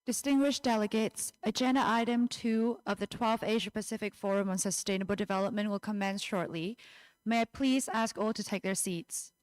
Distinguished delegates, Agenda Item 2 of the 12th Asia-Pacific Forum on Sustainable Development will commence shortly. May I please ask all to take their seats?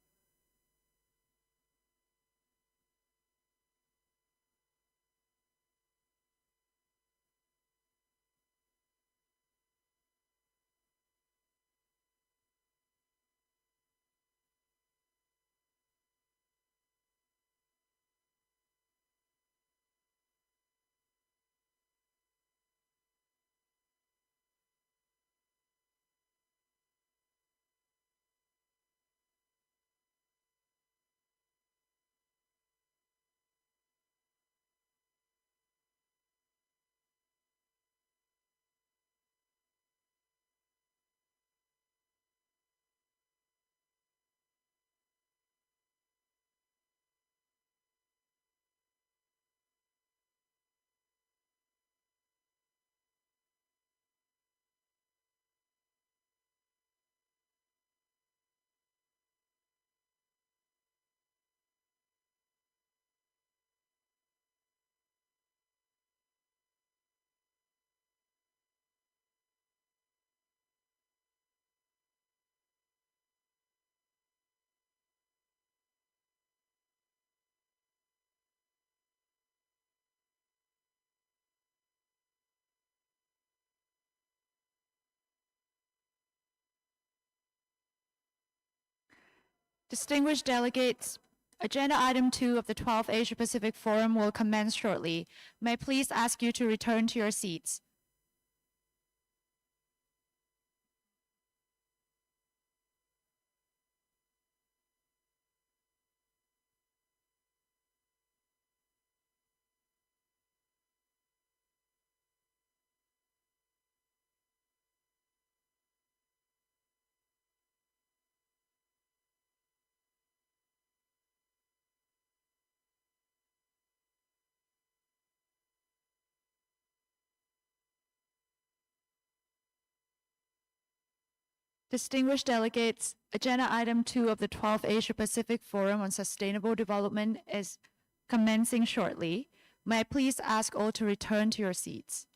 Distinguished delegates, Agenda Item 2 of the 12th Asia-Pacific Forum will commence shortly. May I please ask you to return to your seats? Distinguished delegates, Agenda Item 2 of the 12th Asia-Pacific Forum on Sustainable Development is commencing shortly. May I please ask all to return to your seats?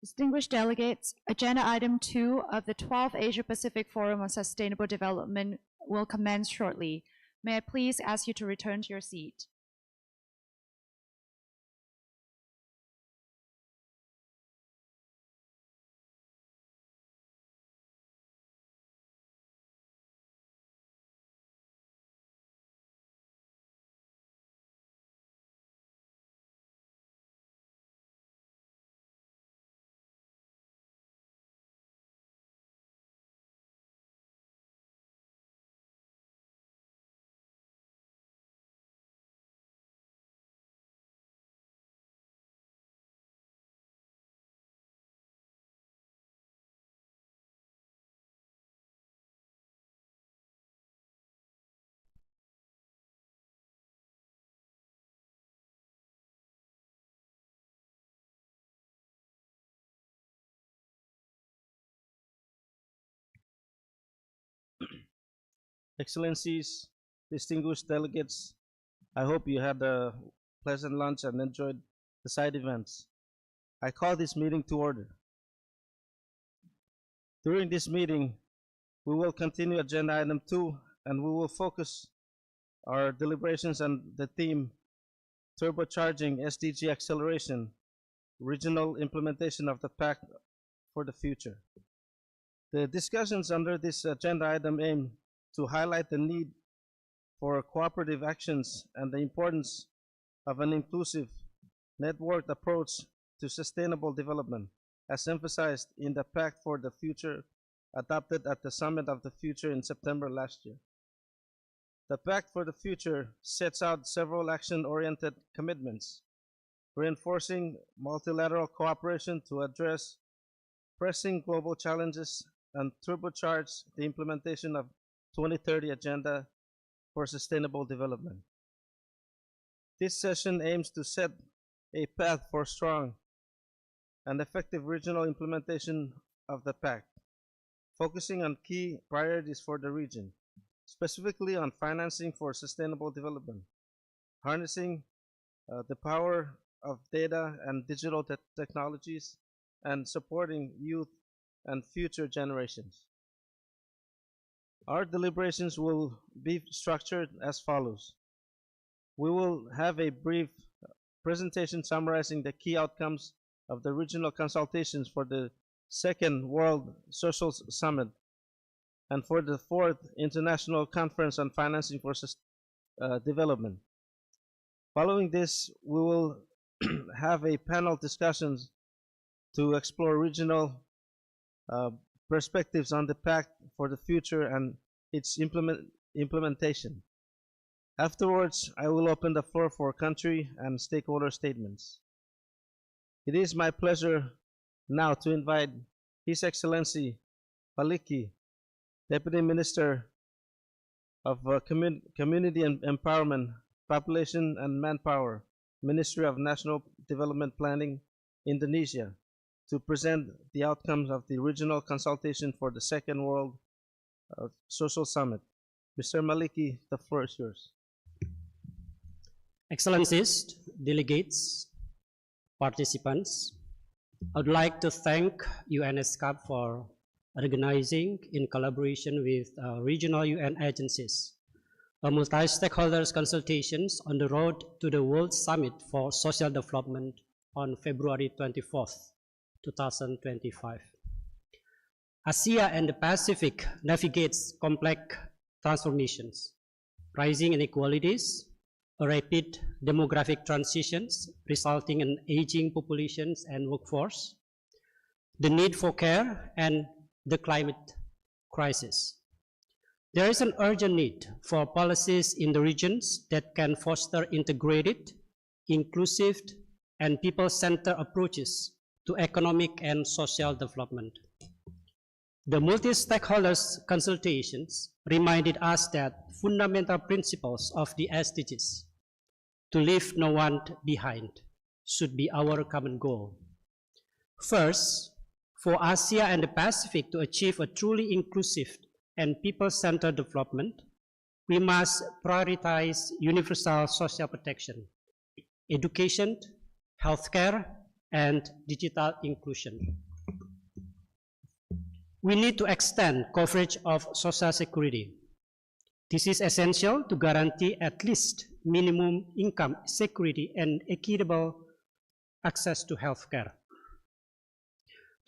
Distinguished delegates, Agenda Item 2 of the 12th Asia-Pacific Forum on Sustainable Development will commence shortly. May I please ask you to return to your seat? Excellencies, distinguished delegates, I hope you had a pleasant lunch and enjoyed the side events. I call this meeting to order. During this meeting, we will continue agenda item 2 and we will focus our deliberations on the theme turbocharging SDG acceleration, regional implementation of the Pact for the Future. The discussions under this agenda item aim to highlight the need for cooperative actions and the importance of an inclusive, networked approach to sustainable development, as emphasized in the Pact for the Future adopted at the Summit of the Future in September last year. The Pact for the Future sets out several action-oriented commitments, reinforcing multilateral cooperation to address pressing global challenges and turbocharge the implementation of 2030 Agenda for Sustainable Development. This session aims to set a path for strong and effective regional implementation of the Pact, focusing on key priorities for the region, specifically on financing for sustainable development, harnessing the power of data and digital technologies, and supporting youth and future generations. Our deliberations will be structured as follows. We will have a brief presentation summarizing the key outcomes of the regional consultations for the Second World Social Summit and for the 4th International Conference on Financing for Development. Following this, we will have a panel discussions to explore regional perspectives on the Pact for the Future and its implementation. Afterwards, I will open the floor for country and stakeholder statements. It is my pleasure now to invite His Excellency Maliki, Deputy Minister of Community Empowerment, Population and Manpower, Ministry of National Development Planning, Indonesia, to present the outcomes of the regional consultation for the Second World Social Summit. Mr. Maliki, the floor is yours. Excellencies, delegates, participants, I would like to thank ESCAP for organizing, in collaboration with regional UN agencies, a multi-stakeholders consultations on the road to the World Summit for Social Development on February 24th, 2025. Asia and the Pacific navigates complex transformations, rising inequalities, rapid demographic transitions resulting in aging populations and workforce, the need for care, and the climate crisis. There is an urgent need for policies in the regions that can foster integrated, inclusive, and people-centered approaches to economic and social development. The multi-stakeholders consultations reminded us that fundamental principles of the SDGs, to leave no one behind, should be our common goal. First, for Asia and the Pacific to achieve a truly inclusive and people-centered development, we must prioritize universal social protection, education, healthcare, and digital inclusion. We need to extend coverage of social security. This is essential to guarantee at least minimum income security and equitable access to healthcare.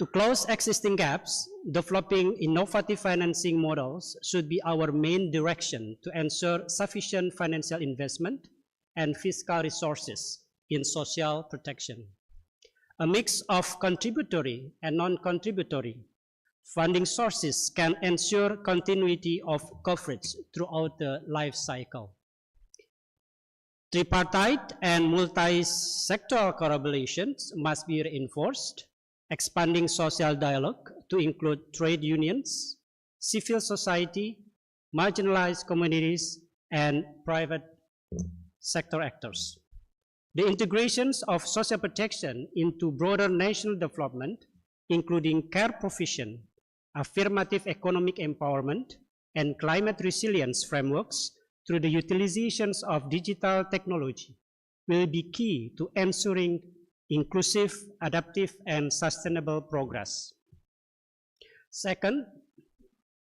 To close existing gaps, developing innovative financing models should be our main direction to ensure sufficient financial investment and fiscal resources in social protection. A mix of contributory and non-contributory funding sources can ensure continuity of coverage throughout the life cycle. Tripartite and multi-sectoral collaborations must be reinforced, expanding social dialogue to include trade unions, civil society, marginalized communities, and private sector actors. The integrations of social protection into broader national development, including care provision, affirmative economic empowerment, and climate resilience frameworks through the utilizations of digital technology will be key to ensuring inclusive, adaptive, and sustainable progress. Second,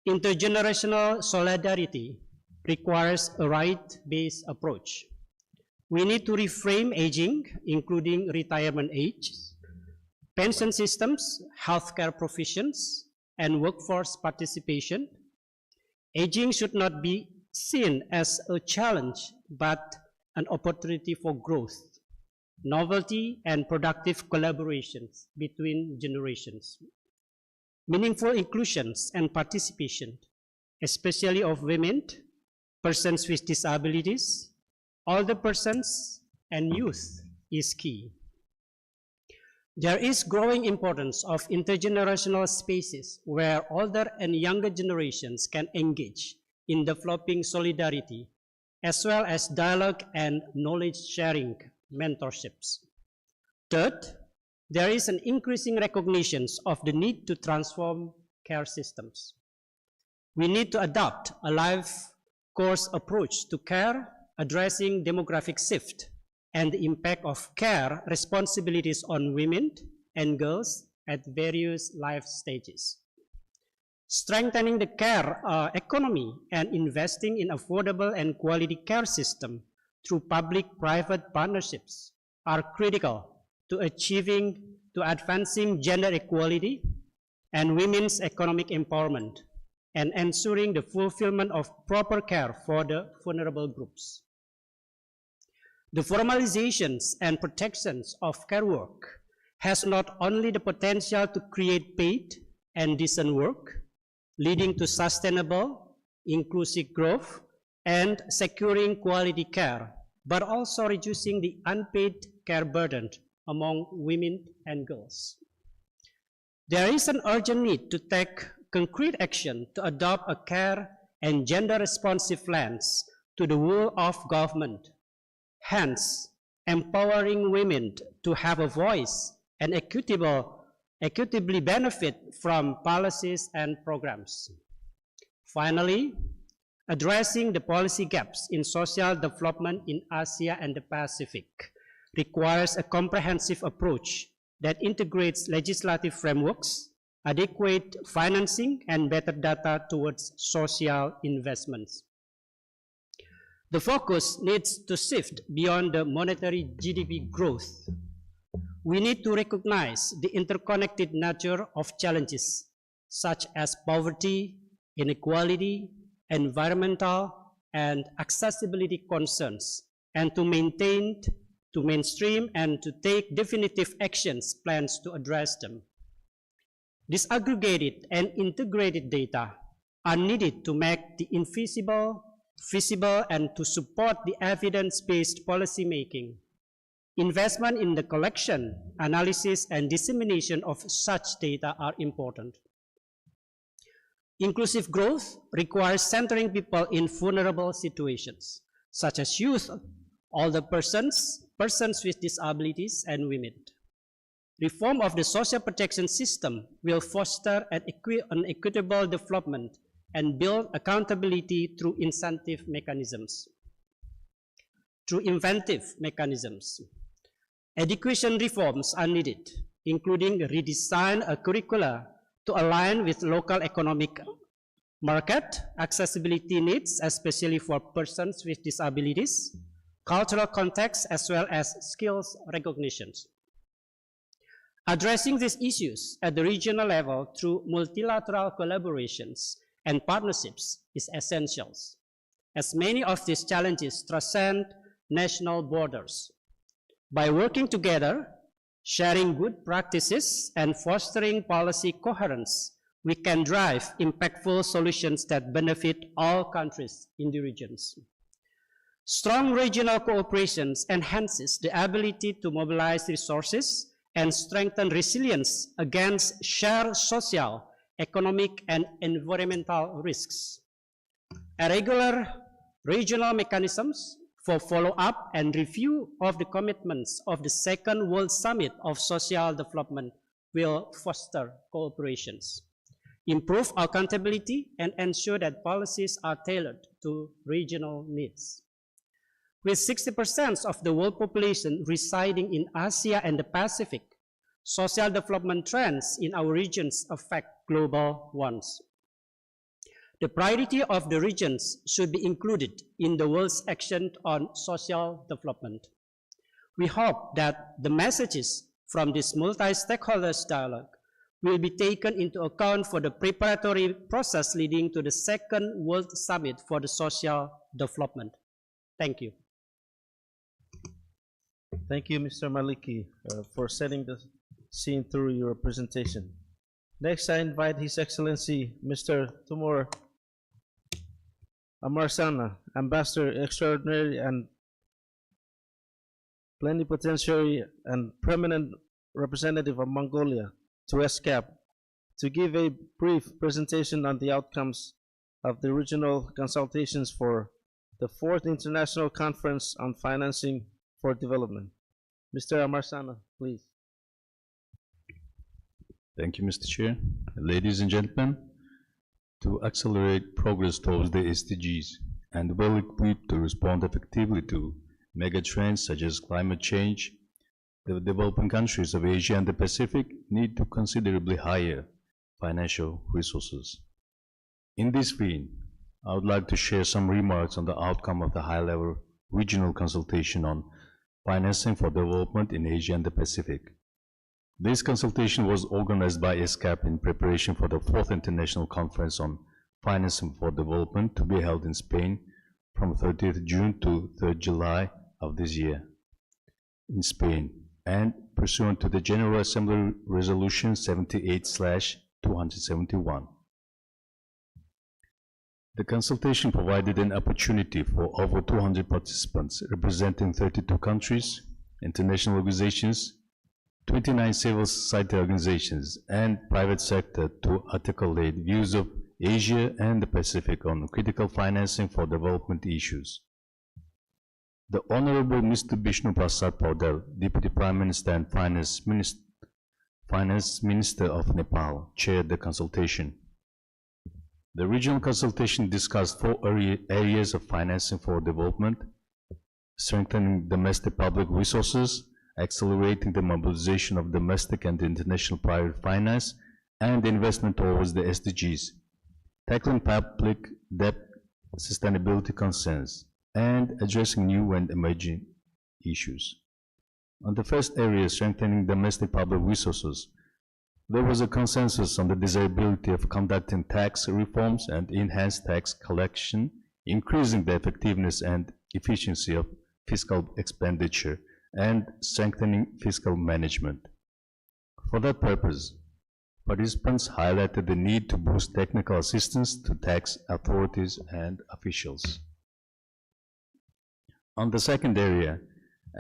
intergenerational solidarity requires a right-based approach. We need to reframe aging, including retirement age, pension systems, healthcare provisions, and workforce participation. Aging should not be seen as a challenge, but an opportunity for growth, novelty, and productive collaborations between generations. Meaningful inclusions and participation, especially of women, persons with disabilities, older persons, and youth is key. There is growing importance of intergenerational spaces where older and younger generations can engage in developing solidarity, as well as dialogue and knowledge sharing mentorships. Third, there is an increasing recognition of the need to transform care systems. We need to adopt a life course approach to care, addressing demographic shift and the impact of care responsibilities on women and girls at various life stages. Strengthening the care economy and investing in affordable and quality care system through public-private partnerships are critical to advancing gender equality and women's economic empowerment and ensuring the fulfillment of proper care for the vulnerable groups. The formalizations and protections of care work has not only the potential to create paid and decent work, leading to sustainable, inclusive growth and securing quality care, but also reducing the unpaid care burden among women and girls. There is an urgent need to take concrete action to adopt a care and gender-responsive lens to the role of government, hence empowering women to have a voice and equitably benefit from policies and programs. Finally, addressing the policy gaps in social development in Asia and the Pacific requires a comprehensive approach that integrates legislative frameworks, adequate financing, and better data towards social investments. The focus needs to shift beyond the monetary GDP growth. We need to recognize the interconnected nature of challenges such as poverty, inequality, environmental, and accessibility concerns, and to mainstream and to take definitive actions plans to address them. Disaggregated and integrated data are needed to make the invisible feasible and to support the evidence-based policymaking. Investment in the collection, analysis, and dissemination of such data are important. Inclusive growth requires centering people in vulnerable situations, such as youth, older persons, persons with disabilities, and women. Reform of the social protection system will foster an equitable development and build accountability through inventive mechanisms. Education reforms are needed, including redesign a curricula to align with local economic market, accessibility needs, especially for persons with disabilities, cultural context, as well as skills recognitions. Addressing these issues at the regional level through multilateral collaborations and partnerships is essential, as many of these challenges transcend national borders. By working together, sharing good practices, and fostering policy coherence, we can drive impactful solutions that benefit all countries in the regions. Strong regional cooperation enhances the ability to mobilize resources and strengthen resilience against shared social, economic, and environmental risks. A regular regional mechanisms for follow-up and review of the commitments of the Second World Summit of Social Development will foster cooperations. improve accountability, and ensure that policies are tailored to regional needs. With 60% of the world population residing in Asia and the Pacific, social development trends in our regions affect global ones. The priority of the regions should be included in the world's action on social development. We hope that the messages from this multi-stakeholders dialogue will be taken into account for the preparatory process leading to the second World Summit for the Social Development. Thank you. Thank you, Mr. Maliki, for setting the scene through your presentation. Next, I invite His Excellency, Mr. Tumor Amarsana, Ambassador Extraordinary and Plenipotentiary and Permanent Representative of Mongolia to ESCAP, to give a brief presentation on the outcomes of the regional consultations for the 4th International Conference on Financing for Development. Mr. Amarsana, please. Thank you, Mr. Chair. Ladies and gentlemen, to accelerate progress towards the SDGs and well equipped to respond effectively to mega trends such as climate change, the developing countries of Asia and the Pacific need to considerably higher financial resources. In this vein, I would like to share some remarks on the outcome of the high-level regional consultation on financing for development in Asia and the Pacific. This consultation was organized by ESCAP in preparation for the 4th International Conference on Financing for Development to be held in Spain from 30th June to 3rd July of this year in Spain, and pursuant to the General Assembly Resolution 78/271. The consultation provided an opportunity for over 200 participants representing 32 countries, international organizations, 29 civil society organizations, and private sector to articulate views of Asia and the Pacific on critical financing for development issues. The Honorable Mr. Bishnu Prasad Paudel, Deputy Prime Minister and Finance Minister of Nepal, chaired the consultation. The regional consultation discussed 4 areas of financing for development: strengthening domestic public resources, accelerating the mobilization of domestic and international private finance, and investment towards the SDGs, tackling public debt sustainability concerns, and addressing new and emerging issues. On the first area, strengthening domestic public resources, there was a consensus on the desirability of conducting tax reforms and enhanced tax collection, increasing the effectiveness and efficiency of fiscal expenditure, and strengthening fiscal management. For that purpose, participants highlighted the need to boost technical assistance to tax authorities and officials. On the second area,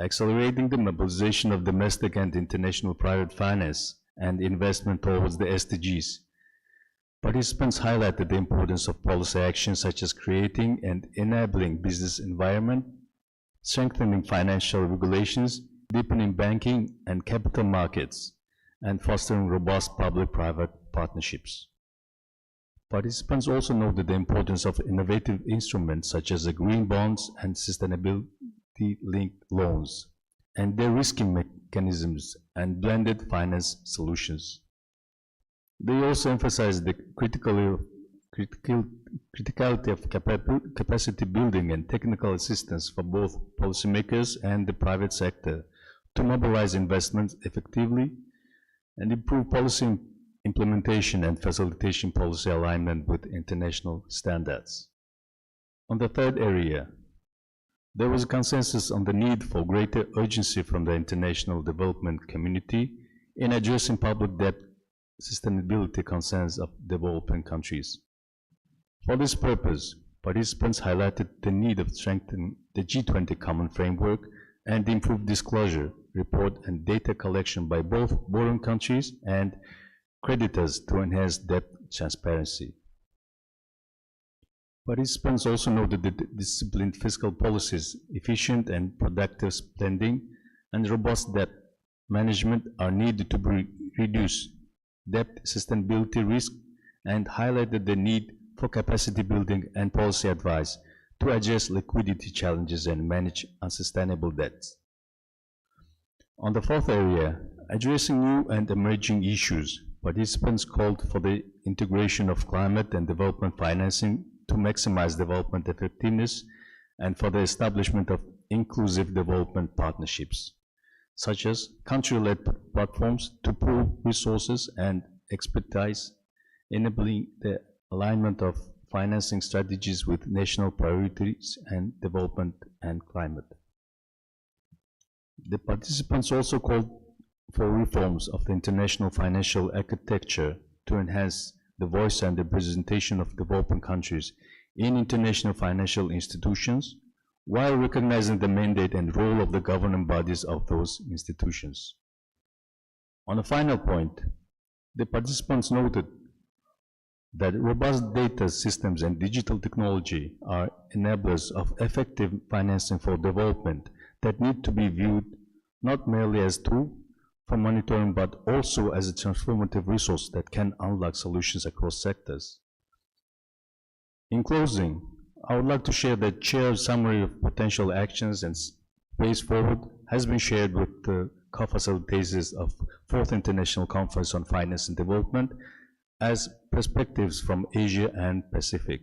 accelerating the mobilization of domestic and international private finance and investment towards the SDGs, participants highlighted the importance of policy actions such as creating and enabling business environment, strengthening financial regulations, deepening banking and capital markets, and fostering robust public-private partnerships. Participants also noted the importance of innovative instruments such as the green bonds and sustainability-linked loans, and de-risking mechanisms and blended finance solutions. They also emphasized the criticality of capacity building and technical assistance for both policymakers and the private sector to mobilize investments effectively and improve policy implementation and facilitation policy alignment with international standards. On the third area, there was a consensus on the need for greater urgency from the international development community in addressing public debt sustainability concerns of developing countries. For this purpose, participants highlighted the need of strengthening the G20 common framework and improved disclosure, report, and data collection by both borrowing countries and creditors to enhance debt transparency. Participants also noted that disciplined fiscal policies, efficient and productive spending, and robust debt management are needed to reduce debt sustainability risk and highlighted the need for capacity building and policy advice to address liquidity challenges and manage unsustainable debts. On the fourth area, addressing new and emerging issues, participants called for the integration of climate and development financing to maximize development effectiveness and for the establishment of inclusive development partnerships, such as country-led platforms to pool resources and expertise, enabling the alignment of financing strategies with national priorities and development and climate. The participants also called for reforms of the international financial architecture to enhance the voice and representation of developing countries in international financial institutions, while recognizing the mandate and role of the governing bodies of those institutions. On a final point, the participants noted that robust data systems and digital technology are enablers of effective financing for development that need to be viewed not merely as tool for monitoring but also as a transformative resource that can unlock solutions across sectors. In closing, I would like to share that Chair's summary of potential actions and ways forward has been shared with the co-facilitators of 4th International Conference on Finance and Development as perspectives from Asia and Pacific.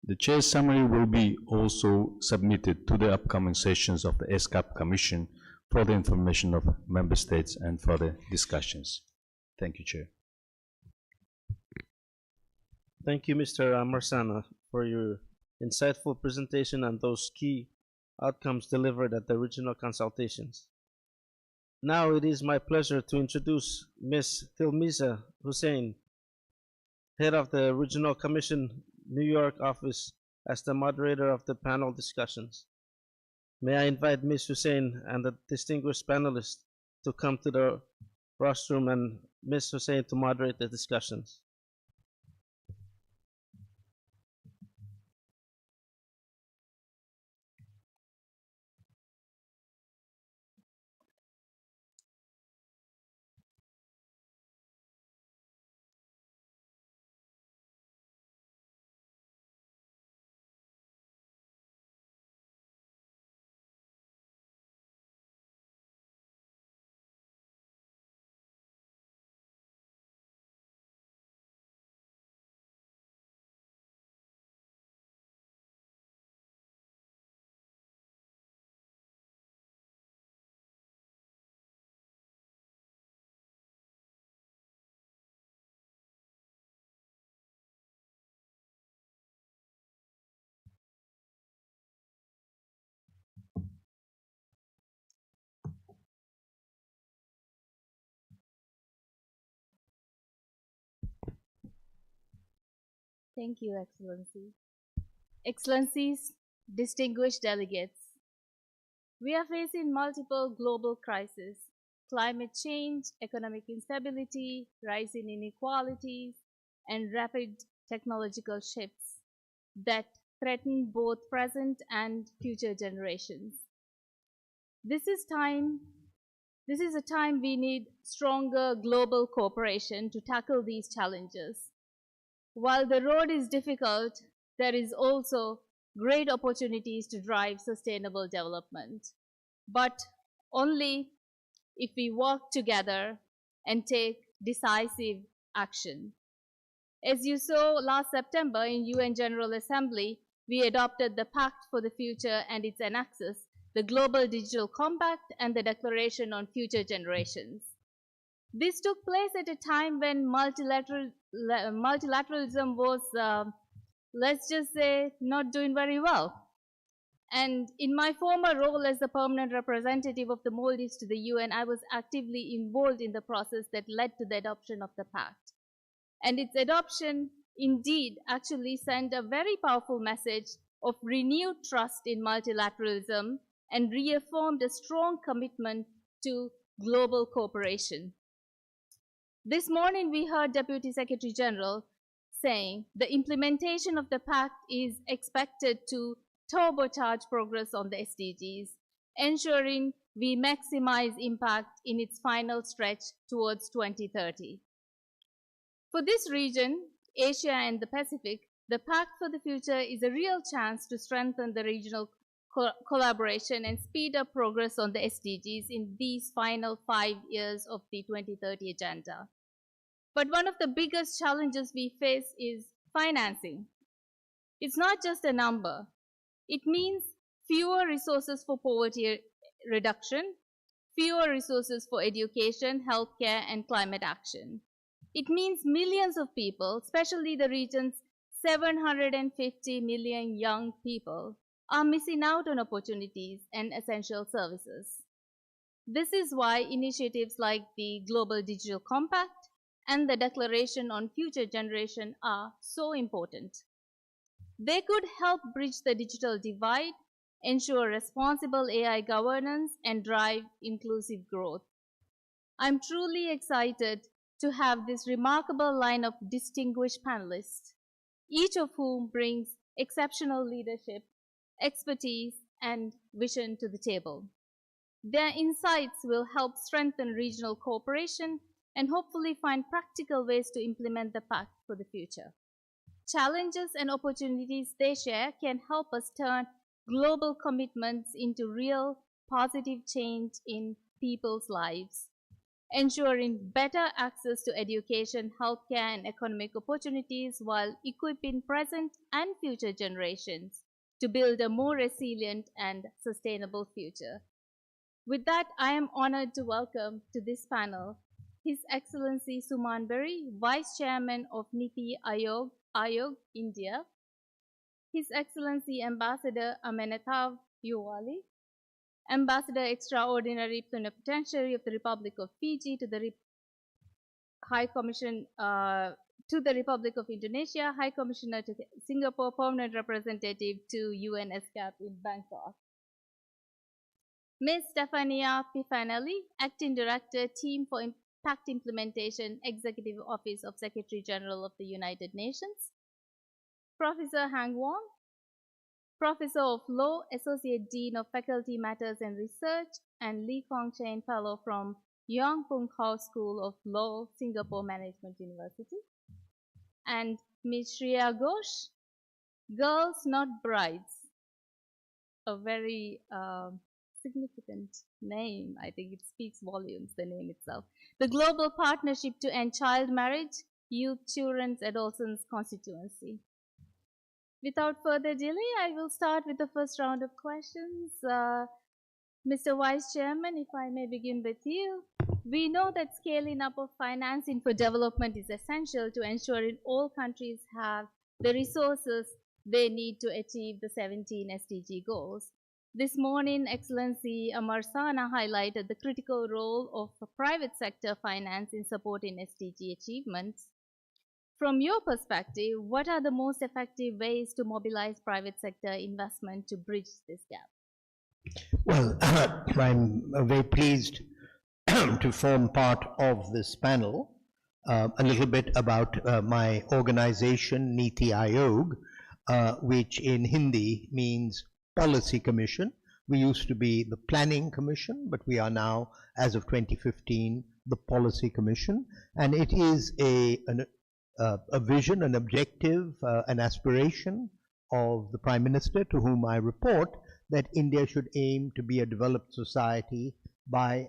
The Chair's summary will be also submitted to the upcoming sessions of the ESCAP Commission for the information of Member States and for the discussions. Thank you, Chair. Thank you, Mr. Marsana, for your insightful presentation and those key outcomes delivered at the regional consultations. Now it is my pleasure to introduce Ms. Tilmisa Hussein, Head of the Regional Commission New York office, as the moderator of the panel discussions. May I invite Ms. Hussein and the distinguished panelists to come to the rostrum and Ms. Hussein to moderate the discussions. Thank you, Excellency. Excellencies, distinguished delegates, we are facing multiple global crises: climate change, economic instability, rising inequalities, and rapid technological shifts that threaten both present and future generations. This is a time we need stronger global cooperation to tackle these challenges. While the road is difficult, there is also great opportunities to drive sustainable development, but only if we work together and take decisive action. As you saw last September in UN General Assembly, we adopted the Pact for the Future and its annexes, the Global Digital Compact and the Declaration on Future Generations. This took place at a time when multilateralism was, let's just say, not doing very well. And in my former role as the permanent representative of the Maldives to the UN, I was actively involved in the process that led to the adoption of the Pact. And its adoption indeed actually sent a very powerful message of renewed trust in multilateralism and reaffirmed a strong commitment to global cooperation. This morning we heard Deputy Secretary General saying the implementation of the Pact is expected to turbocharge progress on the SDGs, ensuring we maximize impact in its final stretch towards 2030. For this region, Asia and the Pacific, the Pact for the Future is a real chance to strengthen the regional collaboration and speed up progress on the SDGs in these final 5 years of the 2030 Agenda. But one of the biggest challenges we face is financing. It's not just a number. It means fewer resources for poverty reduction, fewer resources for education, healthcare, and climate action. It means millions of people, especially the region's 750 million young people, are missing out on opportunities and essential services. This is why initiatives like the Global Digital Compact and the Declaration on Future Generation are so important. They could help bridge the digital divide, ensure responsible AI governance, and drive inclusive growth. I'm truly excited to have this remarkable line of distinguished panelists, each of whom brings exceptional leadership, expertise, and vision to the table. Their insights will help strengthen regional cooperation and hopefully find practical ways to implement the Pact for the Future. Challenges and opportunities they share can help us turn global commitments into real positive change in people's lives, ensuring better access to education, healthcare, and economic opportunities while equipping present and future generations to build a more resilient and sustainable future. With that, I am honored to welcome to this panel His Excellency Suman Berry, Vice Chairman of Niti Aayog, India, His Excellency Ambassador Amenetav Yuwali, Ambassador Extraordinary Plenipotentiary of the Republic of Fiji to the High Commission to the Republic of Indonesia, High Commissioner to Singapore, Permanent Representative to UN ESCAP in Bangkok. Ms. Stefania Pifanelli, Acting Director, Team for Pact Implementation, Executive Office of Secretary General of the United Nations. Professor Hang Wong, Professor of Law, Associate Dean of Faculty Matters and Research, and Lee Kong Chain Fellow from Yong Pung How School of Law, Singapore Management University. And Ms. Shreya Ghosh, Girls Not Brides, a very significant name. I think it speaks volumes, the name itself. The Global Partnership to End Child Marriage, Youth, Children's, Adolescents Constituency. Without further delay, I will start with the first round of questions. Mr. Vice Chairman, if I may begin with you. We know that scaling up of financing for development is essential to ensuring all countries have the resources they need to achieve the 17 SDG goals. This morning, Excellency Amarsana highlighted the critical role of private sector finance in supporting SDG achievements. From your perspective, what are the most effective ways to mobilize private sector investment to bridge this gap? Well, I'm very pleased to form part of this panel. A little bit about my organization, Niti Aayog, which in Hindi means Policy Commission. We used to be the Planning Commission, but we are now, as of 2015, the Policy Commission. And it is a vision, an objective, an aspiration of the Prime Minister, to whom I report, that India should aim to be a developed society by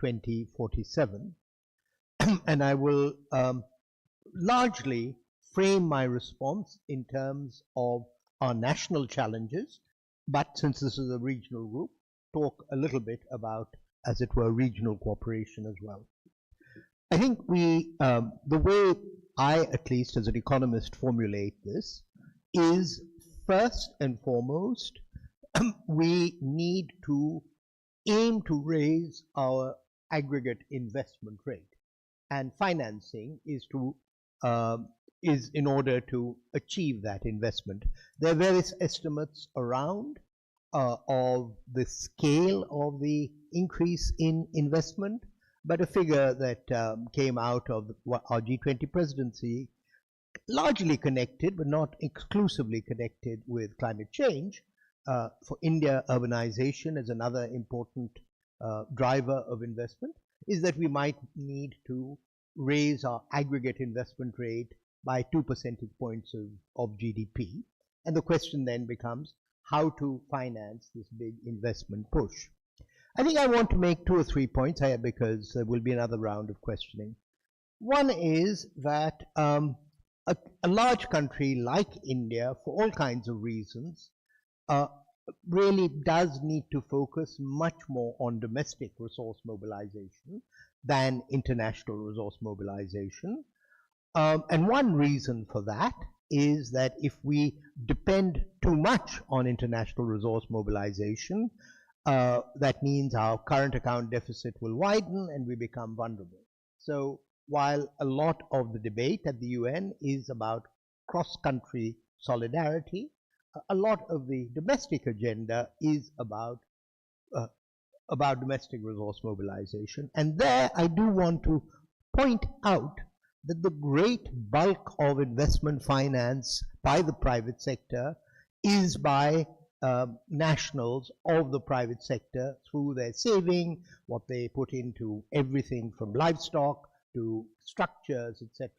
2047. And I will largely frame my response in terms of our national challenges, but since this is a regional group, talk a little bit about, as it were, regional cooperation as well. I think the way I, at least as an economist, formulate this is, first and foremost, we need to aim to raise our aggregate investment rate, and financing is in order to achieve that investment. There are various estimates around of the scale of the increase in investment, but a figure that came out of our G20 presidency, largely connected but not exclusively connected with climate change. For India, urbanization is another important driver of investment, is that we might need to raise our aggregate investment rate by 2 percentage points of GDP. And the question then becomes how to finance this big investment push. I think I want to make 2 or 3 points here because there will be another round of questioning. One is that a large country like India, for all kinds of reasons, really does need to focus much more on domestic resource mobilization than international resource mobilization. And one reason for that is that if we depend too much on international resource mobilization, that means our current account deficit will widen and we become vulnerable. So while a lot of the debate at the UN is about cross-country solidarity, a lot of the domestic agenda is about domestic resource mobilization. And there I do want to point out that the great bulk of investment finance by the private sector is by nationals of the private sector through their saving, what they put into everything from livestock to structures, etc.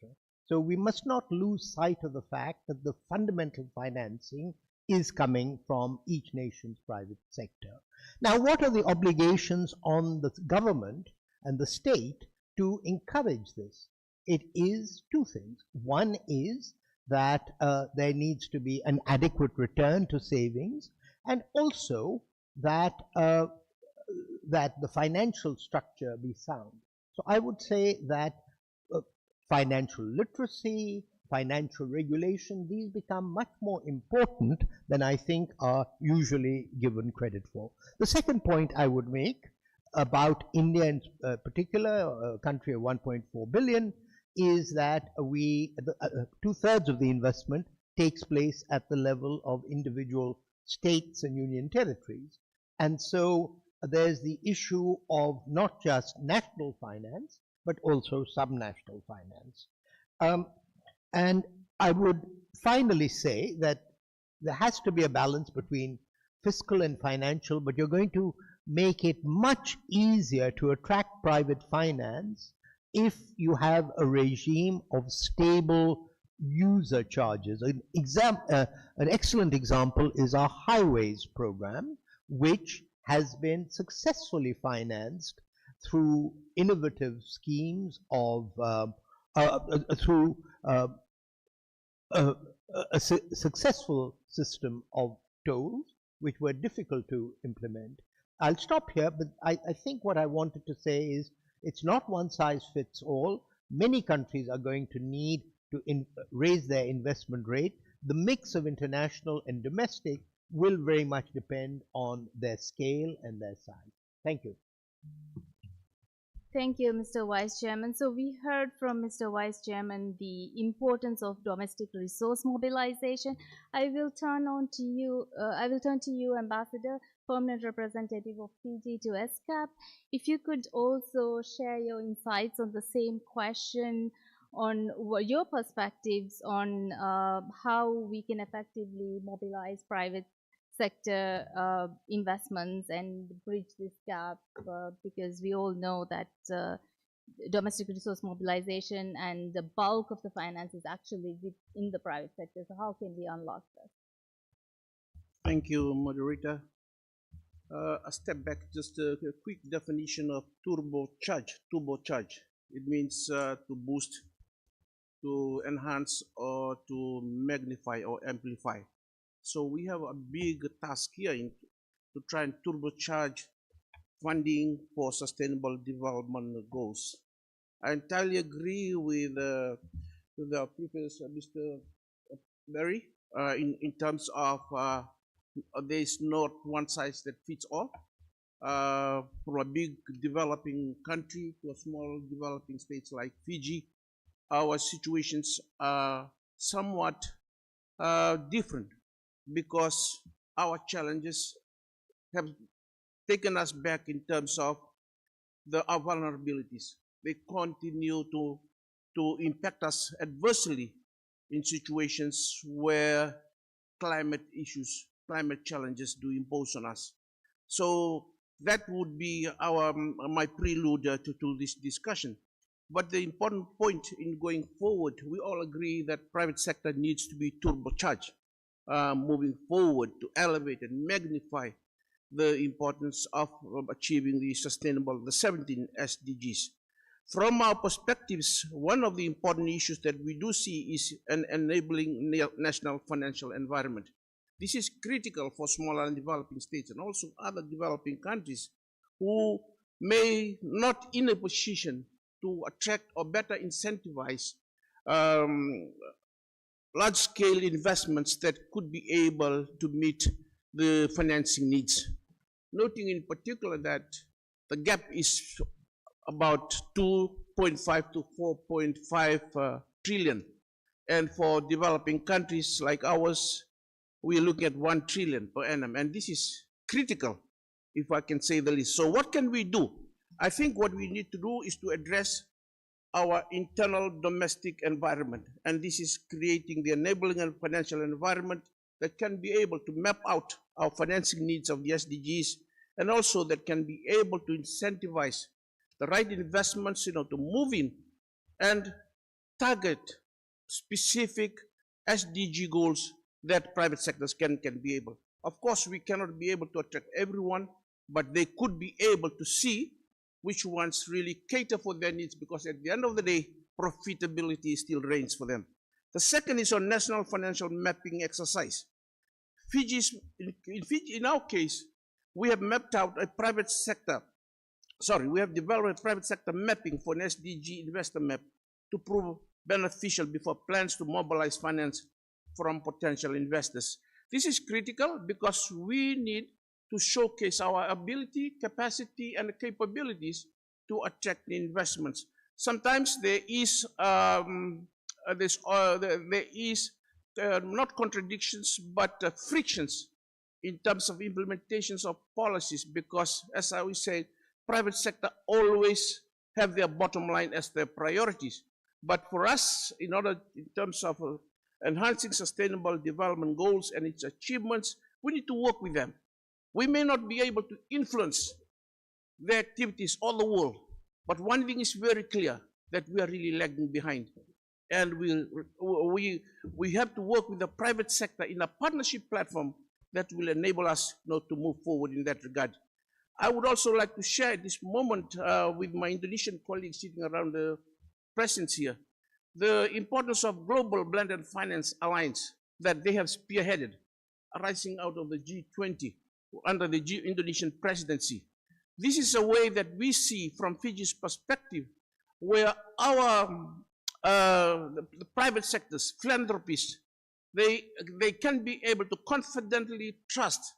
So we must not lose sight of the fact that the fundamental financing is coming from each nation's private sector. Now, what are the obligations on the government and the state to encourage this? It is two things. One is that there needs to be an adequate return to savings, and also that that the financial structure be sound. So I would say that financial literacy, financial regulation, these become much more important than I think are usually given credit for. The second point I would make about India in particular, a country of 1.4 billion, is that we, 2/3 of the investment takes place at the level of individual states and union territories. And so there's the issue of not just national finance, but also subnational finance. And I would finally say that there has to be a balance between fiscal and financial, but you're going to make it much easier to attract private finance if you have a regime of stable user charges. An excellent example is our highways program, which has been successfully financed through innovative schemes of through a successful system of tolls, which were difficult to implement. I'll stop here, but I think what I wanted to say is it's not one size fits all. Many countries are going to need to raise their investment rate. The mix of international and domestic will very much depend on their scale and their size. Thank you. Thank you, Mr. Vice Chairman. So we heard from Mr. Vice Chairman the importance of domestic resource mobilization. I will turn to you, Ambassador, Permanent Representative of Fiji to ESCAP. If you could also share your insights on the same question, on your perspectives on how we can effectively mobilize private sector investments and bridge this gap, because we all know that domestic resource mobilization and the bulk of the finance is actually in the private sector. So how can we unlock this? Thank you, moderator. A step back, just a quick definition of turbocharge. Turbocharge. It means to boost, to enhance, or to magnify or amplify. So we have a big task here to try and turbocharge funding for sustainable development goals. I entirely agree with the previous Mr. Berry in terms of there is not one size that fits all. From a big developing country to a small developing states like Fiji, our situations are somewhat different, because our challenges have taken us back in terms of our vulnerabilities. They continue to impact us adversely in situations where climate issues, climate challenges do impose on us. So that would be my prelude to this discussion. But the important point in going forward, we all agree that private sector needs to be turbocharged moving forward to elevate and magnify the importance of achieving the 17 SDGs. From our perspectives, one of the important issues that we do see is an enabling national financial environment. This is critical for smaller and developing states and also other developing countries who may not in a position to attract or better incentivize large-scale investments that could be able to meet the financing needs. Noting in particular that the gap is about 2.5 to 4.5 trillion. And for developing countries like ours, we are looking at 1 trillion per annum. And this is critical, if I can say the least. So what can we do? I think what we need to do is to address our internal domestic environment. And this is creating the enabling and financial environment that can be able to map out our financing needs of the SDGs, and also that can be able to incentivize the right investments, to move in and target specific SDG goals that private sectors can be able. Of course, we cannot be able to attract everyone, but they could be able to see which ones really cater for their needs, because at the end of the day, profitability still reigns for them. The second is on national financial mapping exercise. In our case, we have mapped out a private sector, we have developed a private sector mapping for an SDG investor map to prove beneficial before plans to mobilize finance from potential investors. This is critical because we need to showcase our ability, capacity, and capabilities to attract the investments. Sometimes there is not contradictions, but frictions in terms of implementations of policies, because, as I always say, private sector always have their bottom line as their priorities. But for us, in terms of enhancing sustainable development goals and its achievements, we need to work with them. We may not be able to influence their activities all the world, but one thing is very clear, that we are really lagging behind. And we have to work with the private sector in a partnership platform that will enable us to move forward in that regard. I would also like to share at this moment with my Indonesian colleagues sitting around the presence here, the importance of Global Blended Finance Alliance that they have spearheaded, arising out of the G20 under the Indonesian presidency. This is a way that we see from Fiji's perspective, where our the private sectors, philanthropists, they can be able to confidently trust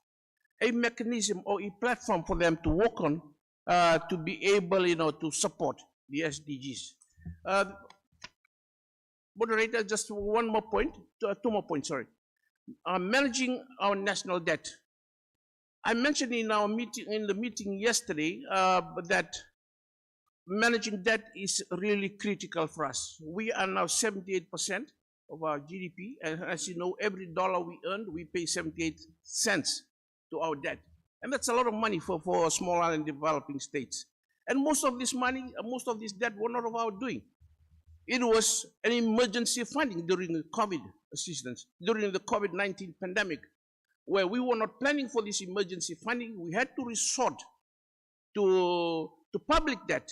a mechanism or a platform for them to work on to be able, to support the SDGs. Moderator, just one more point, two more points, sorry. Managing our national debt. I mentioned in the meeting yesterday that managing debt is really critical for us. We are now 78% of our GDP, and as you know, every dollar we earn, we pay 78 cents to our debt. And that's a lot of money for small and developing states. And most of this money, most of this debt were not of our doing. It was an emergency funding during the COVID assistance, during the COVID-19 pandemic, where we were not planning for this emergency funding. We had to resort to public debt,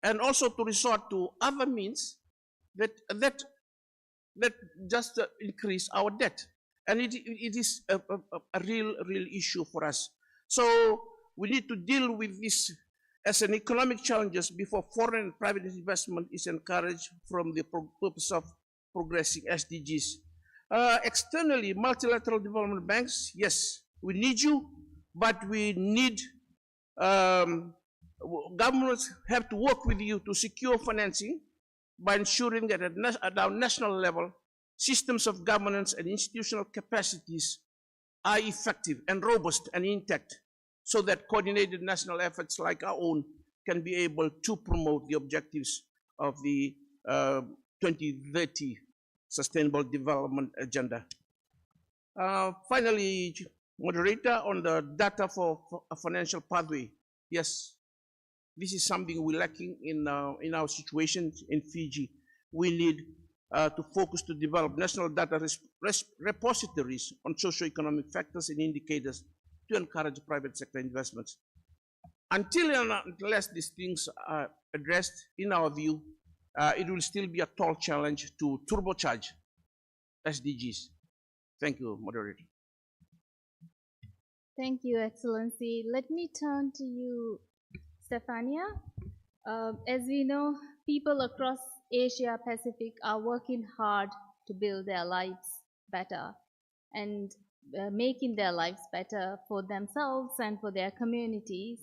and also to resort to other means that just increase our debt. And it is a real issue for us. So we need to deal with this as an economic challenges before foreign and private investment is encouraged from the purpose of progressing SDGs. Externally, multilateral development banks, yes, we need you, but we need governments have to work with you to secure financing by ensuring that at our national level, systems of governance and institutional capacities are effective and robust and intact, so that coordinated national efforts like our own can be able to promote the objectives of the 2030 Sustainable Development Agenda. Finally, moderator, on the data for a financial pathway. Yes, This is something we're lacking in our situation in Fiji. We need to focus to develop national data repositories on socioeconomic factors and indicators to encourage private sector investments. Until and unless these things are addressed, in our view, it will still be a tall challenge to turbocharge SDGs. Thank you, Moderator. Thank you, Excellency. Let me turn to you, Stefania. As we know, people across Asia Pacific are working hard to build their lives better and making their lives better for themselves and for their communities.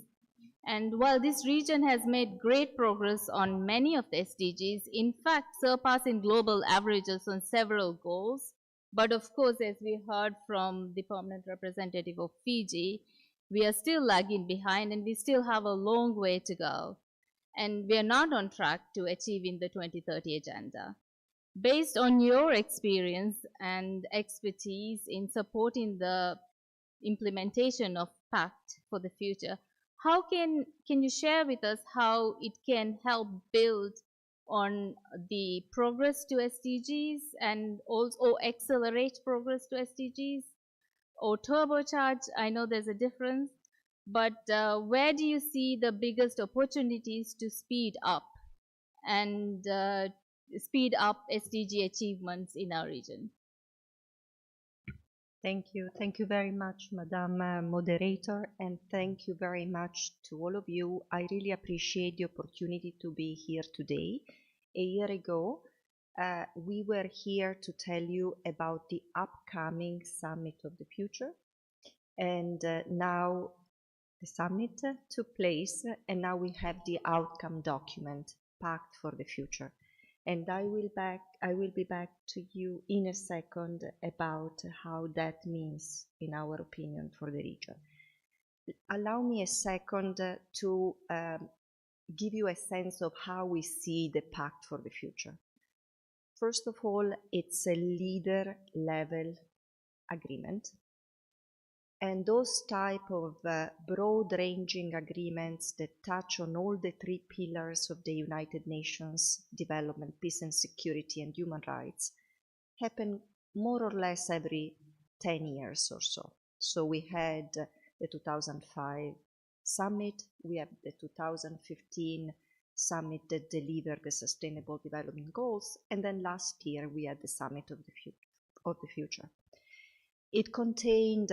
And while this region has made great progress on many of the SDGs, in fact surpassing global averages on several goals, but of course, as we heard from the permanent representative of Fiji, we are still lagging behind and we still have a long way to go. And we are not on track to achieving the 2030 agenda. Based on your experience and expertise in supporting the implementation of PACT for the future, how can you share with us how it can help build on the progress to SDGs and also accelerate progress to SDGs or turbocharge? I know there's a difference, but where do you see the biggest opportunities to speed up and speed up SDG achievements in our region? Thank you. Thank you very much, Madam Moderator, and thank you very much to all of you. I really appreciate the opportunity to be here today. A year ago, we were here to tell you about the upcoming Summit of the Future, and now the summit took place, and now we have the outcome document, Pact for the Future. And I will be back to you in a second about how that means, in our opinion, for the region. Allow me a second to give you a sense of how we see the Pact for the Future. First of all, it's a leader-level agreement. And those type of broad-ranging agreements that touch on all the three pillars of the United Nations development, peace and security, and human rights happen more or less every 10 years or so. So we had the 2005 summit, we have the 2015 summit that delivered the Sustainable Development Goals, and then last year we had the Summit of the Future. It contained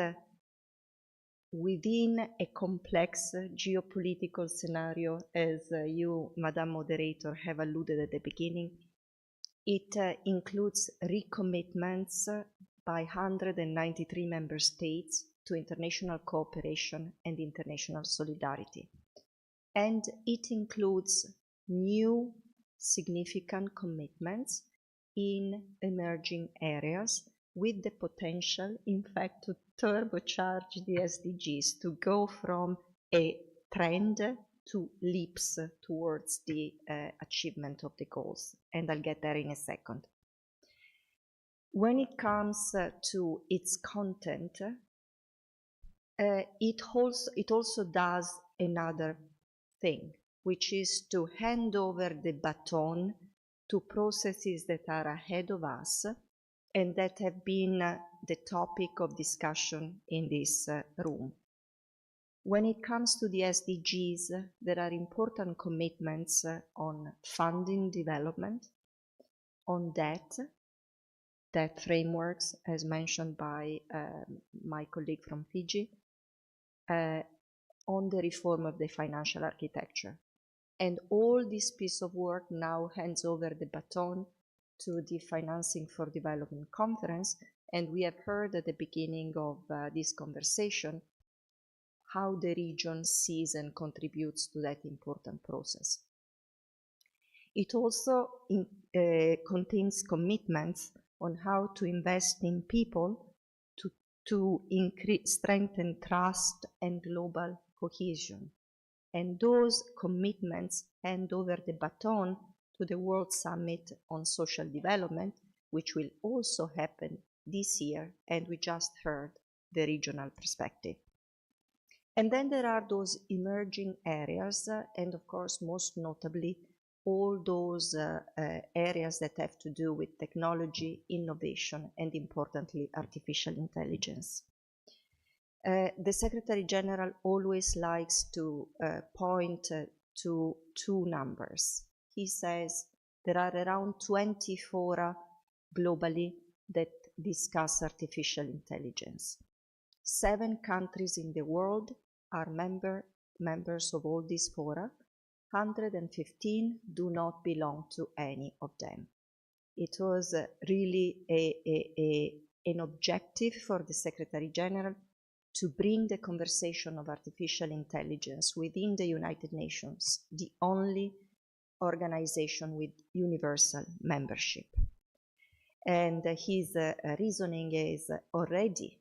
within a complex geopolitical scenario, as you, Madam Moderator, have alluded at the beginning, it includes recommitments by 193 member states to international cooperation and international solidarity. And it includes new significant commitments in emerging areas with the potential, in fact, to turbocharge the SDGs, to go from a trend to leaps towards the achievement of the goals. And I'll get there in a second. When it comes to its content, it also does another thing, which is to hand over the baton to processes that are ahead of us and that have been the topic of discussion in this room. When it comes to the SDGs, there are important commitments on funding development, on debt frameworks, as mentioned by my colleague from Fiji, on the reform of the financial architecture. And all this piece of work now hands over the baton to the Financing for Development Conference, and we have heard at the beginning of this conversation how the region sees and contributes to that important process. It also contains commitments on how to invest in people to strengthen trust and global cohesion. And those commitments hand over the baton to the World Summit on Social Development, which will also happen this year, and we just heard the regional perspective. And then there are those emerging areas, and of course, most notably, all those areas that have to do with technology, innovation, and importantly, artificial intelligence. The Secretary General always likes to point to two numbers. He says there are around 20 fora globally that discuss artificial intelligence. 7 countries in the world are members of all these fora. 115 do not belong to any of them. It was really an objective for the Secretary General to bring the conversation of artificial intelligence within the United Nations, the only organization with universal membership. And his reasoning is already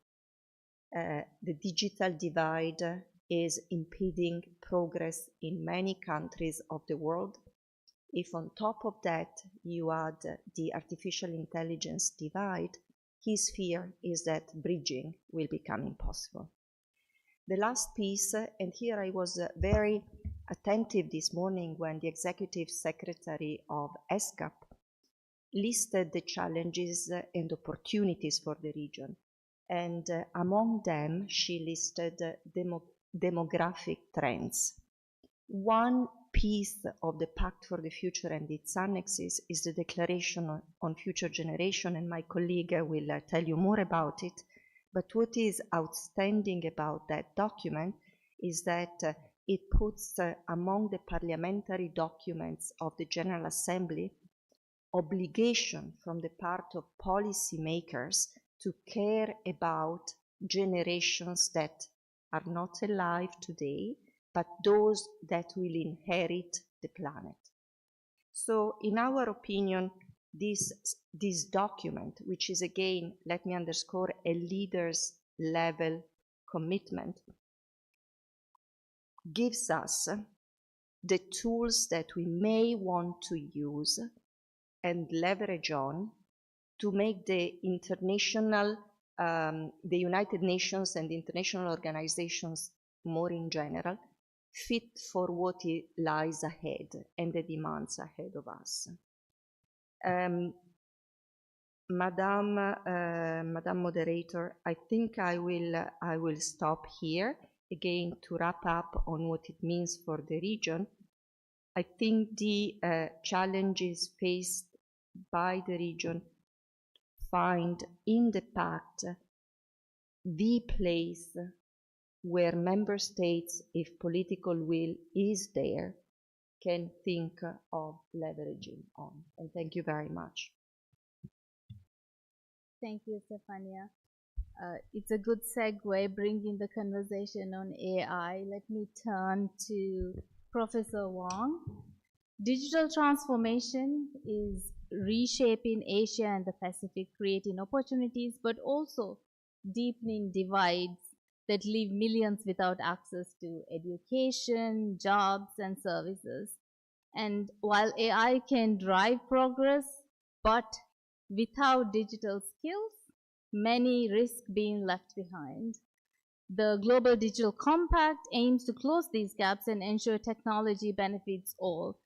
the digital divide is impeding progress in many countries of the world. If on top of that you add the artificial intelligence divide, his fear is that bridging will become impossible. The last piece, and here I was very attentive this morning when the Executive Secretary of ESCAP listed the challenges and opportunities for the region. And among them, she listed demographic trends. One piece of the Pact for the Future and its annexes is the Declaration on Future Generation, and my colleague will tell you more about it. But what is outstanding about that document is that it puts among the parliamentary documents of the General Assembly obligation from the part of policymakers to care about generations that are not alive today, but those that will inherit the planet. So in our opinion, this document, which is again, let me underscore, a leader's level commitment, gives us the tools that we may want to use and leverage on to make the international, the United Nations and international organizations more in general, fit for what lies ahead and the demands ahead of us. Madam Moderator, I think I will stop here again to wrap up on what it means for the region. I think the challenges faced by the region find in the Pact the place where member states, if political will is there, can think of leveraging on. And thank you very much. Thank you, Stefania. It's a good segue bringing the conversation on AI. Let me turn to Professor Wong. Digital transformation is reshaping Asia and the Pacific, creating opportunities, but also deepening divides that leave millions without access to education, jobs, and services. And while AI can drive progress, but without digital skills, many risk being left behind. The Global Digital Compact aims to close these gaps and ensure technology benefits all.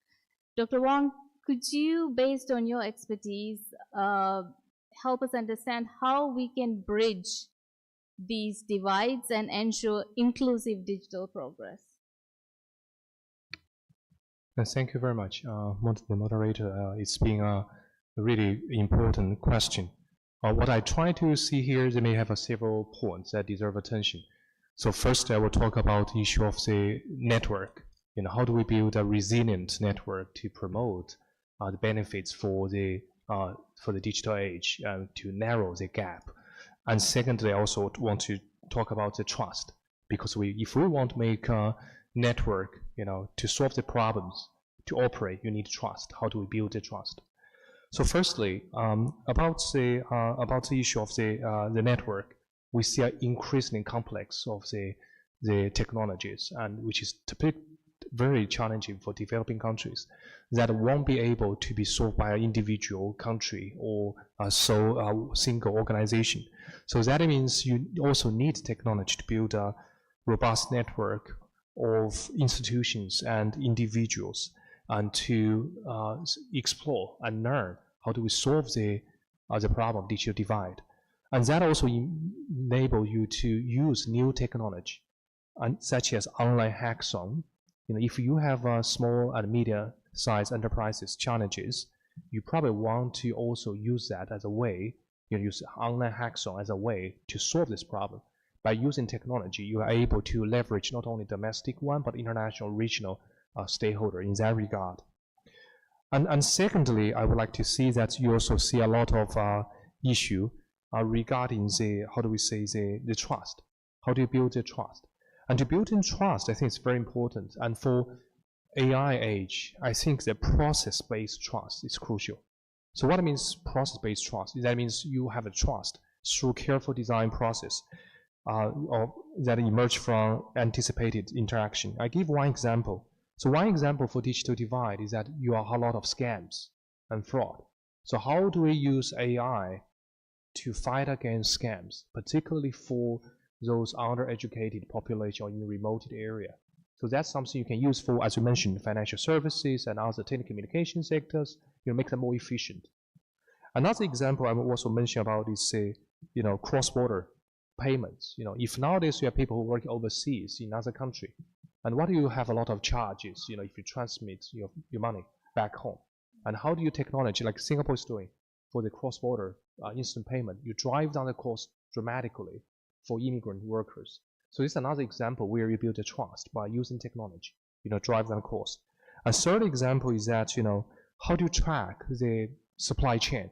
Dr. Wong, could you, based on your expertise, help us understand how we can bridge these divides and ensure inclusive digital progress? Thank you very much, the moderator. It's been a really important question. What I try to see here, they may have several points that deserve attention. So first, I will talk about the issue of the network. How do we build a resilient network to promote the benefits for the digital age to narrow the gap? And secondly, I also want to talk about the trust, because if we want to make a network, to solve the problems, to operate, you need trust. How do we build the trust? So firstly, about the issue of the network, we see an increasingly complex of the technologies, and which is very challenging for developing countries that won't be able to be solved by an individual country or a single organization. So that means you also need technology to build a robust network of institutions and individuals, and to explore and learn how do we solve the problem of digital divide. And that also enable you to use new technology, such as online hackathon. If you have small and medium-sized enterprises challenges, you probably want to also use that as a way, use online hackathon as a way to solve this problem. By using technology, you are able to leverage not only domestic one, but international, regional stakeholder in that regard. And secondly, I would like to see that you also see a lot of issue regarding the, how do we say, the trust. How do you build the trust? And to build in trust, I think it's very important. And for AI age, I think the process-based trust is crucial. So what means process-based trust? That means you have a trust through careful design process that emerge from anticipated interaction. I give one example. So one example for digital divide is that you have a lot of scams and fraud. So how do we use AI to fight against scams, particularly for those undereducated population or in remote area? So that's something you can use for, as you mentioned, financial services and other telecommunication sectors, make them more efficient. Another example I will also mention about is, cross-border payments. If nowadays you have people who work overseas in another country, and what do you have a lot of charges, if you transmit your money back home? And how do you technology, like Singapore is doing, for the cross-border instant payment, you drive down the cost dramatically for immigrant workers. So it's another example where you build a trust by using technology, drive down cost. A third example is that, how do you track the supply chain?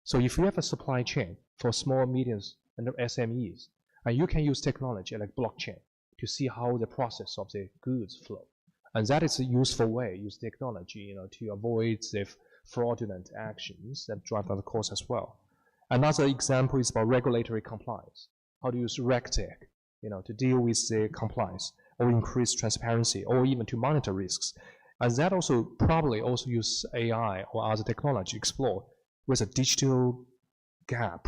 So if you have a supply chain for small, medium, and SMEs, and you can use technology like blockchain to see how the process of the goods flow. And that is a useful way, use technology, to avoid the fraudulent actions that drive down the cost as well. Another example is about regulatory compliance. How to use RegTech, to deal with the compliance or increase transparency or even to monitor risks. And that also probably also use AI or other technology explore with a digital gap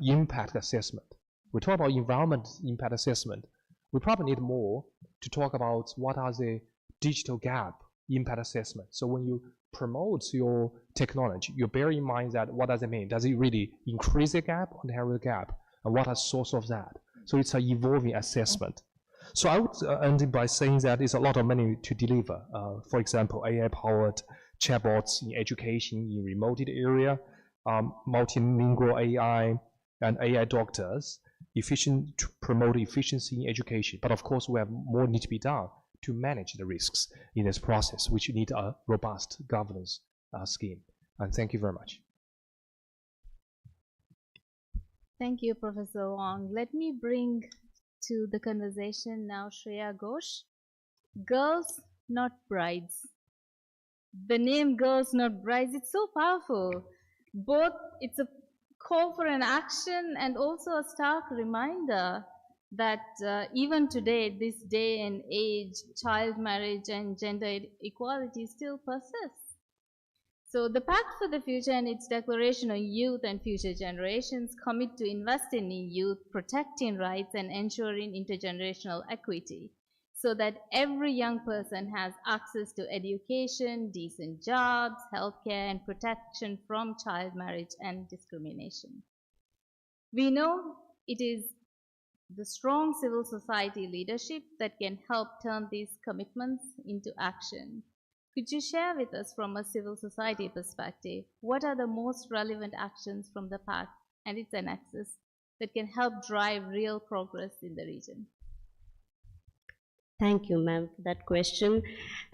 impact assessment. We talk about environment impact assessment. We probably need more to talk about what are the digital gap impact assessment. So when you promote your technology, you bear in mind that what does it mean? Does it really increase the gap or narrow the gap? And what are the source of that? So it's an evolving assessment. So I would end by saying that it's a lot of money to deliver. For example, AI-powered chatbots in education in remote area, multilingual AI, and AI doctors, efficient to promote efficiency in education. But of course, we have more need to be done to manage the risks in this process, which need a robust governance scheme. And thank you very much. Thank you, Professor Wong. Let me bring to the conversation now Shreya Ghosh. Girls, not brides. The name Girls, not brides, it's so powerful. Both, it's a call for an action and also a stark reminder that even today, this day and age, child marriage and gender equality still persists. So the Pact for the Future and its declaration on youth and future generations commit to investing in youth, protecting rights and ensuring intergenerational equity so that every young person has access to education, decent jobs, healthcare, and protection from child marriage and discrimination. We know it is the strong civil society leadership that can help turn these commitments into action. Could you share with us from a civil society perspective, what are the most relevant actions from the Pact and its annexes that can help drive real progress in the region? Thank you, ma'am, for that question.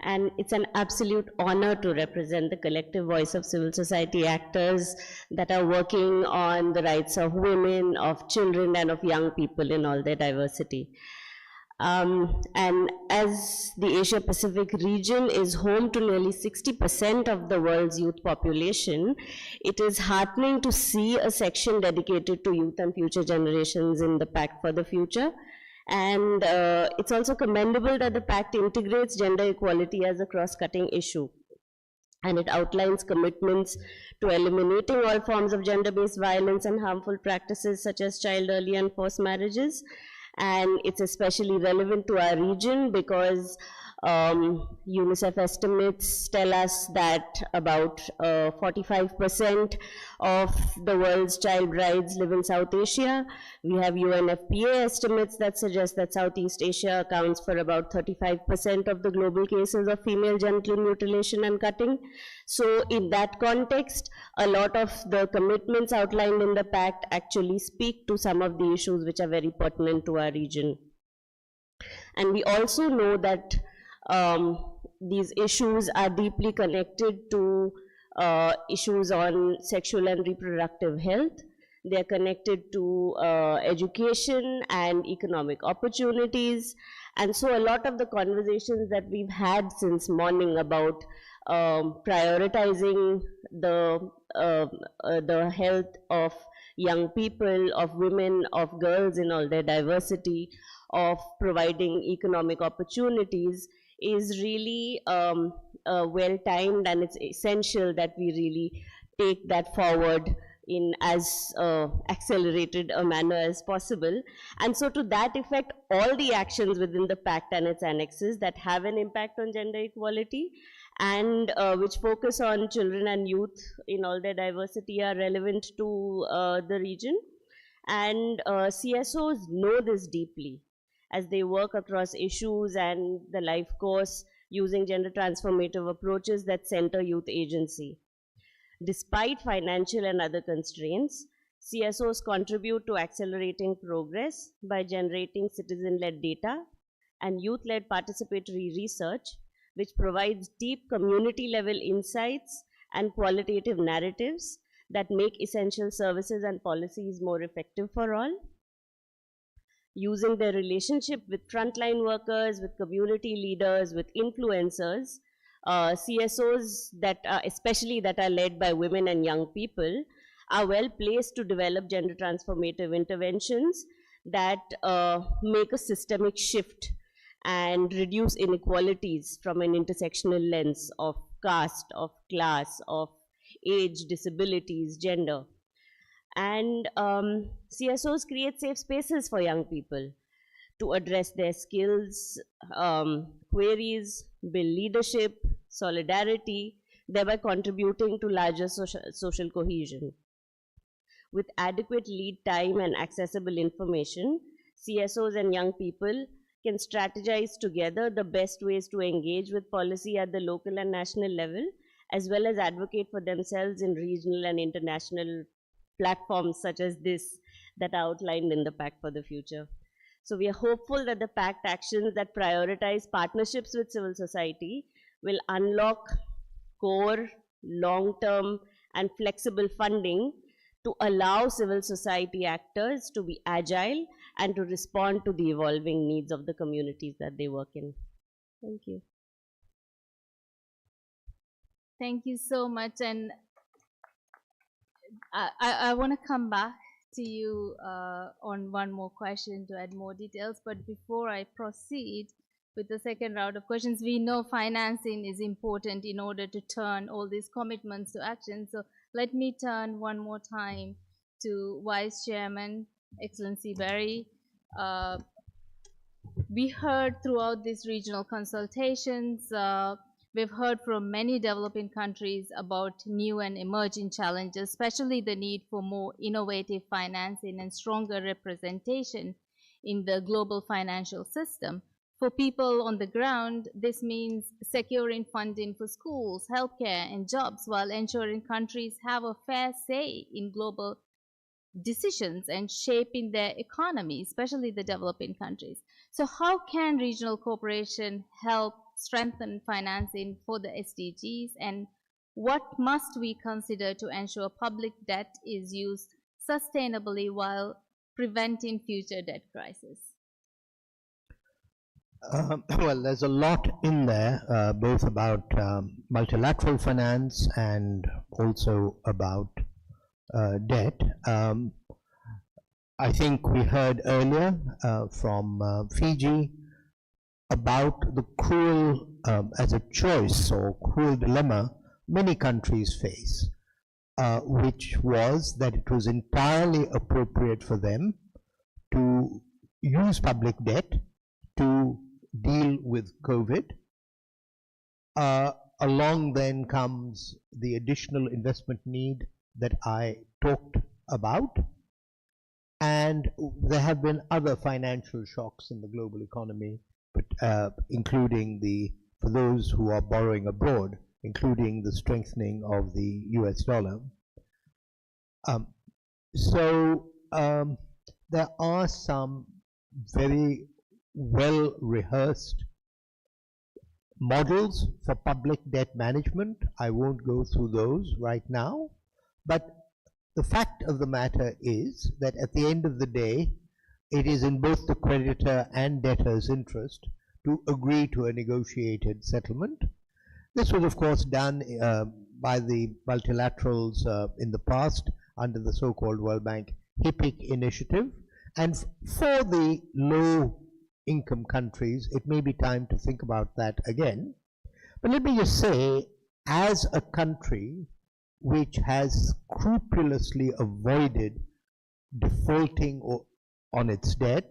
And it's an absolute honor to represent the collective voice of civil society actors that are working on the rights of women, of children, and of young people in all their diversity. And as the Asia Pacific region is home to nearly 60% of the world's youth population, it is heartening to see a section dedicated to youth and future generations in the Pact for the Future. And it's also commendable that the Pact integrates gender equality as a cross-cutting issue. And it outlines commitments to eliminating all forms of gender-based violence and harmful practices such as child early and forced marriages, And it's especially relevant to our region because UNICEF estimates tell us that about 45% of the world's child brides live in South Asia. We have UNFPA estimates that suggest that Southeast Asia accounts for about 35% of the global cases of female genital mutilation and cutting. So in that context, a lot of the commitments outlined in the pact actually speak to some of the issues which are very pertinent to our region. And we also know that these issues are deeply connected to issues on sexual and reproductive health. They are connected to education and economic opportunities. And so a lot of the conversations that we've had since morning about prioritizing the health of young people, of women, of girls in all their diversity, of providing economic opportunities is really well-timed, and it's essential that we really take that forward in as accelerated a manner as possible. And so to that effect, all the actions within the pact and its annexes that have an impact on gender equality and which focus on children and youth in all their diversity are relevant to the region. And CSOs know this deeply as they work across issues and the life course using gender transformative approaches that center youth agency. Despite financial and other constraints, CSOs contribute to accelerating progress by generating citizen-led data and youth-led participatory research, which provides deep community-level insights and qualitative narratives that make essential services and policies more effective for all. Using their relationship with frontline workers, with community leaders, with influencers, CSOs that are, especially that are led by women and young people, are well placed to develop gender transformative interventions that make a systemic shift and reduce inequalities from an intersectional lens of caste, of class, of age, disabilities, gender. And CSOs create safe spaces for young people to address their skills, queries, build leadership, solidarity, thereby contributing to larger social cohesion. With adequate lead time and accessible information, CSOs and young people can strategize together the best ways to engage with policy at the local and national level, as well as advocate for themselves in regional and international platforms such as this that are outlined in the Pact for the Future. So we are hopeful that the Pact actions that prioritize partnerships with civil society will unlock core, long-term, and flexible funding to allow civil society actors to be agile and to respond to the evolving needs of the communities that they work in. Thank you. Thank you so much. And I want to come back to you on one more question to add more details. But before I proceed with the second round of questions, we know financing is important in order to turn all these commitments to action. So let me turn one more time to Vice Chairman, Excellency Berry. We heard throughout these regional consultations, we've heard from many developing countries about new and emerging challenges, especially the need for more innovative financing and stronger representation in the global financial system. For people on the ground, this means securing funding for schools, healthcare, and jobs while ensuring countries have a fair say in global decisions and shaping their economy, especially the developing countries. So how can regional cooperation help strengthen financing for the SDGs, and what must we consider to ensure public debt is used sustainably while preventing future debt crises? Well, there's a lot in there, both about multilateral finance and also about debt. I think we heard earlier from Fiji about the cruel, as a choice or cruel dilemma many countries face, which was that it was entirely appropriate for them to use public debt to deal with COVID. Along then comes the additional investment need that I talked about. And there have been other financial shocks in the global economy, but, including for those who are borrowing abroad, including the strengthening of the US dollar. There are some very well rehearsed models for public debt management. I won't go through those right now, but the fact of the matter is that at the end of the day, it is in both the creditor and debtor's interest to agree to a negotiated settlement. This was of course done by the multilaterals in the past under the so-called World Bank HIPC initiative, and for the low income countries it may be time to think about that again. But let me just say, as a country which has scrupulously avoided defaulting on its debt,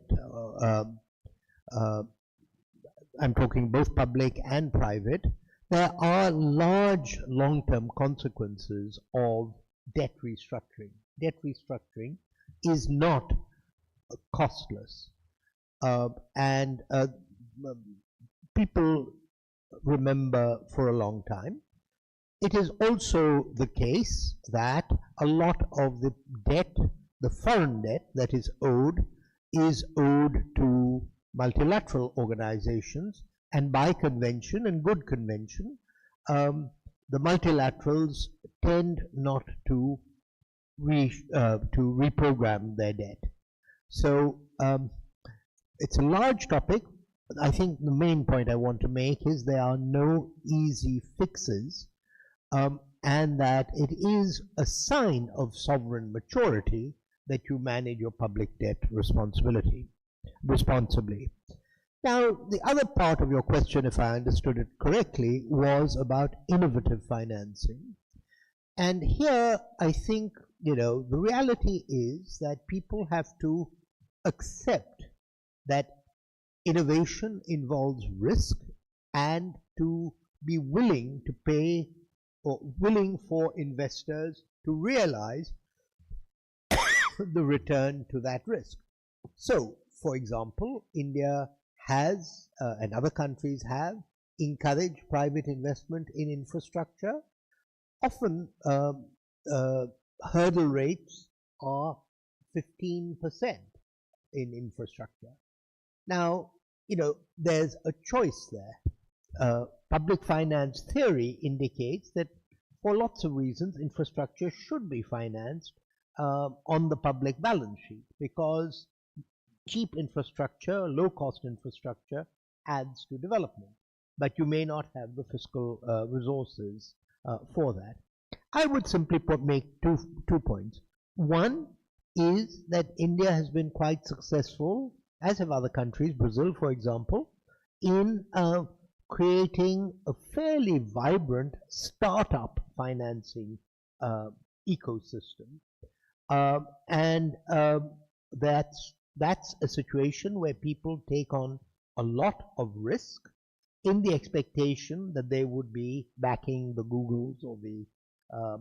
I'm talking both public and private, there are large long-term consequences of debt restructuring. Debt restructuring is not costless, and people remember for a long time. It is also the case that a lot of the debt, the foreign debt that is owed to multilateral organizations, and by convention and good convention, the multilaterals tend not to reprogram their debt. So it's a large topic. I think the main point I want to make is there are no easy fixes, and that it is a sign of sovereign maturity that you manage your public debt responsibly. Now, the other part of your question, if I understood it correctly, was about innovative financing. And here, I think, the reality is that people have to accept that innovation involves risk, and to be willing to pay, or willing for investors to realize the return to that risk. So, for example, India has, and other countries have, encouraged private investment in infrastructure. Often hurdle rates are 15% in infrastructure. Now, there's a choice there. Public finance theory indicates that for lots of reasons, infrastructure should be financed on the public balance sheet, because cheap infrastructure, low-cost infrastructure adds to development, but you may not have the fiscal resources for that. I would simply make two points. One is that India has been quite successful, as have other countries, Brazil for example, in creating a fairly vibrant startup financing ecosystem, and that's a situation where people take on a lot of risk in the expectation that they would be backing the Googles or the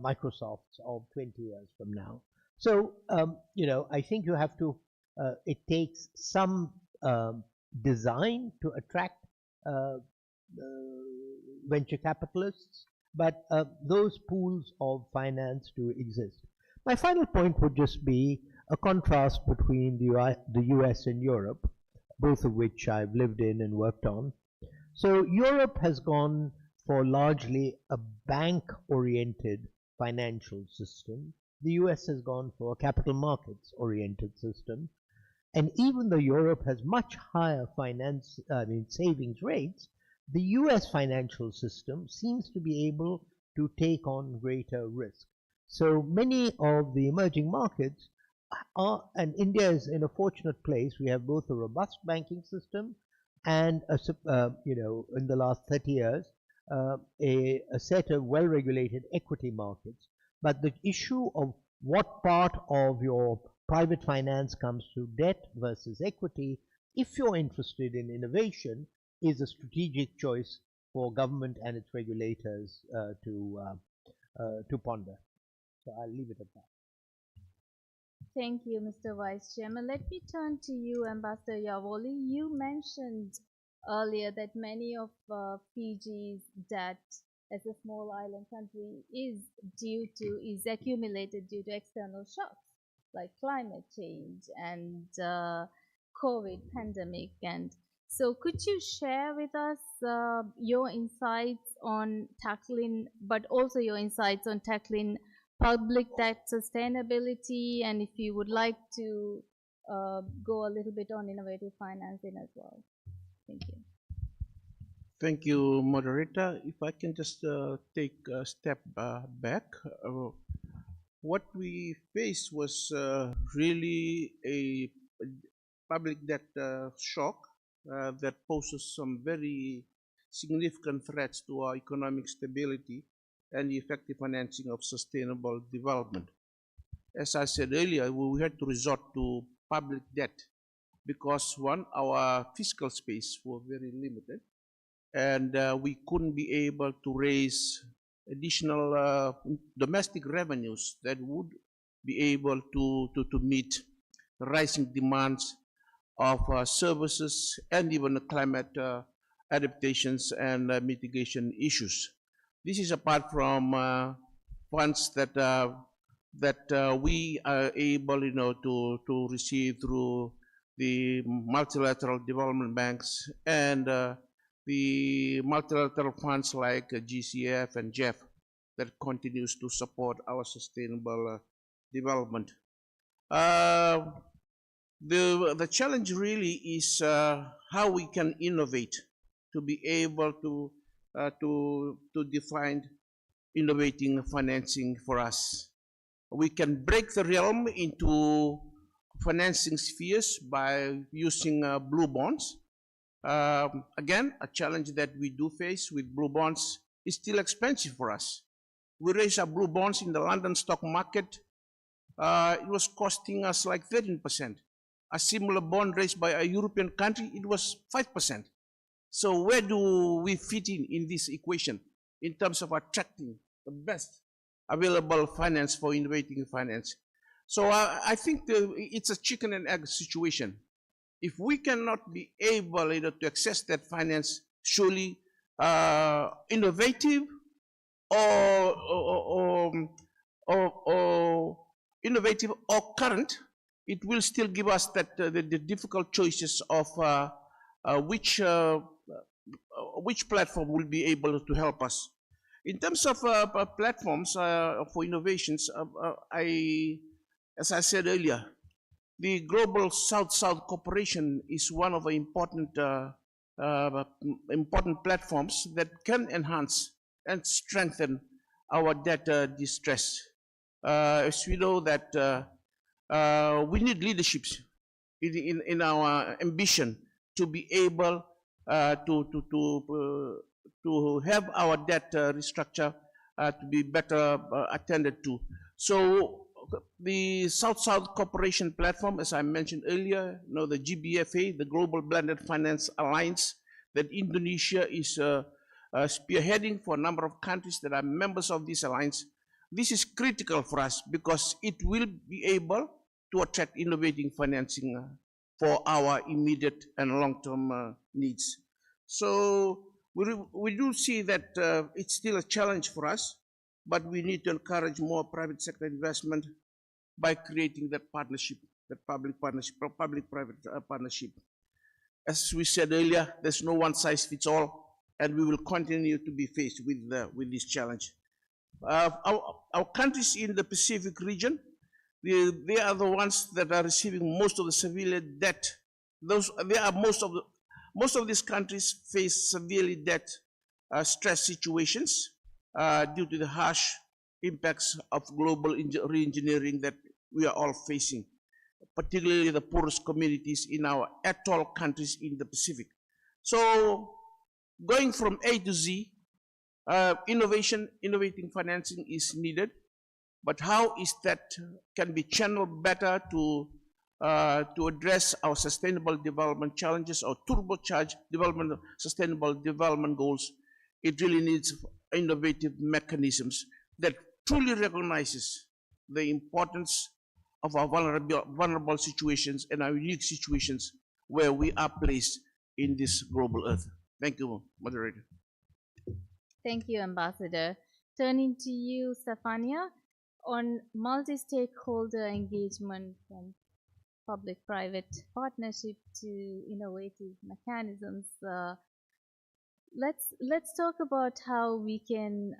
Microsofts of 20 years from now. So, I think you have to, it takes some design to attract venture capitalists, but those pools of finance do exist. My final point would just be a contrast between the US and Europe, both of which I've lived in and worked on. So Europe has gone for largely a bank-oriented financial system. The US has gone for a capital markets-oriented system. And even though Europe has much higher savings rates, the US financial system seems to be able to take on greater risk. So many of the emerging markets are, and India is in a fortunate place. We have both a robust banking system and in the last 30 years, a set of well-regulated equity markets. But the issue of what part of your private finance comes through debt versus equity, if you're interested in innovation, is a strategic choice for government and its regulators to ponder. So I'll leave it at that. Thank you, Mr. Vice Chairman. Let me turn to you, Ambassador Yavoli. You mentioned earlier that many of Fiji's debt as a small island country is accumulated due to external shocks like climate change and COVID pandemic. And so could you share with us your insights on tackling, but also your insights on tackling public debt sustainability, and if you would like to go a little bit on innovative financing as well. Thank you. Thank you, moderator. If I can just take a step back, what we faced was really a public debt shock that poses some very significant threats to our economic stability and the effective financing of sustainable development. As I said earlier, we had to resort to public debt because, one, our fiscal space was very limited, and we couldn't be able to raise additional domestic revenues that would be able to meet the rising demands of services and even the climate adaptations and mitigation issues. This is apart from funds that we are able, to receive through the multilateral development banks and the multilateral funds like GCF and JEF that continues to support our sustainable development. The challenge really is how we can innovate to be able to define innovating financing for us. We can break the realm into financing spheres by using blue bonds. Again, a challenge that we do face with blue bonds is still expensive for us. We raised our blue bonds in the London stock market. It was costing us like 13%. A similar bond raised by a European country, it was 5%. So where do we fit in this equation in terms of attracting the best available finance for innovating finance? So I think it's a chicken and egg situation. If we cannot be able to access that finance, surely innovative or innovative or current, it will still give us that the difficult choices of which platform will be able to help us. In terms of platforms for innovations, as I said earlier, the global South-South cooperation is one of the important platforms that can enhance and strengthen our debt distress. As we know that we need leaderships in our ambition to be able to have our debt restructure to be better attended to. So the South-South Cooperation Platform, as I mentioned earlier, the GBFA, the Global Blended Finance Alliance, that Indonesia is spearheading for a number of countries that are members of this alliance. This is critical for us because it will be able to attract innovating financing for our immediate and long-term needs. So we do see that it's still a challenge for us, but we need to encourage more private sector investment by creating that partnership, that public-private partnership. As we said earlier, there's no one size fits all, and we will continue to be faced with this challenge. Our countries in the Pacific region, they are the ones that are receiving most of the civilian debt. Most of these countries face severely debt stress situations due to the harsh impacts of global re-engineering that we are all facing, particularly the poorest communities in our atoll countries in the Pacific. So going from A to Z, innovating financing is needed. but how is that can be channeled better to address our sustainable development challenges, our turbocharged development, sustainable development goals. It really needs innovative mechanisms that truly recognizes the importance of our vulnerable situations and our unique situations where we are placed in this global earth. Thank you, moderator. Thank you, Ambassador. Turning to you, Stefania, on multi-stakeholder engagement from public-private partnership to innovative mechanisms. Let's talk about how we can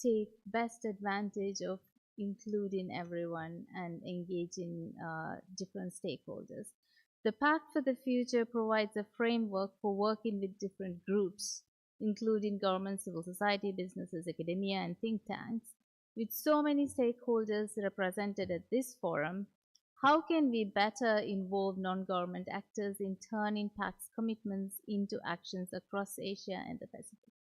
take best advantage of including everyone and engaging different stakeholders. The Pact for the Future provides a framework for working with different groups, including government, civil society, businesses, academia, and think tanks. With so many stakeholders represented at this forum, how can we better involve non-government actors in turning Pact's commitments into actions across Asia and the Pacific?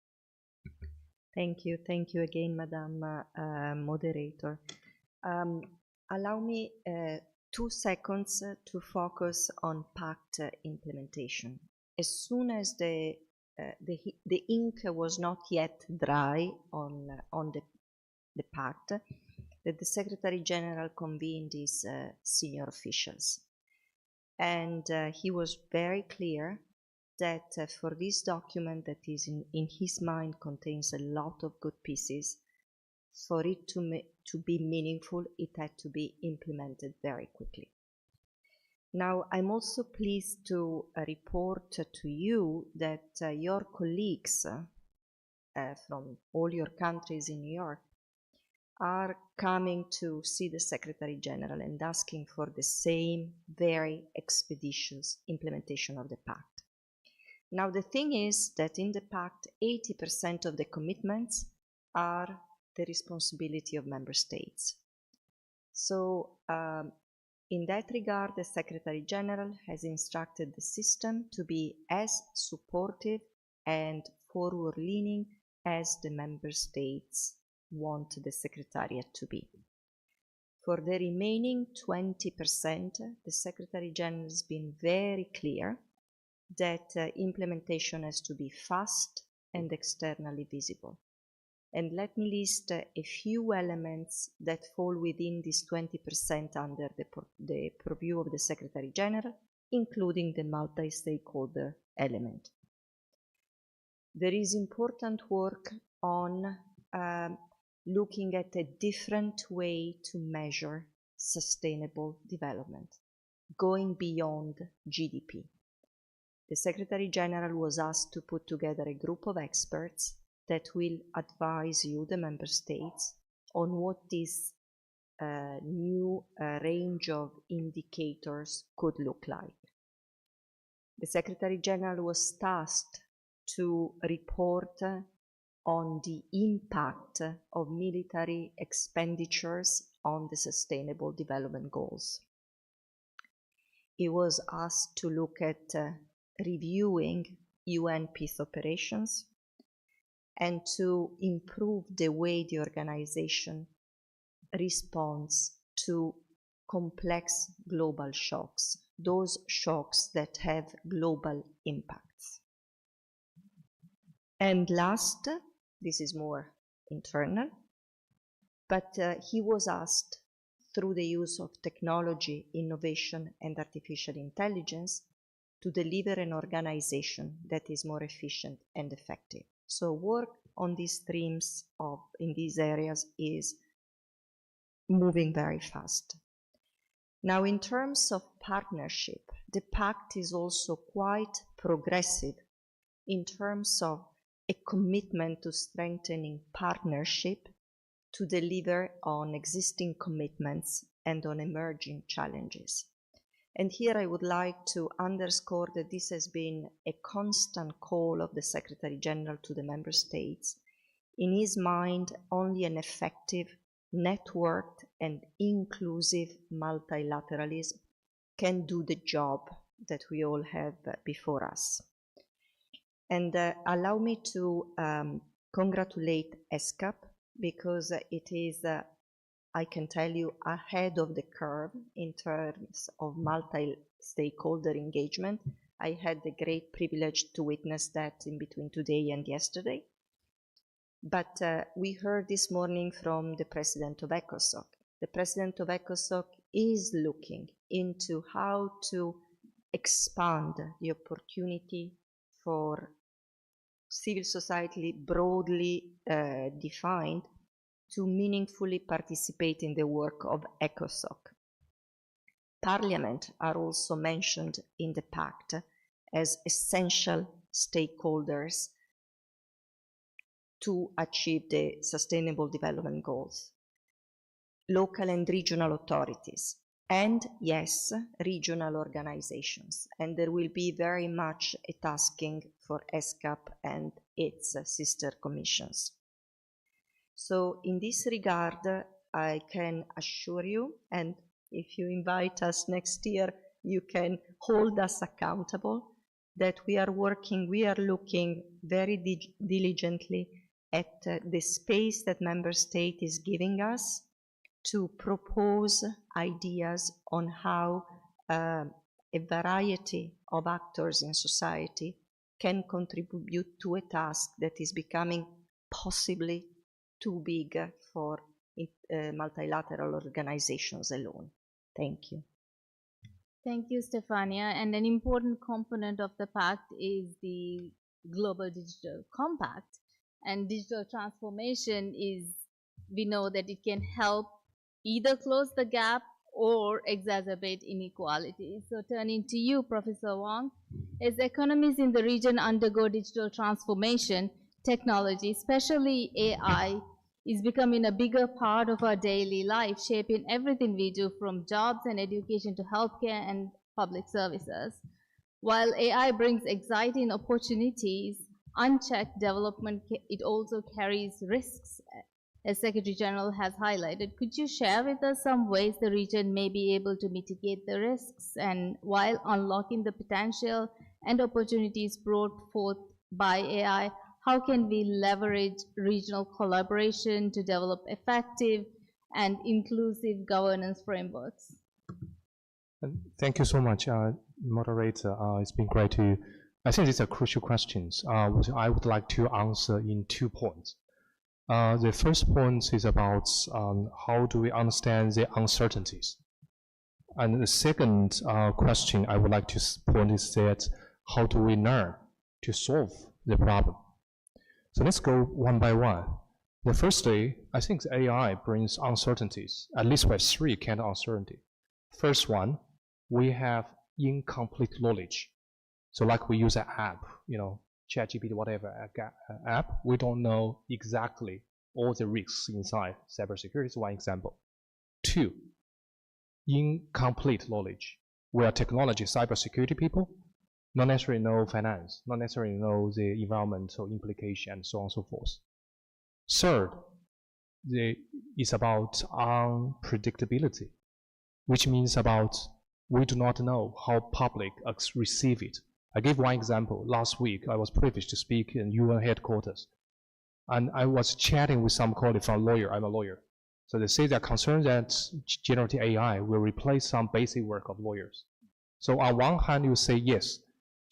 Thank you again, Madam Moderator. Allow me 2 seconds to focus on Pact implementation. As soon as the ink was not yet dry on the Pact, that the Secretary General convened his senior officials. And he was very clear that for this document that is in his mind contains a lot of good pieces, for it to be meaningful, it had to be implemented very quickly. Now, I'm also pleased to report to you that your colleagues from all your countries in New York are coming to see the Secretary General and asking for the same very expeditious implementation of the Pact. Now, the thing is that in the Pact, 80% of the commitments are the responsibility of member states. So, in that regard, the Secretary General has instructed the system to be as supportive and forward-leaning as the member states want the Secretariat to be. For the remaining 20%, the Secretary General has been very clear that implementation has to be fast and externally visible. And let me list a few elements that fall within this 20% under the purview of the Secretary General, including the multi-stakeholder element. There is important work on looking at a different way to measure sustainable development, going beyond GDP. The Secretary General was asked to put together a group of experts that will advise you, the member states, on what this new range of indicators could look like. The Secretary General was tasked to report on the impact of military expenditures on the Sustainable Development Goals. He was asked to look at reviewing UN peace operations and to improve the way the organization responds to complex global shocks, those shocks that have global impacts. And last, this is more internal, but he was asked through the use of technology, innovation, and artificial intelligence to deliver an organization that is more efficient and effective. So work on these streams in these areas is moving very fast. Now, in terms of partnership, the Pact is also quite progressive in terms of a commitment to strengthening partnership to deliver on existing commitments and on emerging challenges. And here I would like to underscore that this has been a constant call of the Secretary General to the member states. In his mind, only an effective, networked, and inclusive multilateralism can do the job that we all have before us. And allow me to congratulate ESCAP because it is, I can tell you, ahead of the curve in terms of multi-stakeholder engagement. I had the great privilege to witness that in between today and yesterday. But we heard this morning from the president of ECOSOC. The president of ECOSOC is looking into how to expand the opportunity for civil society broadly defined to meaningfully participate in the work of ECOSOC. Parliament are also mentioned in the pact as essential stakeholders to achieve the Sustainable Development Goals. Local and regional authorities, and yes, regional organizations. And there will be very much a tasking for ESCAP and its sister commissions. So in this regard, I can assure you, and if you invite us next year, you can hold us accountable, that we are looking very diligently at the space that member state is giving us to propose ideas on how a variety of actors in society can contribute to a task that is becoming possibly too big for multilateral organizations alone. Thank you. Thank you, Stefania. And an important component of the pact is the Global Digital Compact. And digital transformation is, we know that it can help either close the gap or exacerbate inequality. So turning to you, Professor Wong, as economies in the region undergo digital transformation, technology, especially AI, is becoming a bigger part of our daily life, shaping everything we do from jobs and education to healthcare and public services. While AI brings exciting opportunities, unchecked development, it also carries risks, as Secretary General has highlighted. Could you share with us some ways the region may be able to mitigate the risks, and while unlocking the potential and opportunities brought forth by AI, how can we leverage regional collaboration to develop effective and inclusive governance frameworks? Thank you so much, moderator. It's been great to, I think these are crucial questions. Which I would like to answer in 2 points. The first point is about how do we understand the uncertainties? And the second question I would like to point is that how do we learn to solve the problem? So let's go one by one. The first day, I think the AI brings uncertainties. At least we have 3 kind of uncertainty. First one, we have incomplete knowledge. So like we use an app, ChatGPT, whatever app, we don't know exactly all the risks inside. Cybersecurity is one example. 2, incomplete knowledge. We are technology, cybersecurity people, not necessarily know finance, not necessarily know the environmental implication, and so on and so forth. Third, is about unpredictability, which means about we do not know how public receive it. I give one example. Last week, I was privileged to speak in UN headquarters. And I was chatting with some colleagues from lawyer. I'm a lawyer. So they say they're concerned that generative AI will replace some basic work of lawyers. So on one hand, you say, yes,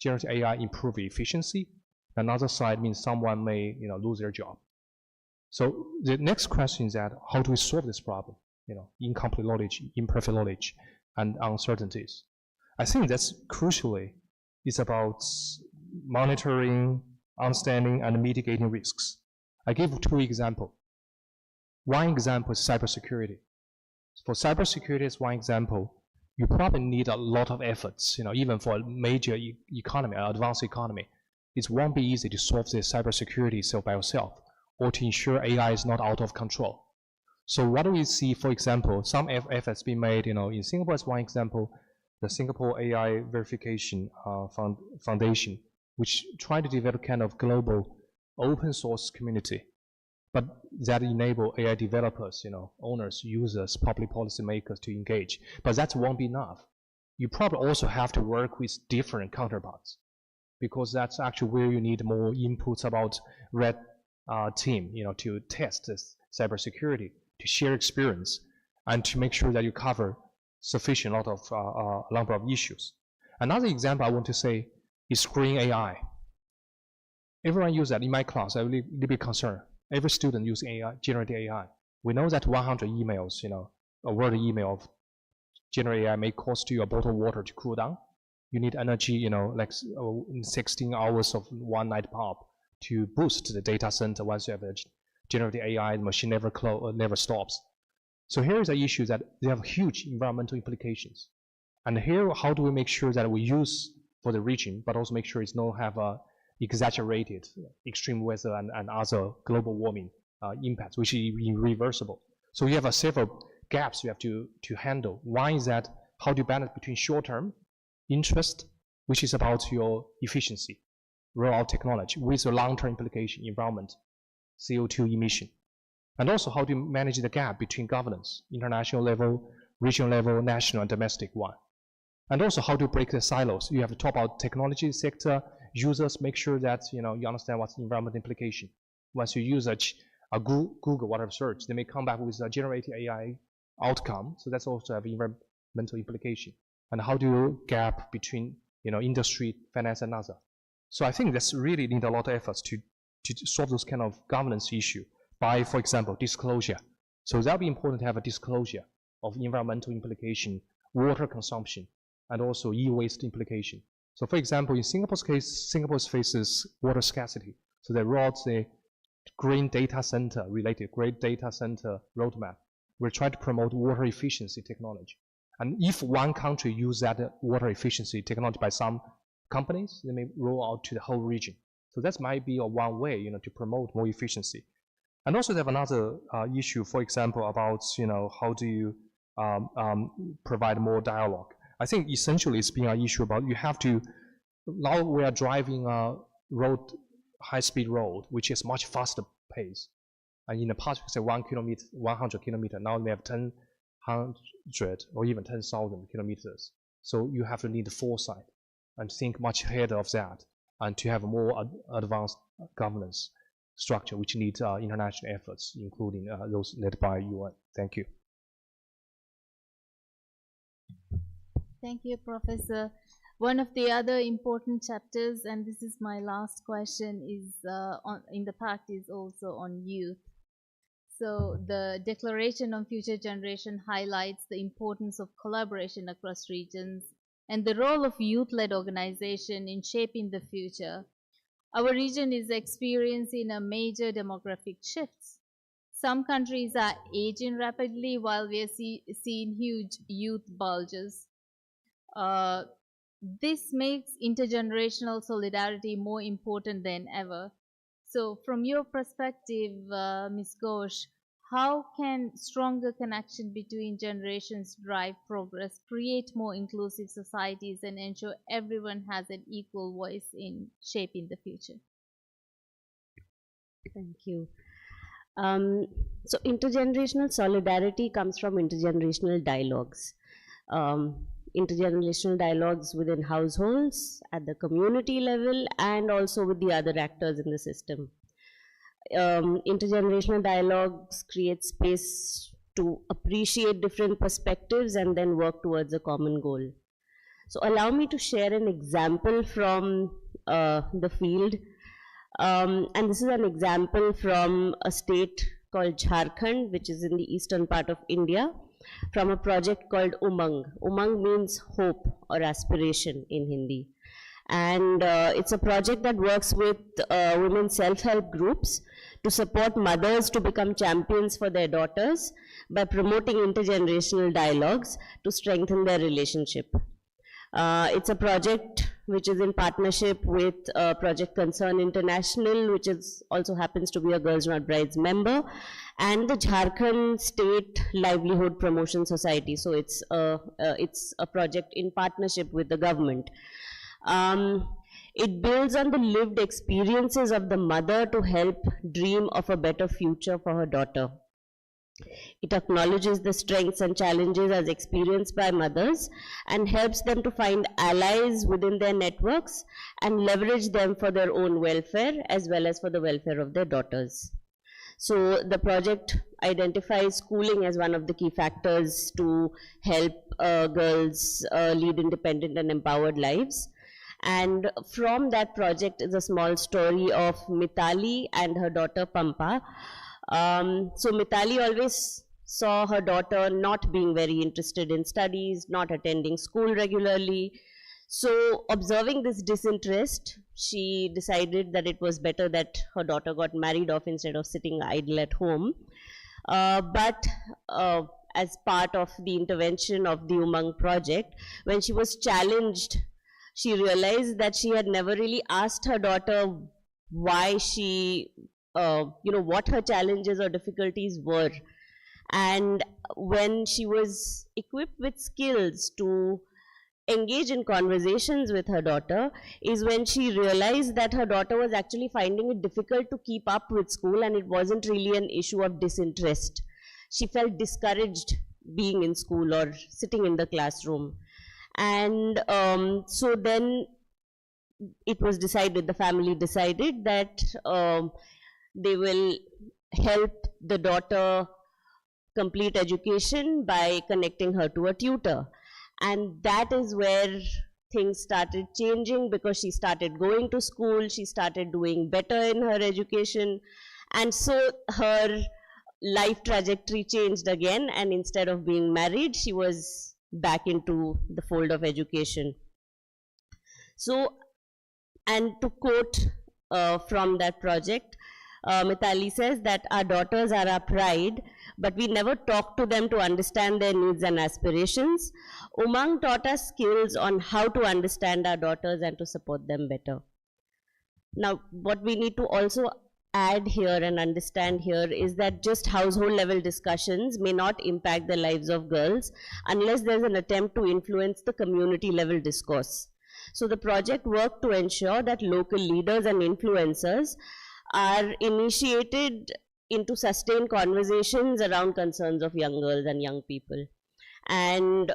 generative AI improve efficiency. Another side means someone may lose their job. So the next question is that how do we solve this problem? Incomplete knowledge, imperfect knowledge, and uncertainties. I think that's crucially is about monitoring, understanding, and mitigating risks. I give 2 examples. One example is cybersecurity. For cybersecurity as one example, you probably need a lot of efforts, even for a major economy, an advanced economy. It won't be easy to solve the cybersecurity itself by yourself, or to ensure AI is not out of control. So what do we see, for example, some efforts being made, in Singapore as one example, the Singapore AI Verification Foundation, which tried to develop kind of global open source community, but that enable AI developers, owners, users, public policy makers to engage. But that won't be enough. You probably also have to work with different counterparts, because that's actually where you need more inputs about red team, to test cybersecurity, to share experience, and to make sure that you cover sufficient number of issues. Another example I want to say is green AI. Everyone uses that. In my class, I'm a little bit concerned. Every student uses AI, generative AI. We know that 100 emails, a word email of generative AI may cost you a bottle of water to cool down. You need energy, like 16 hours of one night pop to boost the data center. Once you have a generative AI, the machine never stops. So here is an issue that they have huge environmental implications. And here, how do we make sure that we use for the region, but also make sure it's not have a exaggerated extreme weather and other global warming impacts, which is irreversible. So you have several gaps you have to handle. One is that how do you balance between short-term interest, which is about your efficiency, rollout technology, with the long-term implication, environment, CO2 emission. And also how do you manage the gap between governance, international level, regional level, national and domestic one. And also how to break the silos. You have to talk about technology sector, users, make sure that you understand what's the environmental implication. Once you use a Google whatever search, they may come back with a generative AI outcome. So that's also have environmental implication. And how do you gap between industry, finance, and other. So I think that's really need a lot of efforts to solve those kind of governance issue by, for example, disclosure. So that'll be important to have a disclosure of environmental implication, water consumption, and also e-waste implication. So for example, in Singapore's case, Singapore faces water scarcity. So they wrote a green data center related, great data center roadmap. We're trying to promote water efficiency technology. And if one country use that water efficiency technology by some companies, they may roll out to the whole region. So that might be one way, to promote more efficiency. And also they have another issue, for example, about, how do you provide more dialogue. I think essentially it's been an issue about you have to, now we are driving a high-speed road, which is much faster pace. And in the past, we say 1 kilometer, 100 kilometers. Now we have 10, 100, or even 10,000 kilometers. So you have to need foresight and think much ahead of that, and to have a more advanced governance structure, which needs international efforts, including those led by UN. Thank you. Thank you, Professor. One of the other important chapters, and this is my last question, is in the pact is also on youth. So the Declaration on Future Generation highlights the importance of collaboration across regions and the role of youth-led organization in shaping the future. Our region is experiencing a major demographic shift. Some countries are aging rapidly while we are seeing huge youth bulges. This makes intergenerational solidarity more important than ever. So from your perspective, Ms. Ghosh, how can stronger connection between generations drive progress, create more inclusive societies, and ensure everyone has an equal voice in shaping the future? Thank you. So intergenerational solidarity comes from intergenerational dialogues. Intergenerational dialogues within households, at the community level, and also with the other actors in the system. Intergenerational dialogues create space to appreciate different perspectives and then work towards a common goal. So allow me to share an example from the field. And this is an example from a state called Jharkhand, which is in the eastern part of India, from a project called Umang. Umang means hope or aspiration in Hindi. And it's a project that works with women self-help groups to support mothers to become champions for their daughters by promoting intergenerational dialogues to strengthen their relationship. It's a project which is in partnership with Project Concern International, which is also happens to be a Girls Not Brides member, and the Jharkhand State Livelihood Promotion Society. So it's a project in partnership with the government. It builds on the lived experiences of the mother to help dream of a better future for her daughter. It acknowledges the strengths and challenges as experienced by mothers and helps them to find allies within their networks and leverage them for their own welfare as well as for the welfare of their daughters. So the project identifies schooling as one of the key factors to help girls lead independent and empowered lives. And from that project is a small story of Mitali and her daughter Pampa. So Mitali always saw her daughter not being very interested in studies, not attending school regularly. So observing this disinterest, she decided that it was better that her daughter got married off instead of sitting idle at home. But as part of the intervention of the Umang project, when she was challenged, she realized that she had never really asked her daughter why she, what her challenges or difficulties were. And when she was equipped with skills to engage in conversations with her daughter, is when she realized that her daughter was actually finding it difficult to keep up with school, and it wasn't really an issue of disinterest. She felt discouraged being in school or sitting in the classroom. And so then it was decided, the family decided that they will help the daughter complete education by connecting her to a tutor. And that is where things started changing, because she started going to school, she started doing better in her education, and so her life trajectory changed again, and instead of being married, she was back into the fold of education. So, and to quote from that project, Mitali says that our daughters are our pride, but we never talk to them to understand their needs and aspirations. Umang taught us skills on how to understand our daughters and to support them better. Now, what we need to also add here and understand here is that just household level discussions may not impact the lives of girls unless there's an attempt to influence the community level discourse. So the project worked to ensure that local leaders and influencers are initiated into sustained conversations around concerns of young girls and young people. And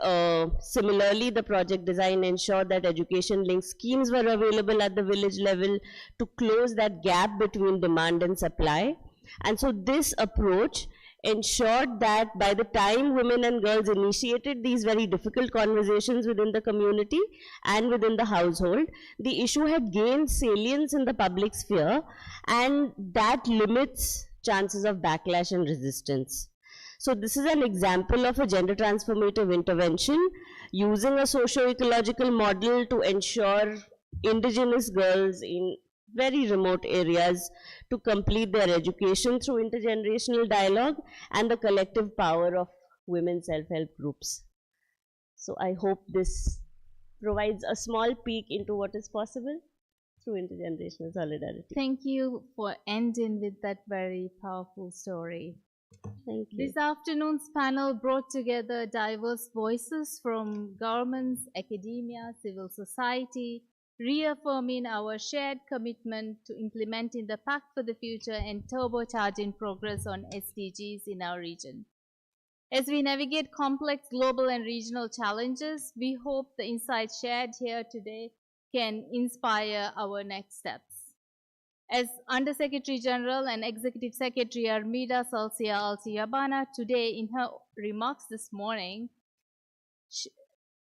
similarly, the project design ensured that education linked schemes were available at the village level to close that gap between demand and supply. And so this approach ensured that by the time women and girls initiated these very difficult conversations within the community and within the household, the issue had gained salience in the public sphere, and that limits chances of backlash and resistance. So this is an example of a gender transformative intervention using a socio-ecological model to ensure indigenous girls in very remote areas to complete their education through intergenerational dialogue and the collective power of women self-help groups. So I hope this provides a small peek into what is possible through intergenerational solidarity. Thank you for ending with that very powerful story. Thank you. This afternoon's panel brought together diverse voices from governments, academia, civil society, reaffirming our shared commitment to implementing the Pact for the Future and turbocharging progress on SDGs in our region. As we navigate complex global and regional challenges, we hope the insights shared here today can inspire our next steps. As Undersecretary General and Executive Secretary Armida Salcia Alciabana today in her remarks this morning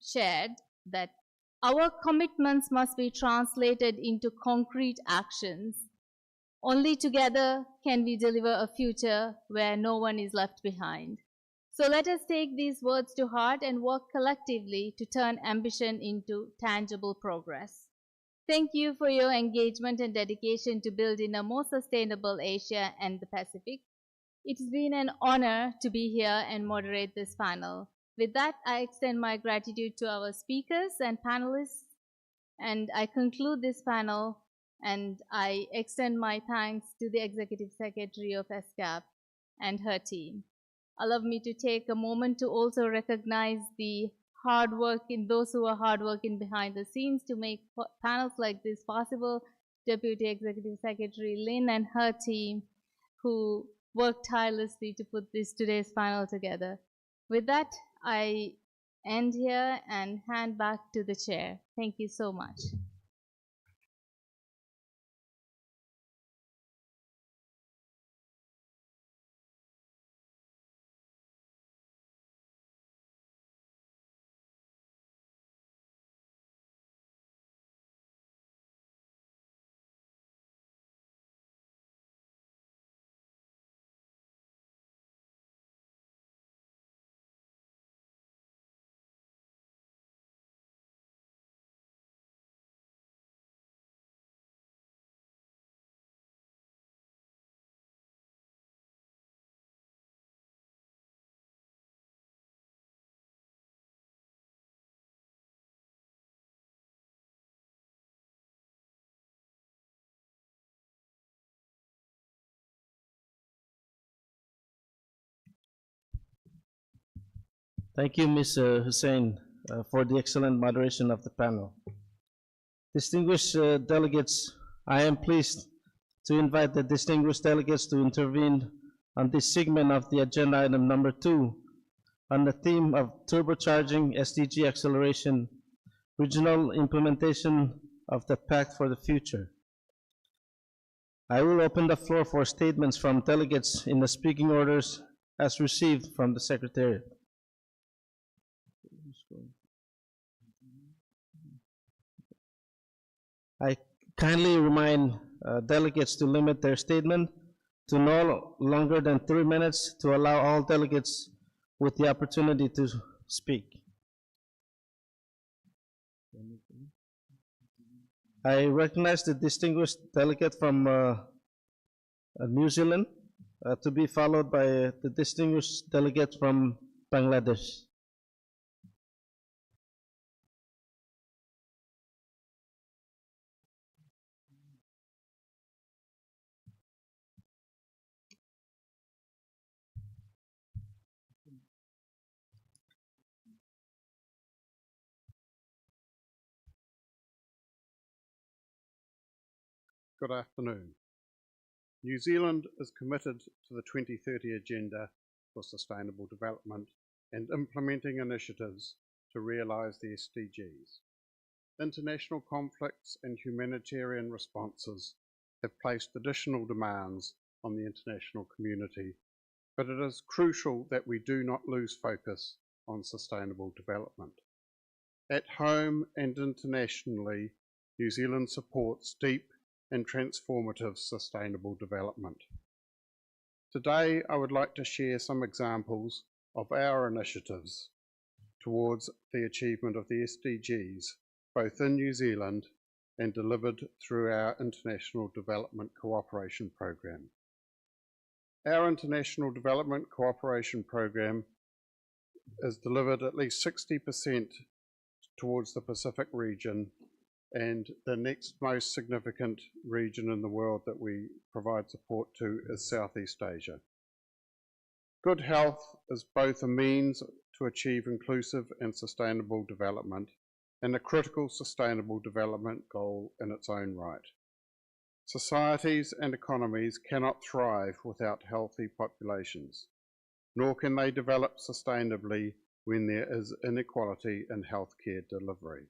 shared that our commitments must be translated into concrete actions. Only together can we deliver a future where no one is left behind. So let us take these words to heart and work collectively to turn ambition into tangible progress. Thank you for your engagement and dedication to building a more sustainable Asia and the Pacific. It's been an honor to be here and moderate this panel. With that, I extend my gratitude to our speakers and panelists, and I conclude this panel, and I extend my thanks to the Executive Secretary of ESCAP and her team. Allow me to take a moment to also recognize the hard work in those who are hard working behind the scenes to make panels like this possible. Deputy Executive Secretary Lynn and her team, who worked tirelessly to put today's panel together. With that, I end here and hand back to the chair. Thank you so much. Thank you, Ms. Hussein, for the excellent moderation of the panel. Distinguished delegates, I am pleased to invite the distinguished delegates to intervene on this segment of the agenda item number 2 on the theme of turbocharging SDG acceleration, regional implementation of the Pact for the Future. I will open the floor for statements from delegates in the speaking orders as received from the Secretariat. I kindly remind delegates to limit their statement to no longer than 3 minutes to allow all delegates with the opportunity to speak. I recognize the distinguished delegate from New Zealand to be followed by the distinguished delegate from Bangladesh. Good afternoon. New Zealand is committed to the 2030 Agenda for Sustainable Development and implementing initiatives to realise the SDGs. International conflicts and humanitarian responses have placed additional demands on the international community, but it is crucial that we do not lose focus on sustainable development. At home and internationally, New Zealand supports deep and transformative sustainable development. Today, I would like to share some examples of our initiatives towards the achievement of the SDGs, both in New Zealand and delivered through our International Development Cooperation Programme. Our International Development Cooperation Programme is delivered at least 60% towards the Pacific region, and the next most significant region in the world that we provide support to is Southeast Asia. Good health is both a means to achieve inclusive and sustainable development and a critical sustainable development goal in its own right. Societies and economies cannot thrive without healthy populations, nor can they develop sustainably when there is inequality in healthcare delivery.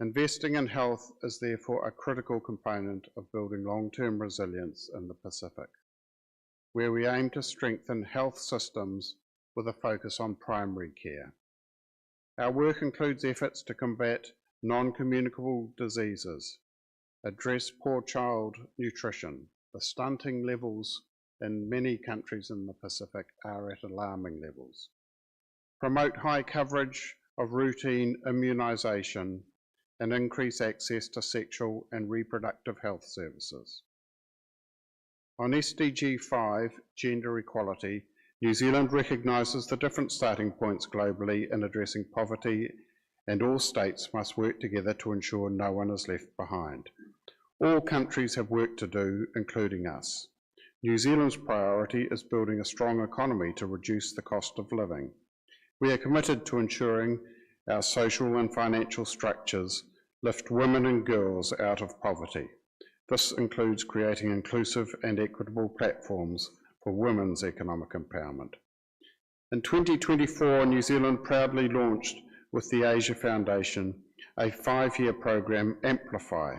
Investing in health is therefore a critical component of building long-term resilience in the Pacific, where we aim to strengthen health systems with a focus on primary care. Our work includes efforts to combat non-communicable diseases, address poor child nutrition. The stunting levels in many countries in the Pacific are at alarming levels. Promote high coverage of routine immunisation and increase access to sexual and reproductive health services. On SDG 5, gender equality, New Zealand recognises the different starting points globally in addressing poverty, and all states must work together to ensure no one is left behind. All countries have work to do, including us. New Zealand's priority is building a strong economy to reduce the cost of living. We are committed to ensuring our social and financial structures lift women and girls out of poverty. This includes creating inclusive and equitable platforms for women's economic empowerment. In 2024, New Zealand proudly launched with the Asia Foundation a 5-year program, Amplify.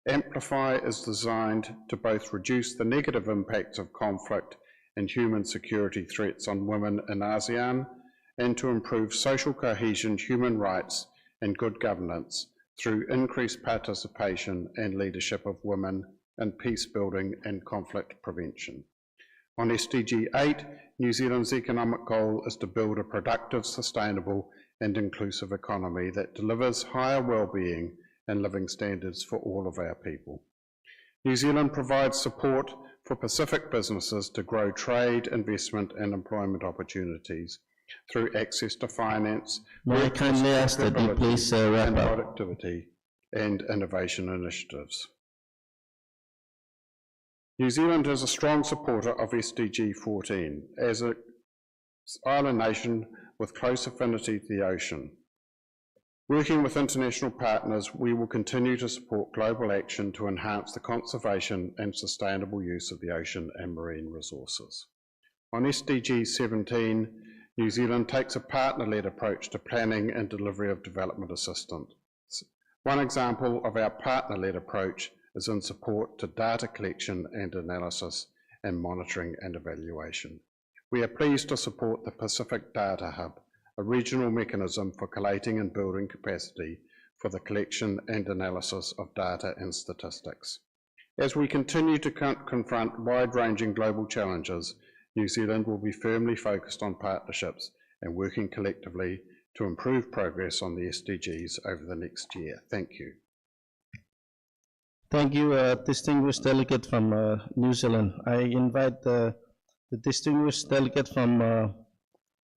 Amplify is designed to both reduce the negative impacts of conflict and human security threats on women in ASEAN and to improve social cohesion, human rights and good governance through increased participation and leadership of women in peace building and conflict prevention. On SDG 8, New Zealand's economic goal is to build a productive, sustainable and inclusive economy that delivers higher well-being and living standards for all of our people. New Zealand provides support for Pacific businesses to grow trade, investment and employment opportunities through access to finance, May I kindly ask that you please wrap and up? productivity and innovation initiatives. New Zealand is a strong supporter of SDG 14. As an island nation with close affinity to the ocean. Working with international partners, we will continue to support global action to enhance the conservation and sustainable use of the ocean and marine resources. On SDG 17, New Zealand takes a partner-led approach to planning and delivery of development assistance. One example of our partner-led approach is in support to data collection and analysis and monitoring and evaluation. We are pleased to support the Pacific Data Hub, a regional mechanism for collating and building capacity for the collection and analysis of data and statistics. As we continue to confront wide-ranging global challenges, New Zealand will be firmly focused on partnerships and working collectively to improve progress on the SDGs over the next year. Thank you. Thank you, distinguished delegate from New Zealand. I invite the distinguished delegate from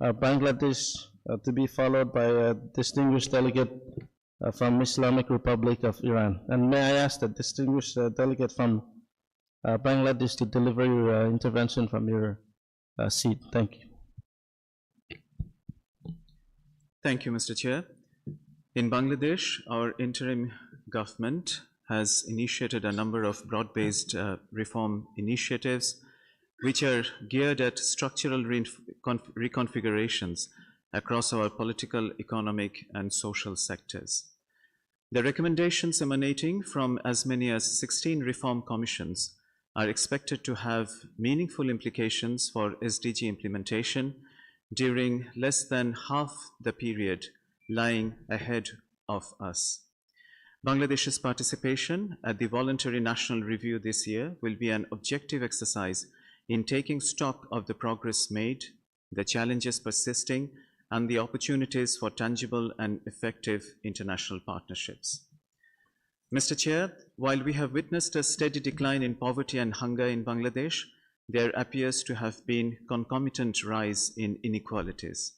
Bangladesh to be followed by a distinguished delegate from Islamic Republic of Iran. And may I ask the distinguished delegate from Bangladesh to deliver your intervention from your seat. Thank you. Thank you, Mr. Chair. In Bangladesh, our interim government has initiated a number of broad-based reform initiatives which are geared at structural reconfigurations across our political, economic, and social sectors. The recommendations emanating from as many as 16 reform commissions are expected to have meaningful implications for SDG implementation during less than half the period lying ahead of us. Bangladesh's participation at the voluntary national review this year will be an objective exercise in taking stock of the progress made, the challenges persisting, and the opportunities for tangible and effective international partnerships. Mr. Chair, while we have witnessed a steady decline in poverty and hunger in Bangladesh, there appears to have been concomitant rise in inequalities.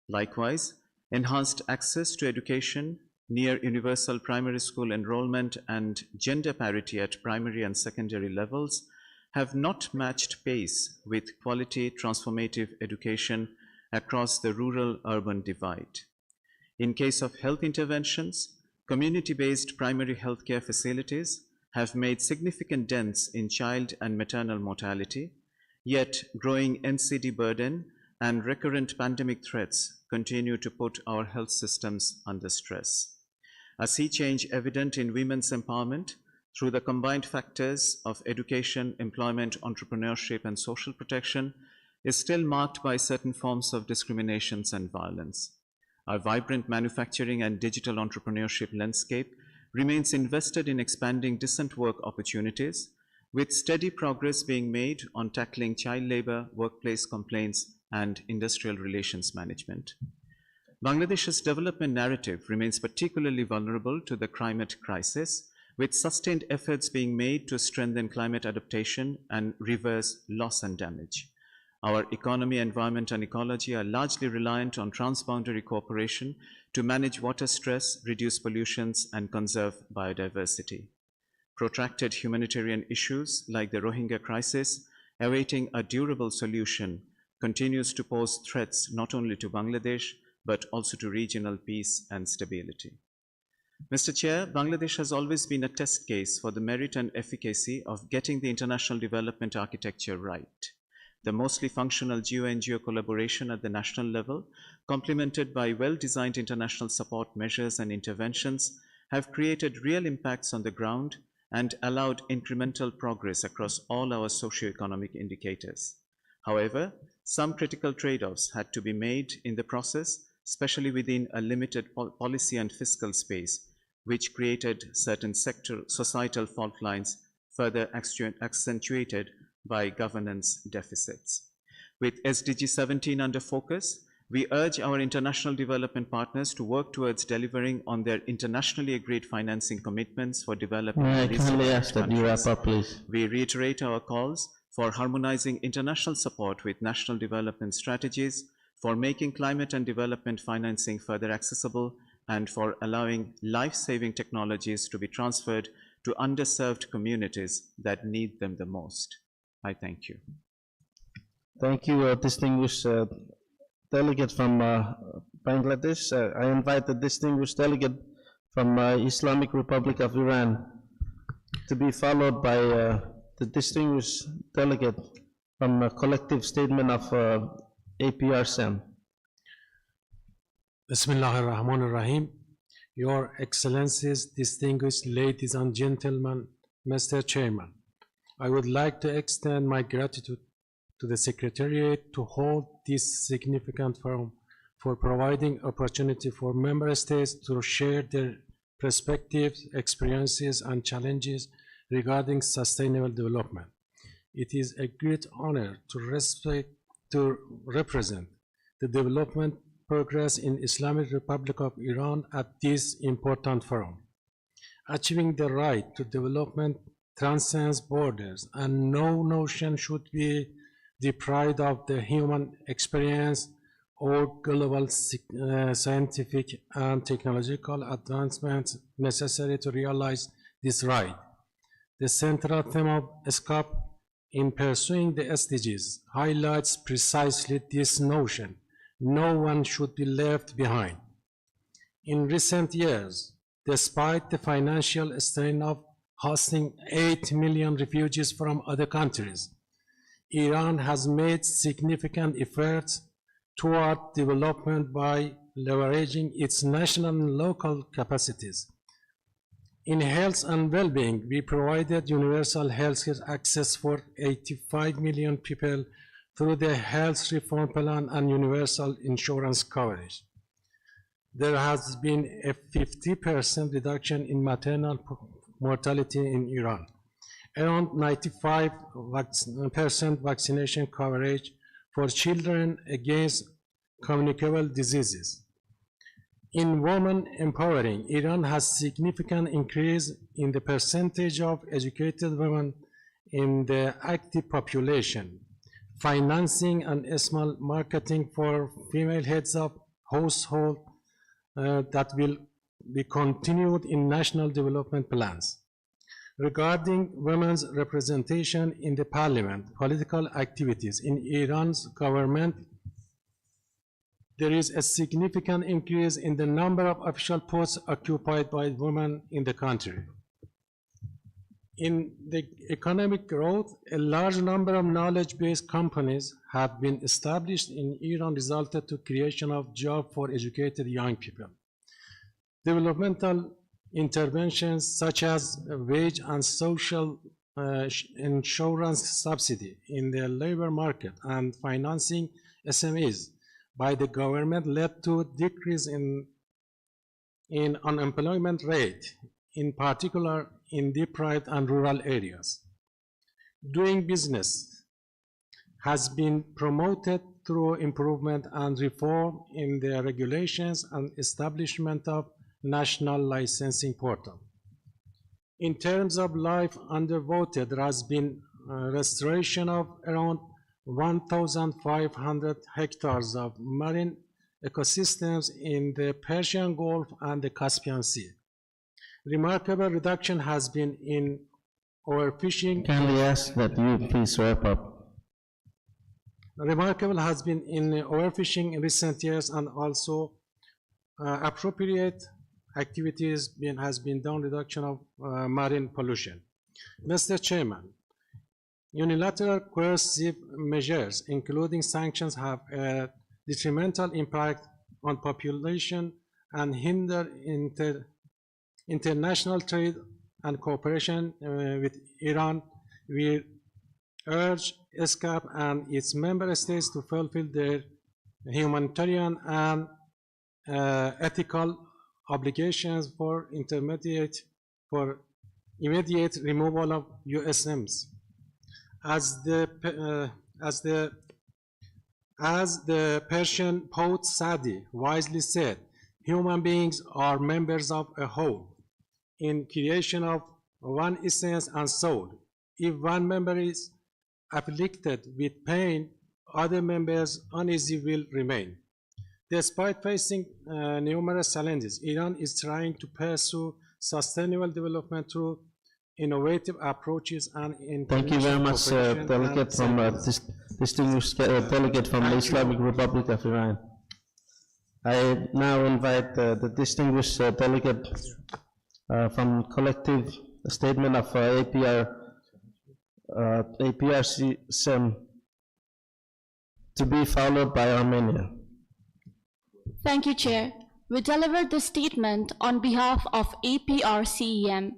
Likewise, enhanced access to education, near universal primary school enrollment, and gender parity at primary and secondary levels have not matched pace with quality transformative education across the rural-urban divide. In case of health interventions, community-based primary healthcare facilities have made significant dents in child and maternal mortality, yet growing NCD burden and recurrent pandemic threats continue to put our health systems under stress. A sea change evident in women's empowerment through the combined factors of education, employment, entrepreneurship, and social protection is still marked by certain forms of discriminations and violence. Our vibrant manufacturing and digital entrepreneurship landscape remains invested in expanding decent work opportunities, with steady progress being made on tackling child labor, workplace complaints, and industrial relations management. Bangladesh's development narrative remains particularly vulnerable to the climate crisis, with sustained efforts being made to strengthen climate adaptation and reverse loss and damage. Our economy, environment, and ecology are largely reliant on transboundary cooperation to manage water stress, reduce pollutions, and conserve biodiversity. Protracted humanitarian issues like the Rohingya crisis, awaiting a durable solution, continues to pose threats not only to Bangladesh, but also to regional peace and stability. Mr. Chair, Bangladesh has always been a test case for the merit and efficacy of getting the international development architecture right. The mostly functional geo-NGO collaboration at the national level, complemented by well-designed international support measures and interventions, have created real impacts on the ground and allowed incremental progress across all our socio-economic indicators. However, some critical trade-offs had to be made in the process, especially within a limited policy and fiscal space, which created certain societal fault lines further accentuated by governance deficits. With SDG 17 under focus, we urge our international development partners to work towards delivering on their internationally agreed financing commitments for developing countries. We reiterate our calls for harmonizing international support with national development strategies, for making climate and development financing further accessible, and for allowing life-saving technologies to be transferred to underserved communities that need them the most. I thank you. Thank you, distinguished delegate from Bangladesh. I invite the distinguished delegate from Islamic Republic of Iran to be followed by the distinguished delegate from a collective statement of APRSM. Bismillah ar-Rahman ar-Rahim. Your Excellencies, distinguished ladies and gentlemen, Mr. Chairman, I would like to extend my gratitude to the Secretariat to hold this significant forum for providing opportunity for member states to share their perspectives, experiences, and challenges regarding sustainable development. It is a great honor to represent the development progress in Islamic Republic of Iran at this important forum. Achieving the right to development transcends borders, and no notion should be deprived of the human experience or global scientific and technological advancements necessary to realize this right. The central theme of ESCAP in pursuing the SDGs highlights precisely this notion. No one should be left behind. In recent years, despite the financial strain of hosting 8 million refugees from other countries, Iran has made significant efforts toward development by leveraging its national and local capacities. In health and well-being, we provided universal healthcare access for 85 million people through the health reform plan and universal insurance coverage. There has been a 50% reduction in maternal mortality in Iran, around 95% vaccination coverage for children against communicable diseases. In women empowering, Iran has significant increase in the percentage of educated women in the active population, financing and small marketing for female heads of household that will be continued in national development plans. Regarding women's representation in the parliament, political activities in Iran's government, there is a significant increase in the number of official posts occupied by women in the country. In the economic growth, a large number of knowledge-based companies have been established in Iran, resulted to creation of jobs for educated young people. Developmental interventions such as wage and social insurance subsidy in the labor market and financing SMEs by the government led to a decrease in unemployment rate, in particular in deprived and rural areas. Doing business has been promoted through improvement and reform in the regulations and establishment of national licensing portal. In terms of life underwater, there has been restoration of around 1,500 hectares of marine ecosystems in the Persian Gulf and the Caspian Sea. Remarkable reduction has been in overfishing. Kindly ask that you please wrap up. Remarkable has been in overfishing in recent years, and also appropriate activities has been done reduction of marine pollution. Mr. Chairman, unilateral coercive measures, including sanctions, have a detrimental impact on population and hinder international trade and cooperation with Iran. We urge ESCAP and its member states to fulfill their humanitarian and ethical obligations for immediate removal of USMs. As the Persian poet Sadi wisely said, human beings are members of a whole, in creation of one essence and soul. If one member is afflicted with pain, other members uneasy will remain. Despite facing numerous challenges, Iran is trying to pursue sustainable development through innovative approaches and Thank you very much, Delegate from distinguished delegate from the Islamic Republic of Iran. I now invite the distinguished delegate from collective statement of APRCM to be followed by Armenia. Thank you, Chair. We delivered this statement on behalf of APRCEM.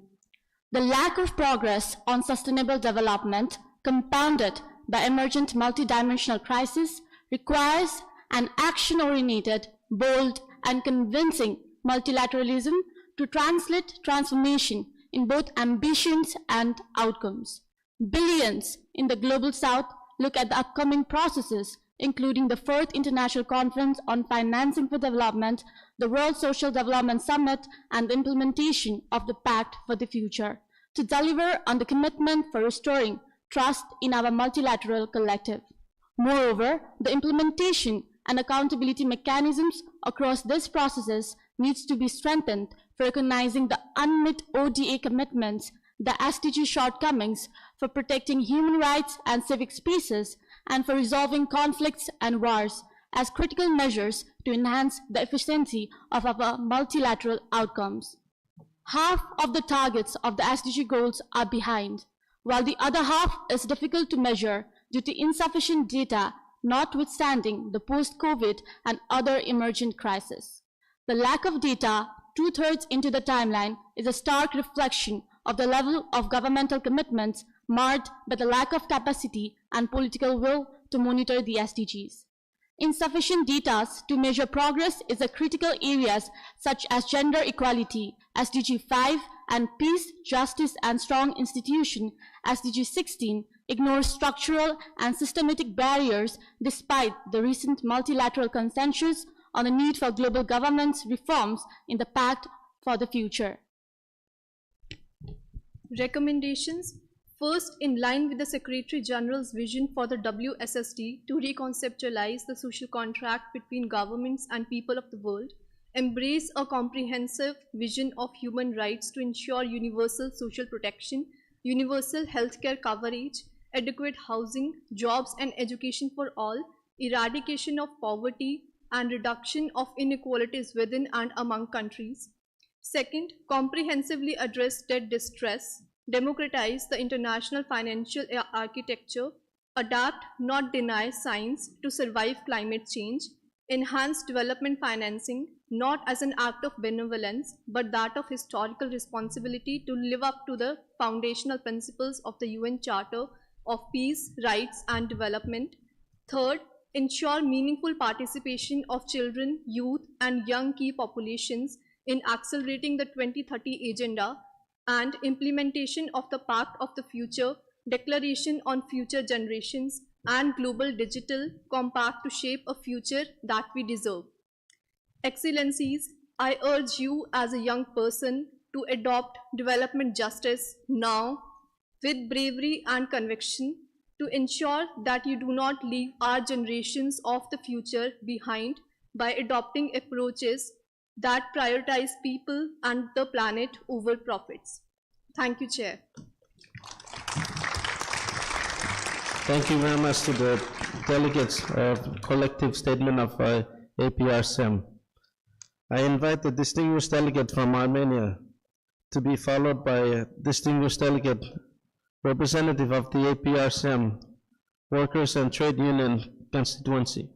The lack of progress on sustainable development, compounded by emergent multidimensional crisis, requires an action-oriented, bold, and convincing multilateralism to translate transformation in both ambitions and outcomes. Billions in the Global South look at the upcoming processes, including the 4th International Conference on Financing for Development, the World Social Development Summit, and the implementation of the Pact for the Future, to deliver on the commitment for restoring trust in our multilateral collective. Moreover, the implementation and accountability mechanisms across these processes needs to be strengthened for recognizing the unmet ODA commitments, the SDG shortcomings for protecting human rights and civic spaces, and for resolving conflicts and wars as critical measures to enhance the efficiency of our multilateral outcomes. Half of the targets of the SDG goals are behind, while the other half is difficult to measure due to insufficient data, notwithstanding the post-COVID and other emergent crises. The lack of data, 2/3 into the timeline, is a stark reflection of the level of governmental commitments marred by the lack of capacity and political will to monitor the SDGs. Insufficient data to measure progress is a critical areas such as gender equality, SDG 5, and peace, justice, and strong institution, SDG 16, ignores structural and systematic barriers despite the recent multilateral consensus on the need for global governance reforms in the Pact for the Future. Recommendations. First, in line with the Secretary General's vision for the WSSD to reconceptualize the social contract between governments and people of the world, embrace a comprehensive vision of human rights to ensure universal social protection, universal healthcare coverage, adequate housing, jobs and education for all, eradication of poverty, and reduction of inequalities within and among countries. Second, comprehensively address debt distress, democratize the international financial architecture, adapt, not deny science to survive climate change, enhance development financing, not as an act of benevolence, but that of historical responsibility to live up to the foundational principles of the UN Charter of Peace, Rights and Development. Third, ensure meaningful participation of children, youth and young key populations in accelerating the 2030 agenda and implementation of the Pact of the Future, Declaration on Future Generations, and Global Digital Compact to shape a future that we deserve. Excellencies, I urge you as a young person to adopt development justice now with bravery and conviction to ensure that you do not leave our generations of the future behind by adopting approaches that prioritize people and the planet over profits. Thank you, Chair. Thank you very much to the delegates of collective statement of APRCM. I invite the distinguished delegate from Armenia to be followed by a distinguished delegate representative of the APRCM Workers and Trade Union constituency.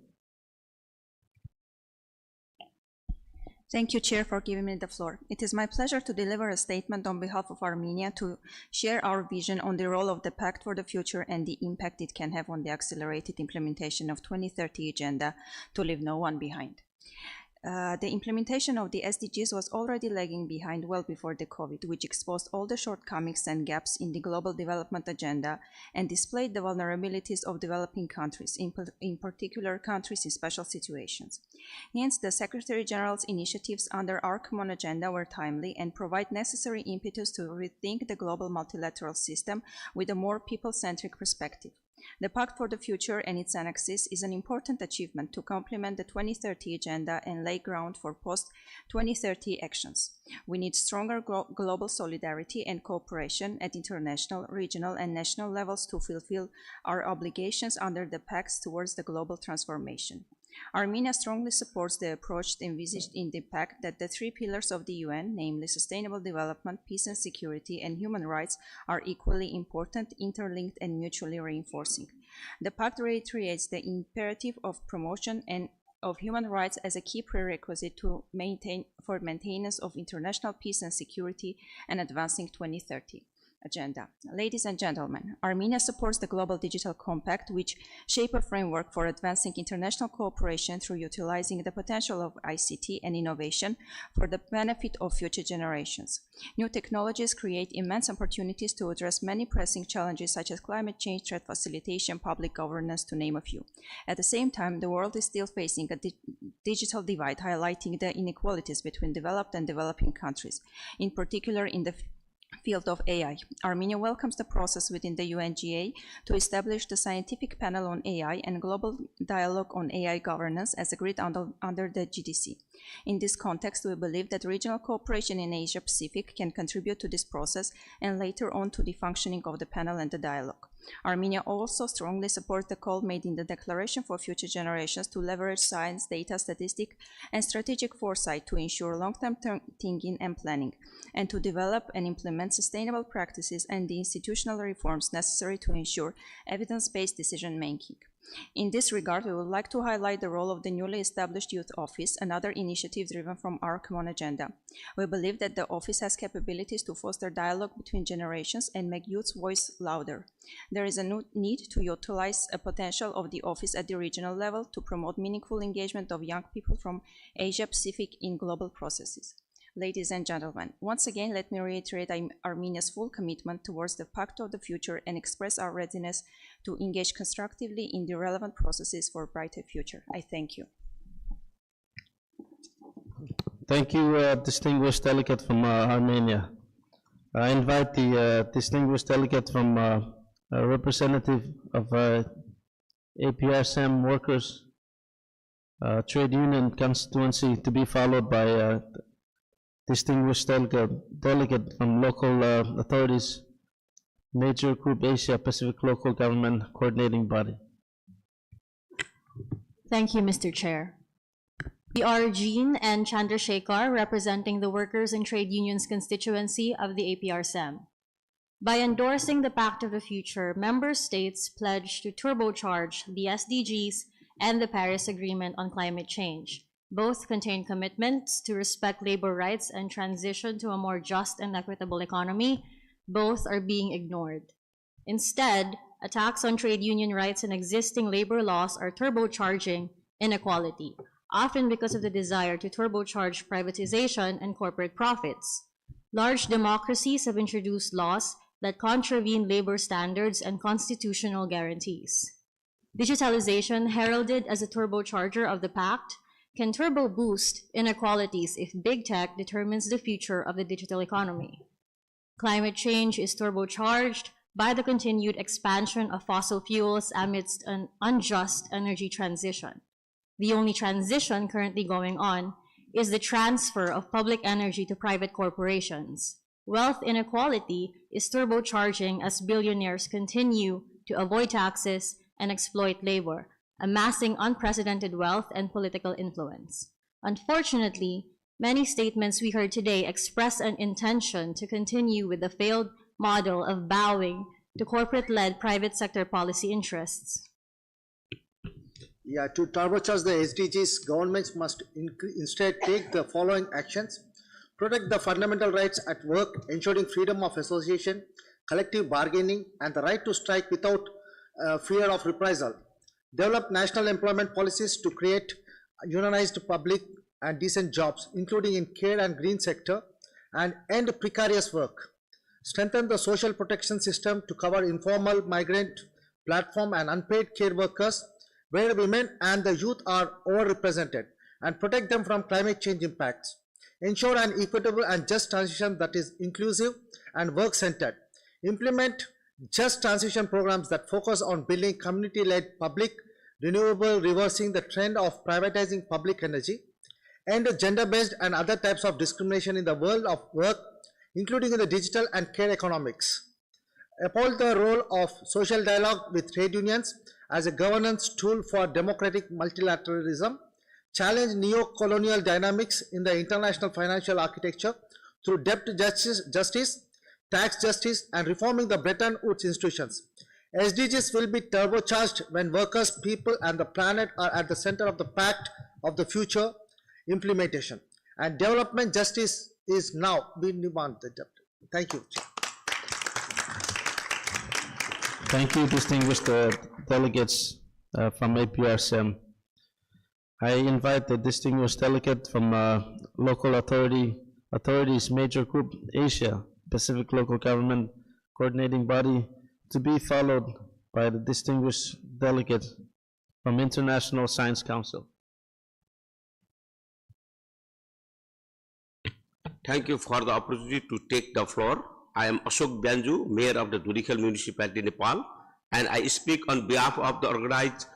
Thank you, Chair, for giving me the floor. It is my pleasure to deliver a statement on behalf of Armenia to share our vision on the role of the Pact for the Future and the impact it can have on the accelerated implementation of 2030 agenda to leave no one behind. The implementation of the SDGs was already lagging behind well before the COVID, which exposed all the shortcomings and gaps in the global development agenda and displayed the vulnerabilities of developing countries, in particular countries in special situations. Hence, the Secretary General's initiatives under our common agenda were timely and provide necessary impetus to rethink the global multilateral system with a more people-centric perspective. The Pact for the Future and its annexes is an important achievement to complement the 2030 Agenda and lay ground for post-2030 actions. We need stronger global solidarity and cooperation at international, regional, and national levels to fulfill our obligations under the Pacts towards the global transformation. Armenia strongly supports the approach envisaged in the Pact that the three pillars of the UN, namely sustainable development, peace and security, and human rights, are equally important, interlinked, and mutually reinforcing. The Pact reiterates the imperative of promotion of human rights as a key prerequisite for maintenance of international peace and security and advancing 2030 Agenda. Ladies and gentlemen, Armenia supports the Global Digital Compact, which shape a framework for advancing international cooperation through utilizing the potential of ICT and innovation for the benefit of future generations. New technologies create immense opportunities to address many pressing challenges such as climate change, threat facilitation, public governance, to name a few. At the same time, the world is still facing a digital divide, highlighting the inequalities between developed and developing countries, in particular in the field of AI. Armenia welcomes the process within the UNGA to establish the scientific panel on AI and global dialogue on AI governance as agreed under the GDC. In this context, we believe that regional cooperation in Asia Pacific can contribute to this process and later on to the functioning of the panel and the dialogue. Armenia also strongly supports the call made in the Declaration for Future Generations to leverage science, data, statistics, and strategic foresight to ensure long-term thinking and planning, and to develop and implement sustainable practices and the institutional reforms necessary to ensure evidence-based decision-making. In this regard, we would like to highlight the role of the newly established Youth Office, another initiative driven from our common agenda. We believe that the office has capabilities to foster dialogue between generations and make youth's voice louder. There is a need to utilize a potential of the office at the regional level to promote meaningful engagement of young people from Asia Pacific in global processes. Ladies and gentlemen, once again, let me reiterate Armenia's full commitment towards the Pact of the Future and express our readiness to engage constructively in the relevant processes for a brighter future. I thank you. Thank you, distinguished delegate from Armenia. I invite the distinguished delegate from representative of APRSM workers trade union constituency to be followed by distinguished delegate from local authorities, Major Group Asia Pacific Local Government Coordinating Body. Thank you, Mr. Chair. We are Jean and Chandrasekhar, representing the Workers and Trade Unions constituency of the APRSM. By endorsing the Pact of the Future, member states pledge to turbocharge the SDGs and the Paris Agreement on Climate Change. Both contain commitments to respect labor rights and transition to a more just and equitable economy. Both are being ignored. Instead, attacks on trade union rights and existing labor laws are turbocharging inequality, often because of the desire to turbocharge privatization and corporate profits. Large democracies have introduced laws that contravene labor standards and constitutional guarantees. Digitalization, heralded as a turbocharger of the Pact, can turbo boost inequalities if big tech determines the future of the digital economy. Climate change is turbocharged by the continued expansion of fossil fuels amidst an unjust energy transition. The only transition currently going on is the transfer of public energy to private corporations. Wealth inequality is turbocharging as billionaires continue to avoid taxes and exploit labor, amassing unprecedented wealth and political influence. Unfortunately, many statements we heard today express an intention to continue with the failed model of bowing to corporate-led private sector policy interests. Yeah, to turbocharge the SDGs, governments must instead take the following actions: protect the fundamental rights at work, ensuring freedom of association, collective bargaining, and the right to strike without fear of reprisal. Develop national employment policies to create unionized public and decent jobs, including in care and green sector, and end precarious work. Strengthen the social protection system to cover informal, migrant, platform, and unpaid care workers, where women and the youth are overrepresented, and protect them from climate change impacts. Ensure an equitable and just transition that is inclusive and work-centered. Implement just transition programs that focus on building community-led public renewable, reversing the trend of privatizing public energy, and gender-based and other types of discrimination in the world of work, including in the digital and care economics. Uphold the role of social dialogue with trade unions as a governance tool for democratic multilateralism, challenge neo-colonial dynamics in the international financial architecture through debt justice, tax justice, and reforming the Bretton Woods institutions. SDGs will be turbocharged when workers, people, and the planet are at the center of the Pact of the Future implementation. And development justice is now being demanded. Thank you. Thank you, distinguished delegates from APRSM. I invite the distinguished delegate from local authorities major group Asia Pacific Local Government Coordinating Body to be followed by the distinguished delegate from International Science Council. Thank you for the opportunity to take the floor. I am Ashok Byanju, Mayor of the Durikhel Municipality, Nepal, and I speak on behalf of the organized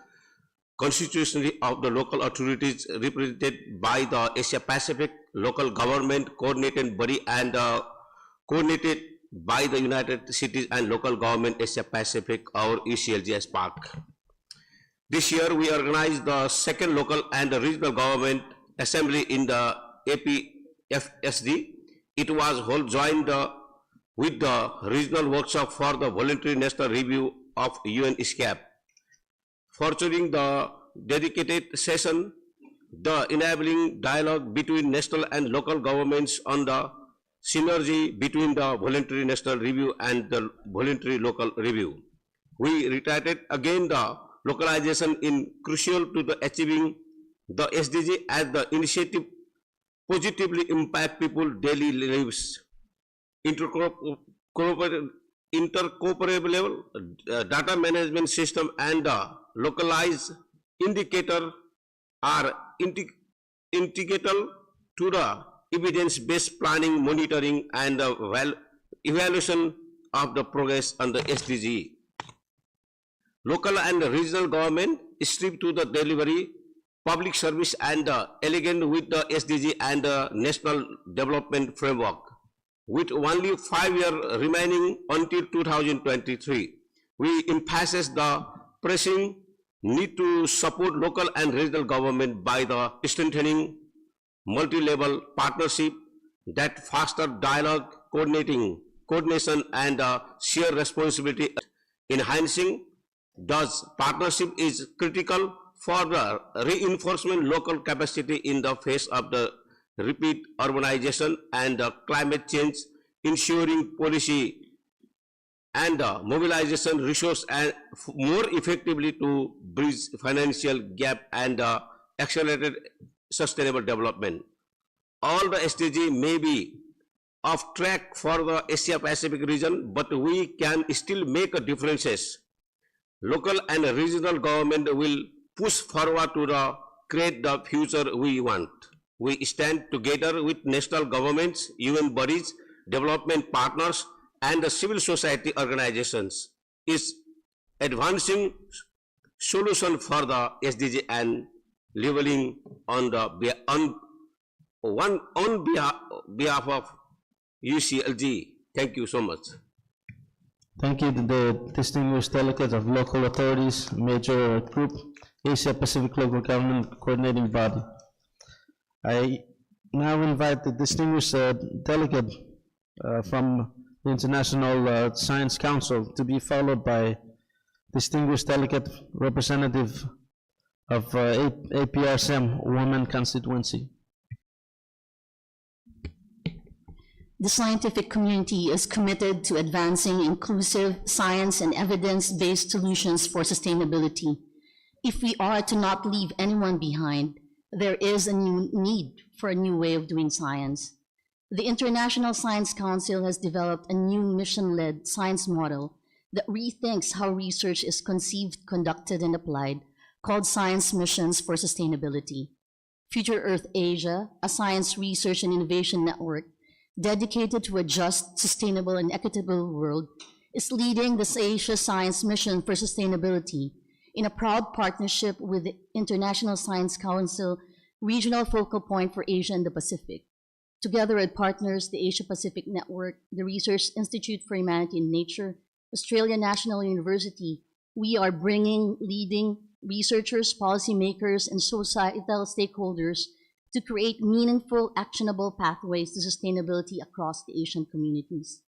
constituency of the local authorities represented by the Asia Pacific Local Government Coordinating Body and coordinated by the United Cities and Local Government Asia Pacific, or ECLG SPARC. This year we organized the second local and the regional government assembly in the APFSD. It was joined with the regional workshop for the voluntary national review of UN ESCAP. Featuring the dedicated session, the enabling dialogue between national and local governments on the synergy between the voluntary national review and the voluntary local review. We reiterated again the localization in crucial to the achieving the SDG as the initiative positively impact people daily lives. Interoperable data management system and localized indicator are integral to the evidence-based planning, monitoring, and evaluation of the progress on the SDG. Local and regional government strive to the delivery public service and elegant with the SDG and the National Development Framework. With only 5 years remaining until 2023, we emphasize the pressing need to support local and regional government by the strengthening multi-level partnership that foster dialogue, coordination, and shared responsibility. Enhancing thus partnership is critical for the reinforcement local capacity in the face of the rapid urbanization and climate change, ensuring policy and mobilization resource and more effectively to bridge financial gap and accelerated sustainable development. All the SDG may be off track for the Asia Pacific region, but we can still make a differences. Local and regional government will push forward to create the future we want. We stand together with national governments, UN bodies, development partners, and the civil society organizations is advancing solution for the SDG and leveling on behalf of UCLG. Thank you so much. Thank you to the distinguished delegates of local authorities, major group, Asia Pacific Local Government Coordinating Body. I now invite the distinguished delegate from the International Science Council to be followed by distinguished delegate representative of APRSM Women Constituency. The scientific community is committed to advancing inclusive science and evidence-based solutions for sustainability. If we are to not leave anyone behind, there is a new need for a new way of doing science. The International Science Council has developed a new mission-led science model that rethinks how research is conceived, conducted, and applied, called Science Missions for Sustainability. Future Earth Asia, a science research and innovation network dedicated to a just, sustainable, and equitable world, is leading the Asia Science Mission for Sustainability in a proud partnership with the International Science Council Regional Focal Point for Asia and the Pacific. Together with partners, the Asia Pacific Network, the Research Institute for Humanity and Nature, Australian National University, we are bringing leading researchers, policymakers, and societal stakeholders to create meaningful, actionable pathways to sustainability across the Asian communities.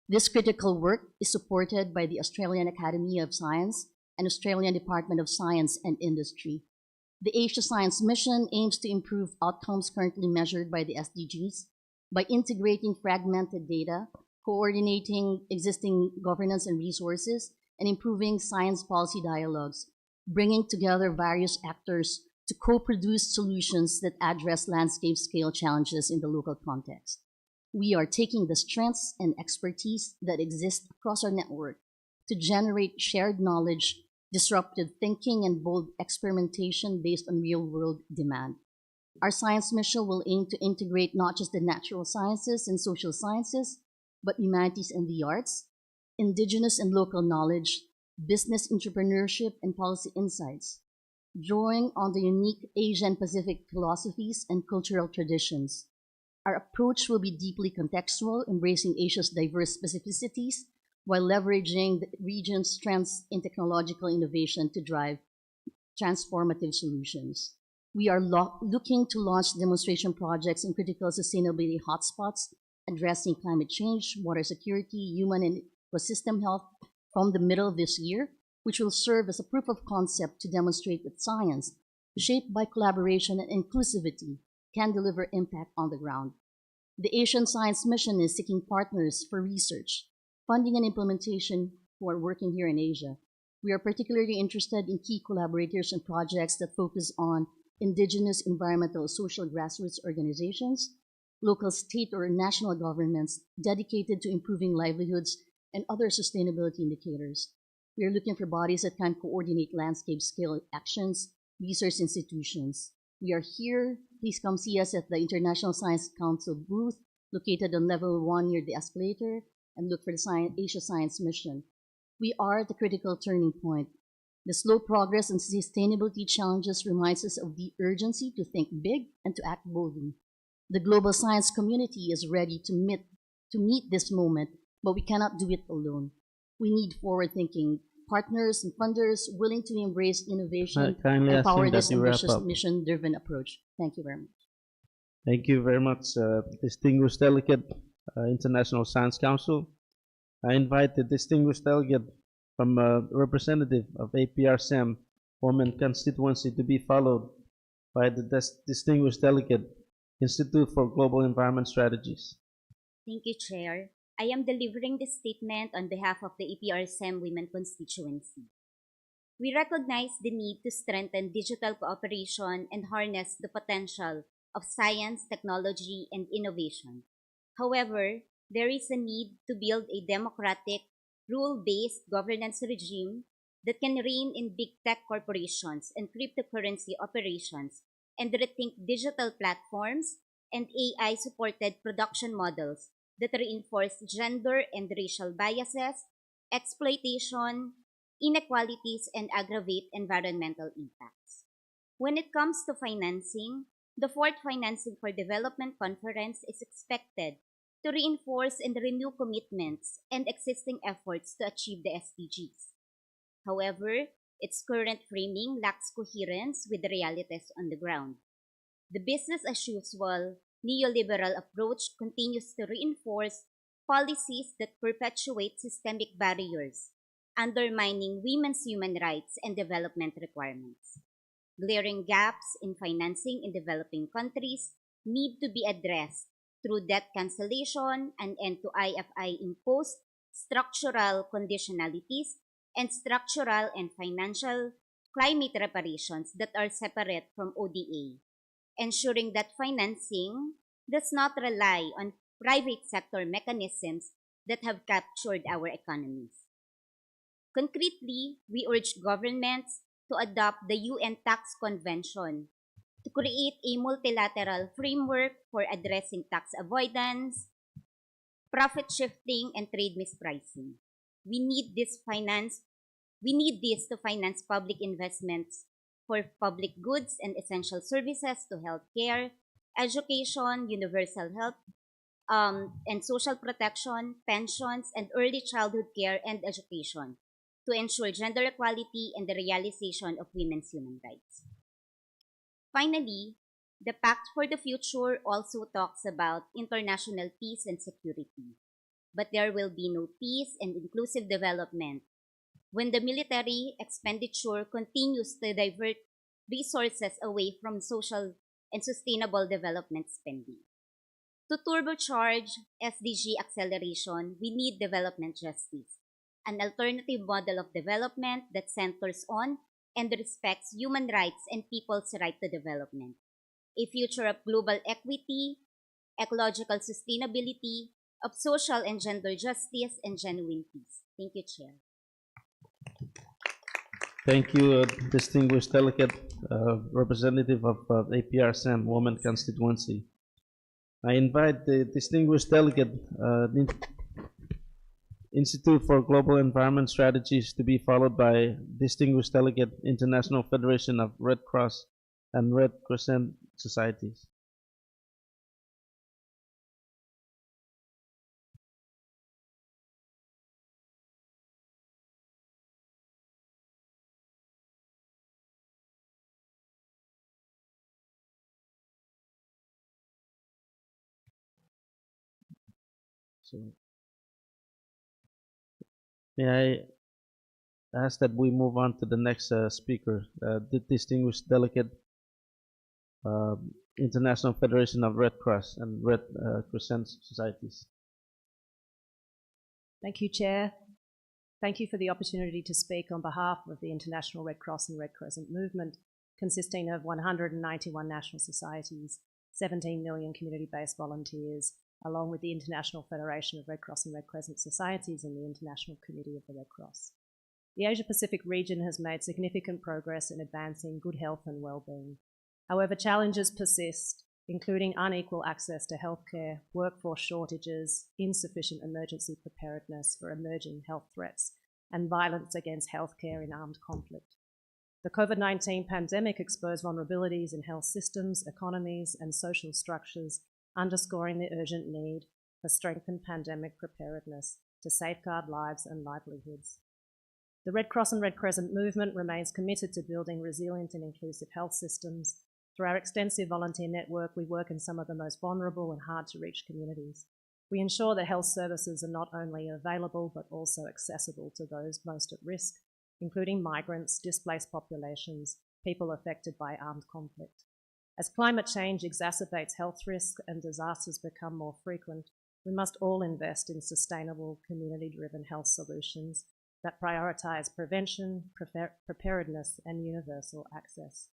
This critical work is supported by the Australian Academy of Science and Australian Department of Science and Industry. The Asia Science Mission aims to improve outcomes currently measured by the SDGs by integrating fragmented data, coordinating existing governance and resources, and improving science policy dialogues, bringing together various actors to co-produce solutions that address landscape-scale challenges in the local context. We are taking the strengths and expertise that exist across our network to generate shared knowledge, disruptive thinking, and bold experimentation based on real-world demand. Our science mission will aim to integrate not just the natural sciences and social sciences, but humanities and the arts, indigenous and local knowledge, business entrepreneurship, and policy insights, drawing on the unique Asian Pacific philosophies and cultural traditions. Our approach will be deeply contextual, embracing Asia's diverse specificities while leveraging the region's strengths in technological innovation to drive transformative solutions. We are looking to launch demonstration projects in critical sustainability hotspots addressing climate change, water security, human and ecosystem health from the middle of this year, which will serve as a proof of concept to demonstrate that science, shaped by collaboration and inclusivity, can deliver impact on the ground. The Asian Science Mission is seeking partners for research, funding, and implementation who are working here in Asia. We are particularly interested in key collaborators and projects that focus on indigenous, environmental, social grassroots organizations, local, state, or national governments dedicated to improving livelihoods and other sustainability indicators. We are looking for bodies that can coordinate landscape-scale actions, research institutions. We are here. Please come see us at the International Science Council booth located on level 1 near the escalator, and look for the Asia Science Mission. We are at the critical turning point. The slow progress and sustainability challenges reminds us of the urgency to think big and to act boldly. The global science community is ready to meet this moment, but we cannot do it alone. We need forward-thinking partners and funders willing to embrace innovation kindly and power asking that this you wrap ambitious up. mission-driven approach. Thank you very much. Thank you very much, distinguished delegate, International Science Council. I invite the distinguished delegate from representative of APRSM Women Constituency to be followed by the distinguished delegate, Institute for Global Environment Strategies. Thank you, Chair. I am delivering this statement on behalf of the APRSM Women Constituency. We recognize the need to strengthen digital cooperation and harness the potential of science, technology, and innovation. However, there is a need to build a democratic, rule-based governance regime that can rein in big tech corporations and cryptocurrency operations and rethink digital platforms and AI-supported production models that reinforce gender and racial biases, exploitation, inequalities, and aggravate environmental impacts. When it comes to financing, the fourth Financing for Development Conference is expected to reinforce and renew commitments and existing efforts to achieve the SDGs. However, its current framing lacks coherence with the realities on the ground. The business-as-usual neoliberal approach continues to reinforce policies that perpetuate systemic barriers, undermining women's human rights and development requirements. Glaring gaps in financing in developing countries need to be addressed through debt cancellation, and end to IFI-imposed structural conditionalities, and structural and financial climate reparations that are separate from ODA, ensuring that financing does not rely on private sector mechanisms that have captured our economies. Concretely, we urge governments to adopt the UN Tax Convention to create a multilateral framework for addressing tax avoidance, profit shifting, and trade mispricing. We need this to finance public investments for public goods and essential services to healthcare, education, universal health, and social protection, pensions, and early childhood care and education to ensure gender equality and the realization of women's human rights. Finally, the Pact for the Future also talks about international peace and security. But there will be no peace and inclusive development when the military expenditure continues to divert resources away from social and sustainable development spending. To turbocharge SDG acceleration, we need development justice, an alternative model of development that centers on and respects human rights and people's right to development, a future of global equity, ecological sustainability, of social and gender justice, and genuine peace. Thank you, Chair. Thank you, distinguished delegate, representative of APR-SAM Women Constituency. I invite the distinguished delegate, Institute for Global Environment Strategies, to be followed by distinguished delegate, International Federation of Red Cross and Red Crescent Societies. So, may I ask that we move on to the next speaker, the distinguished delegate, International Federation of Red Cross and Red Crescent Societies. Thank you, Chair. Thank you for the opportunity to speak on behalf of the International Red Cross and Red Crescent movement, consisting of 191 national societies, 17 million community-based volunteers, along with the International Federation of Red Cross and Red Crescent Societies and the International Committee of the Red Cross. The Asia-Pacific region has made significant progress in advancing good health and well-being. However, challenges persist, including unequal access to healthcare, workforce shortages, insufficient emergency preparedness for emerging health threats, and violence against healthcare in armed conflict. The COVID-19 pandemic exposed vulnerabilities in health systems, economies, and social structures, underscoring the urgent need for strengthened pandemic preparedness to safeguard lives and livelihoods. The Red Cross and Red Crescent movement remains committed to building resilient and inclusive health systems. Through our extensive volunteer network, we work in some of the most vulnerable and hard-to-reach communities. We ensure that health services are not only available but also accessible to those most at risk, including migrants, displaced populations, people affected by armed conflict. As climate change exacerbates health risks and disasters become more frequent, we must all invest in sustainable, community-driven health solutions that prioritize prevention, preparedness, and universal access.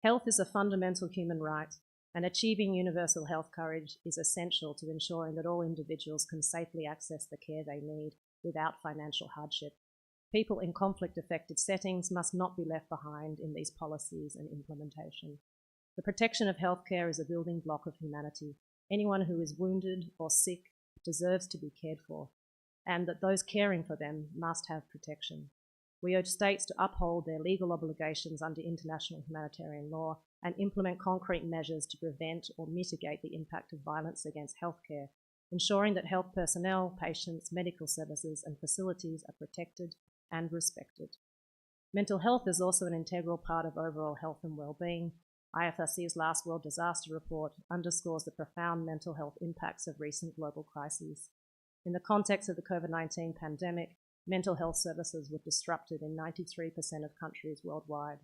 Health is a fundamental human right, and achieving universal health coverage is essential to ensuring that all individuals can safely access the care they need without financial hardship. People in conflict-affected settings must not be left behind in these policies and implementation. The protection of healthcare is a building block of humanity. Anyone who is wounded or sick deserves to be cared for, and that those caring for them must have protection. We urge states to uphold their legal obligations under international humanitarian law and implement concrete measures to prevent or mitigate the impact of violence against healthcare, ensuring that health personnel, patients, medical services, and facilities are protected and respected. Mental health is also an integral part of overall health and well-being. IFRC's last World Disaster Report underscores the profound mental health impacts of recent global crises. In the context of the COVID-19 pandemic, mental health services were disrupted in 93% of countries worldwide.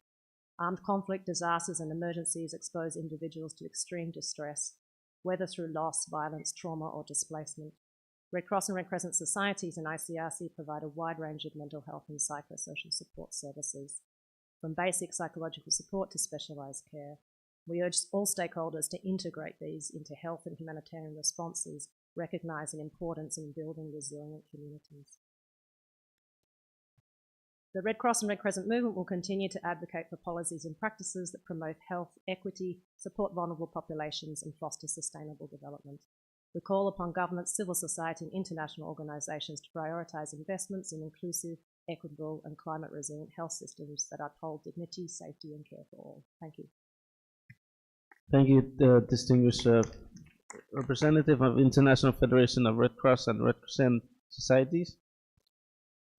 Armed conflict, disasters, and emergencies expose individuals to extreme distress, whether through loss, violence, trauma, or displacement. Red Cross and Red Crescent societies and ICRC provide a wide range of mental health and psychosocial support services, from basic psychological support to specialised care. We urge all stakeholders to integrate these into health and humanitarian responses, recognising importance in building resilient communities. The Red Cross and Red Crescent movement will continue to advocate for policies and practices that promote health, equity, support vulnerable populations, and foster sustainable development. We call upon governments, civil society and international organisations to prioritise investments in inclusive, equitable and climate resilient health systems that uphold dignity, safety and care for all. Thank you. Thank you, distinguished representative of International Federation of Red Cross and Red Crescent Societies.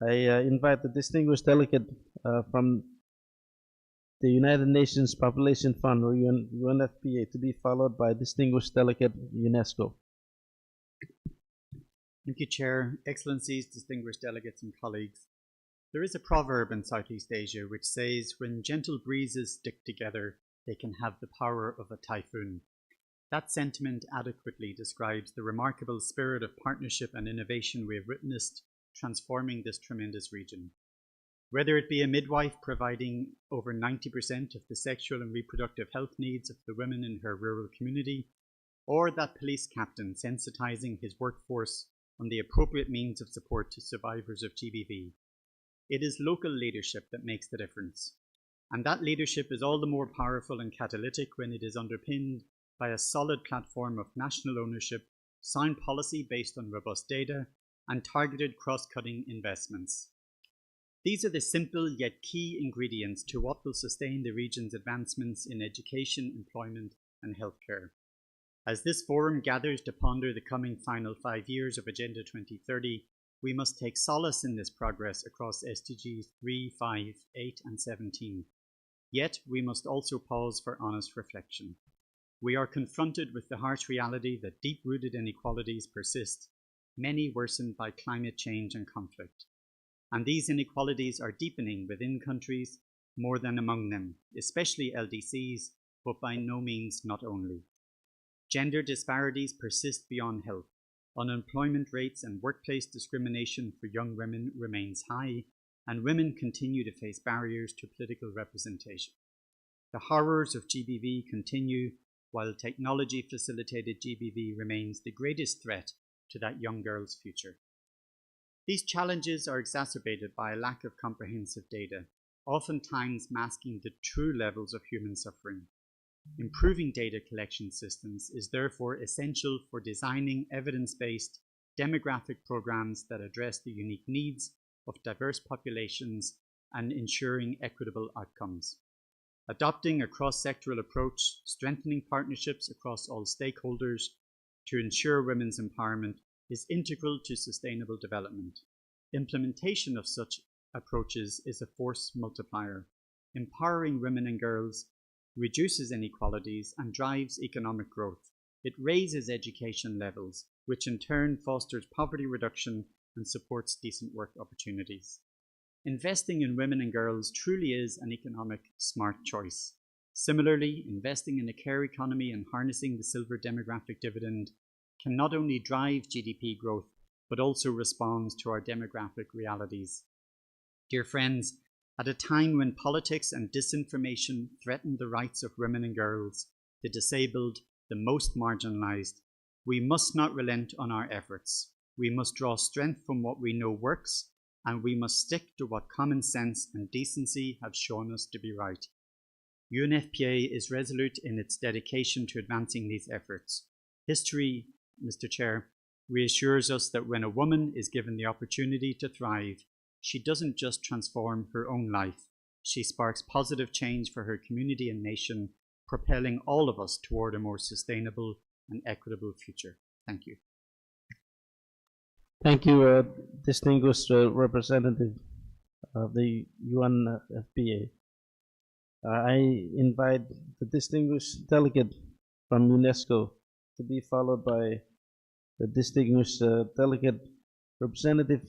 I invite the distinguished delegate from the United Nations Population Fund, or UNFPA, to be followed by distinguished delegate UNESCO. Thank you, Chair. Excellencies, distinguished delegates and colleagues. There is a proverb in Southeast Asia which says, when gentle breezes stick together, they can have the power of a typhoon. That sentiment adequately describes the remarkable spirit of partnership and innovation we have witnessed transforming this tremendous region. Whether it be a midwife providing over 90% of the sexual and reproductive health needs of the women in her rural community, or that police captain sensitizing his workforce on the appropriate means of support to survivors of GBV, it is local leadership that makes the difference. And that leadership is all the more powerful and catalytic when it is underpinned by a solid platform of national ownership, sound policy based on robust data, and targeted cross-cutting investments. These are the simple yet key ingredients to what will sustain the region's advancements in education, employment, and healthcare. As this forum gathers to ponder the coming final 5 years of Agenda 2030, we must take solace in this progress across SDGs 3, 5, 8, and 17. Yet, we must also pause for honest reflection. We are confronted with the harsh reality that deep-rooted inequalities persist, many worsened by climate change and conflict. And these inequalities are deepening within countries more than among them, especially LDCs, but by no means not only. Gender disparities persist beyond health. Unemployment rates and workplace discrimination for young women remains high, and women continue to face barriers to political representation. The horrors of GBV continue, while technology-facilitated GBV remains the greatest threat to that young girl's future. These challenges are exacerbated by a lack of comprehensive data, oftentimes masking the true levels of human suffering. Improving data collection systems is therefore essential for designing evidence-based demographic programs that address the unique needs of diverse populations and ensuring equitable outcomes. Adopting a cross-sectoral approach, strengthening partnerships across all stakeholders to ensure women's empowerment is integral to sustainable development. Implementation of such approaches is a force multiplier. Empowering women and girls reduces inequalities and drives economic growth. It raises education levels, which in turn fosters poverty reduction and supports decent work opportunities. Investing in women and girls truly is an economic smart choice. Similarly, investing in a care economy and harnessing the silver demographic dividend can not only drive GDP growth, but also responds to our demographic realities. Dear friends, at a time when politics and disinformation threaten the rights of women and girls, the disabled, the most marginalized, we must not relent on our efforts. We must draw strength from what we know works, and we must stick to what common sense and decency have shown us to be right. UNFPA is resolute in its dedication to advancing these efforts. History, Mr. Chair, reassures us that when a woman is given the opportunity to thrive, she doesn't just transform her own life, she sparks positive change for her community and nation, propelling all of us toward a more sustainable and equitable future. Thank you. Thank you, distinguished representative of the UNFPA. I invite the distinguished delegate from UNESCO to be followed by the distinguished delegate representative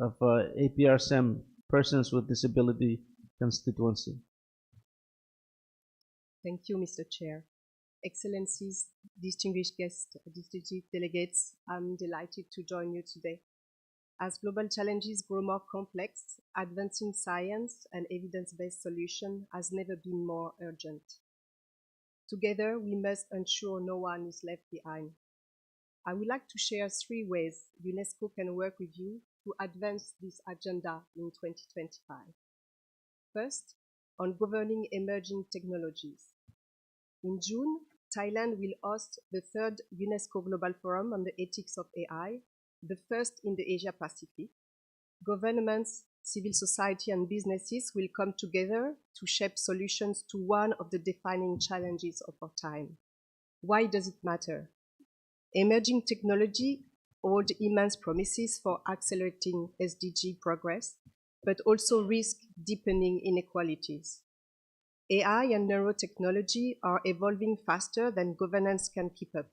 of APRSM, Persons with Disability Constituency. Thank you, Mr. Chair. Excellencies, distinguished guests, distinguished delegates, I'm delighted to join you today. As global challenges grow more complex, advancing science and evidence-based solutions has never been more urgent. Together, we must ensure no one is left behind. I would like to share 3 ways UNESCO can work with you to advance this agenda in 2025. First, on governing emerging technologies. In June, Thailand will host the third UNESCO Global Forum on the Ethics of AI, the first in the Asia Pacific. Governments, civil society, and businesses will come together to shape solutions to one of the defining challenges of our time. Why does it matter? Emerging technology hold immense promises for accelerating SDG progress, but also risk deepening inequalities. AI and neurotechnology are evolving faster than governance can keep up,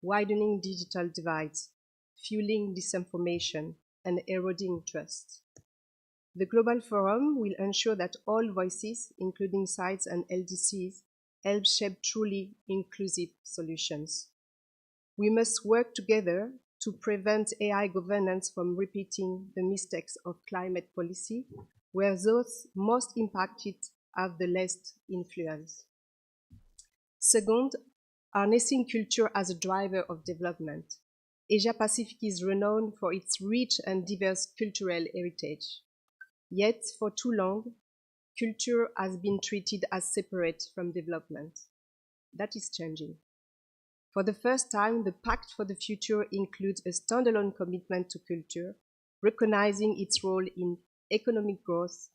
widening digital divides, fueling disinformation, and eroding trust. The Global Forum will ensure that all voices, including sites and LDCs, help shape truly inclusive solutions. We must work together to prevent AI governance from repeating the mistakes of climate policy, where those most impacted have the least influence. Second, harnessing culture as a driver of development. Asia-Pacific is renowned for its rich and diverse cultural heritage. Yet, for too long, culture has been treated as separate from development. That is changing. For the first time, the Pact for the Future includes a standalone commitment to culture, recognizing its role in economic growth,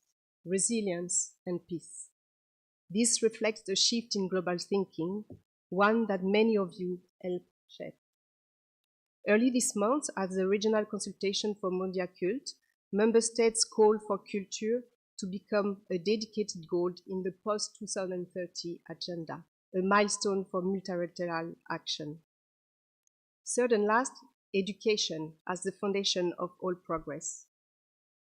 resilience, and peace. This reflects a shift in global thinking, one that many of you helped shape. Early this month, at the Regional Consultation for Mondia Cult, member states called for culture to become a dedicated goal in the post-2030 agenda, a milestone for multilateral action. Third and last, education as the foundation of all progress.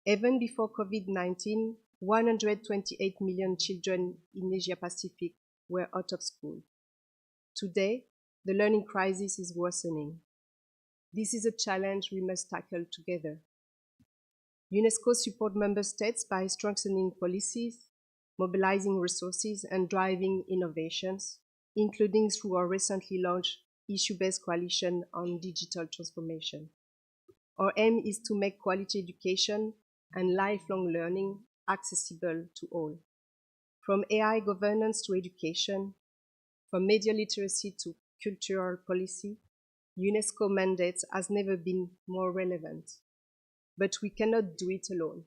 Even before COVID-19, 128 million children in Asia-Pacific were out of school. Today, the learning crisis is worsening. This is a challenge we must tackle together. UNESCO supports member states by strengthening policies, mobilizing resources, and driving innovations, including through our recently launched issue-based coalition on digital transformation. Our aim is to make quality education and lifelong learning accessible to all. From AI governance to education, from media literacy to cultural policy, UNESCO mandates has never been more relevant. But we cannot do it alone.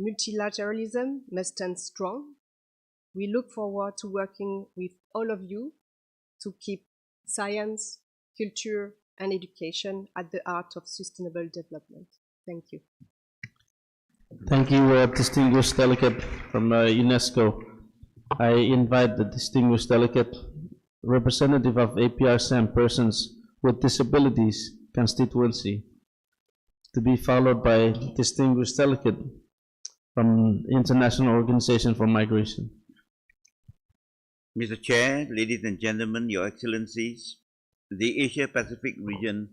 Multilateralism must stand strong. We look forward to working with all of you to keep science, culture, and education at the heart of sustainable development. Thank you. Thank you, distinguished delegate from UNESCO. I invite the distinguished delegate, representative of APRSM Persons with Disabilities Constituency, to be followed by distinguished delegate from International Organization for Migration. Mr. Chair, ladies and gentlemen, Your Excellencies, the Asia-Pacific region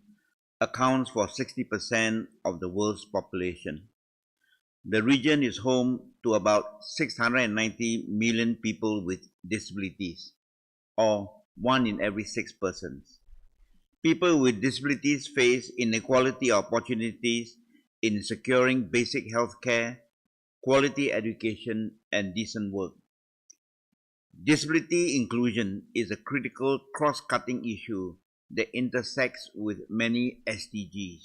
accounts for 60% of the world's population. The region is home to about 690 million people with disabilities, or 1 in every 6 persons. People with disabilities face inequality opportunities in securing basic health care, quality education, and decent work. Disability inclusion is a critical cross-cutting issue that intersects with many SDGs.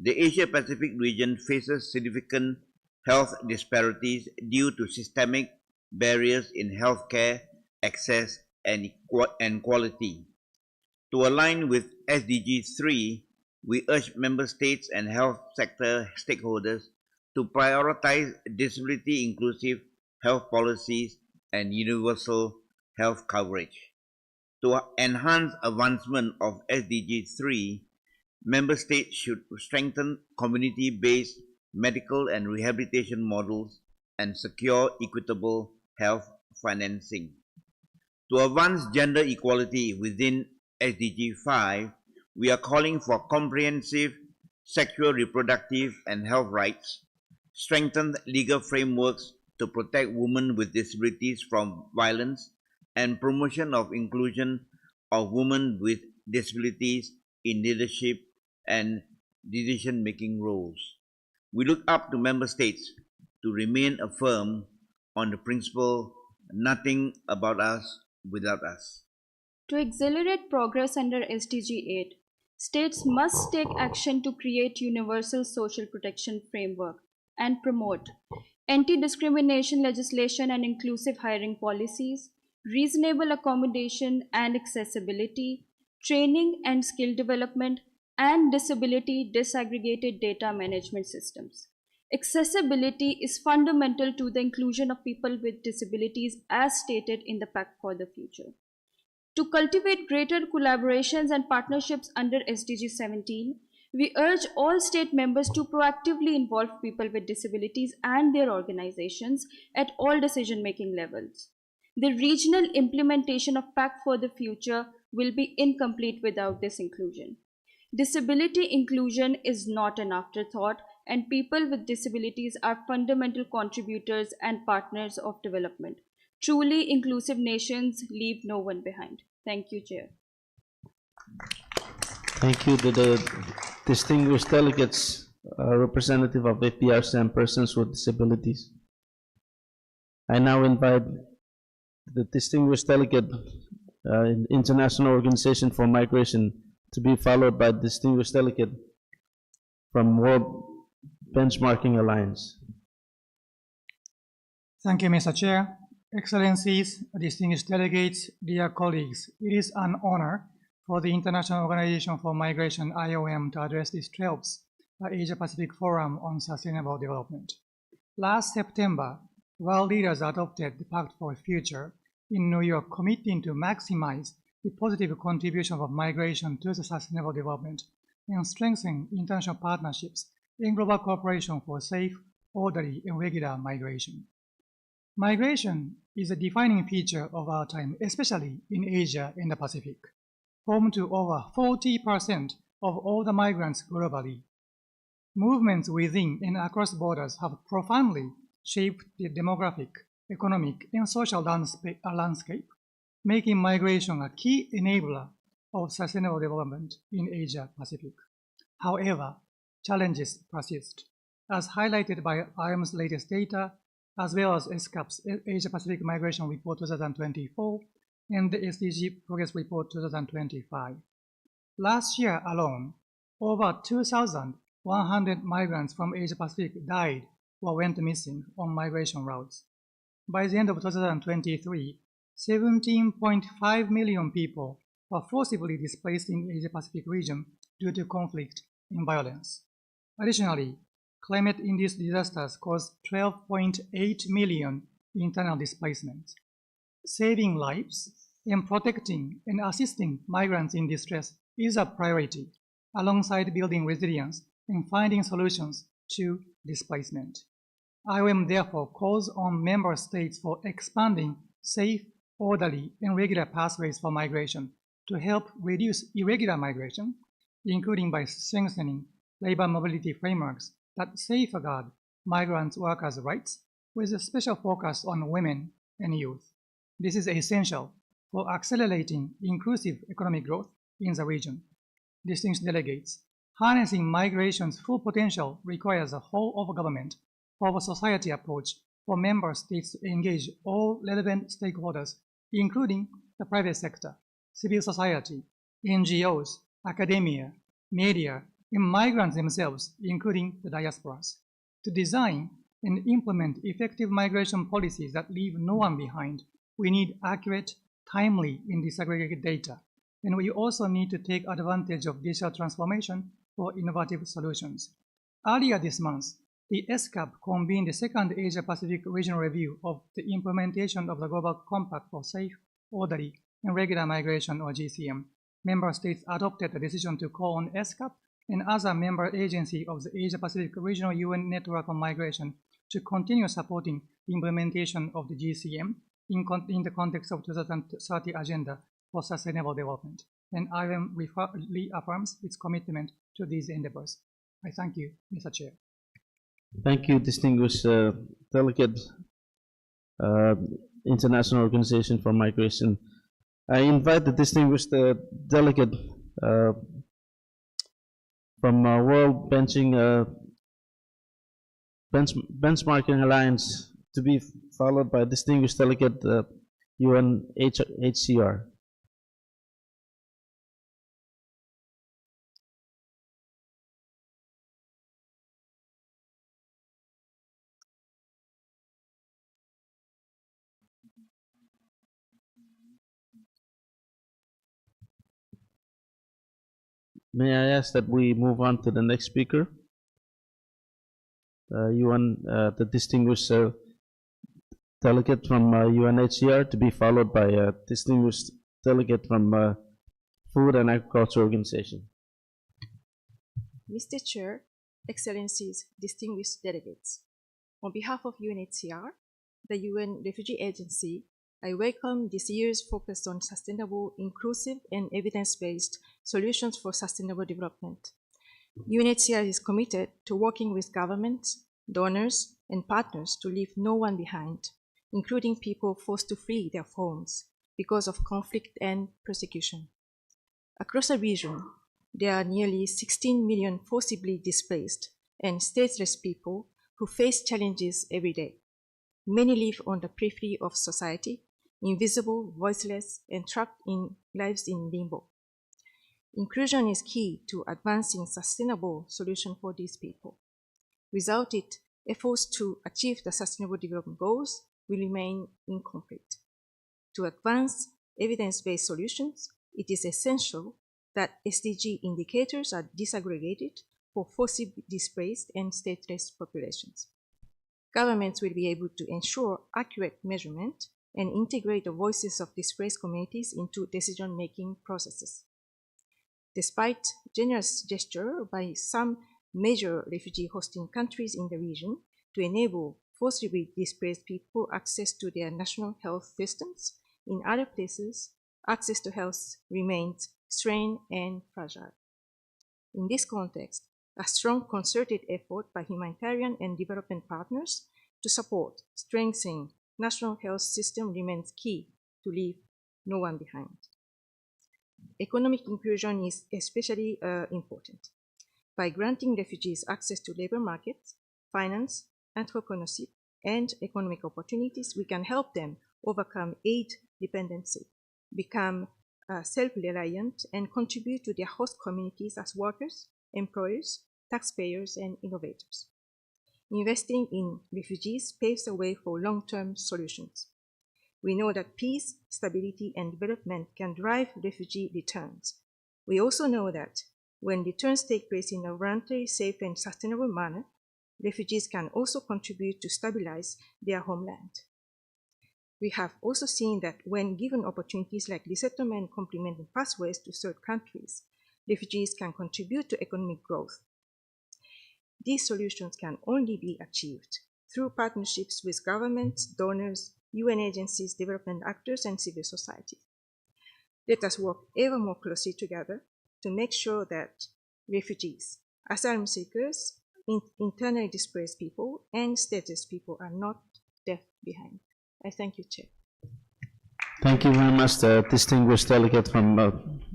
The Asia-Pacific region faces significant health disparities due to systemic barriers in healthcare access and quality. To align with SDG 3, we urge member states and health sector stakeholders to prioritize disability-inclusive health policies and universal health coverage. To enhance advancement of SDG 3, member states should strengthen community-based medical and rehabilitation models and secure equitable health financing. To advance gender equality within SDG 5, we are calling for comprehensive sexual, reproductive, and health rights, strengthened legal frameworks to protect women with disabilities from violence, and promotion of inclusion of women with disabilities in leadership and decision-making roles. We look up to member states to remain firm on the principle, nothing about us without us. To accelerate progress under SDG 8, states must take action to create universal social protection framework and promote anti-discrimination legislation and inclusive hiring policies, reasonable accommodation and accessibility, training and skill development, and disability disaggregated data management systems. Accessibility is fundamental to the inclusion of people with disabilities as stated in the Pact for the Future. To cultivate greater collaborations and partnerships under SDG 17, we urge all state members to proactively involve people with disabilities and their organizations at all decision-making levels. The regional implementation of Pact for the Future will be incomplete without this inclusion. Disability inclusion is not an afterthought, and people with disabilities are fundamental contributors and partners of development. Truly inclusive nations leave no one behind. Thank you, Chair. Thank you to the distinguished delegates, representative of APRSM persons with disabilities. I now invite the distinguished delegate, International Organization for Migration, to be followed by the distinguished delegate from World Benchmarking Alliance. Thank you, Mr. Chair. Excellencies, distinguished delegates, dear colleagues, it is an honor for the International Organization for Migration, IOM, to address this 12th Asia-Pacific Forum on Sustainable Development. Last September, world leaders adopted the Pact for the Future in New York, committing to maximize the positive contribution of migration to the sustainable development and strengthen international partnerships in global cooperation for safe, orderly, and regular migration. Migration is a defining feature of our time, especially in Asia and the Pacific, home to over 40% of all the migrants globally. Movements within and across borders have profoundly shaped the demographic, economic, and social landscape, making migration a key enabler of sustainable development in Asia-Pacific. However, challenges persist, as highlighted by IOM's latest data, as well as ESCAP's Asia-Pacific Migration Report 2024 and the SDG Progress Report 2025. Last year alone, over 2,100 migrants from Asia-Pacific died or went missing on migration routes. By the end of 2023, 17.5 million people were forcibly displaced in the Asia-Pacific region due to conflict and violence. Additionally, climate-induced disasters caused 12.8 million internal displacements. Saving lives and protecting and assisting migrants in distress is a priority, alongside building resilience and finding solutions to displacement. IOM therefore calls on member states for expanding safe, orderly, and regular pathways for migration to help reduce irregular migration, including by strengthening labor mobility frameworks that safeguard migrant workers' rights with a special focus on women and youth. This is essential for accelerating inclusive economic growth in the region. Distinguished delegates, harnessing migration's full potential requires a whole-of-government, whole-of-society approach for member states to engage all relevant stakeholders, including the private sector, civil society, NGOs, academia, media, and migrants themselves, including the diasporas, to design and implement effective migration policies that leave no one behind. We need accurate, timely, and disaggregated data, and we also need to take advantage of digital transformation for innovative solutions. Earlier this month, the ESCAP convened the second Asia-Pacific Regional Review of the implementation of the Global Compact for Safe, Orderly, and Regular Migration, or GCM. Member states adopted the decision to call on ESCAP and other member agencies of the Asia-Pacific Regional UN Network on Migration to continue supporting the implementation of the GCM in the context of 2030 Agenda for Sustainable Development, and IOM reaffirms its commitment to these endeavors. I thank you, Mr. Chair. Thank you, distinguished delegate, International Organization for Migration. I invite the distinguished delegate from World Benchmarking Alliance to be followed by distinguished delegate UNHCR. May I ask that we move on to the next speaker? The distinguished delegate from UNHCR, to be followed by a distinguished delegate from Food and Agriculture Organization. Mr. Chair, Excellencies, distinguished delegates, on behalf of UNHCR, the UN Refugee Agency, I welcome this year's focus on sustainable, inclusive, and evidence-based solutions for sustainable development. UNHCR is committed to working with governments, donors, and partners to leave no one behind, including people forced to flee their homes because of conflict and persecution. Across the region, there are nearly 16 million forcibly displaced and stateless people who face challenges every day. Many live on the periphery of society, invisible, voiceless, and trapped in lives in limbo. Inclusion is key to advancing sustainable solutions for these people. Without it, efforts to achieve the Sustainable Development Goals will remain incomplete. To advance evidence-based solutions, it is essential that SDG indicators are disaggregated for forcibly displaced and stateless populations. Governments will be able to ensure accurate measurement and integrate the voices of displaced communities into decision-making processes. Despite generous gesture by some major refugee hosting countries in the region to enable forcibly displaced people access to their national health systems, in other places, access to health remains strained and fragile. In this context, a strong concerted effort by humanitarian and development partners to support strengthening national health system remains key to leave no one behind. Economic inclusion is especially important. By granting refugees access to labor markets, finance, entrepreneurship, and economic opportunities, we can help them overcome aid dependency, become self-reliant, and contribute to their host communities as workers, employers, taxpayers, and innovators. Investing in refugees paves the way for long-term solutions. We know that peace, stability, and development can drive refugee returns. We also know that when returns take place in a voluntary, safe, and sustainable manner, refugees can also contribute to stabilize their homeland. We have also seen that when given opportunities like resettlement and complementary pathways to third countries, refugees can contribute to economic growth. These solutions can only be achieved through partnerships with governments, donors, UN agencies, development actors, and civil society. Let us work ever more closely together to make sure that refugees, asylum seekers, internally displaced people, and stateless people are not left behind. I thank you, Chair. Thank you very much, the distinguished delegate from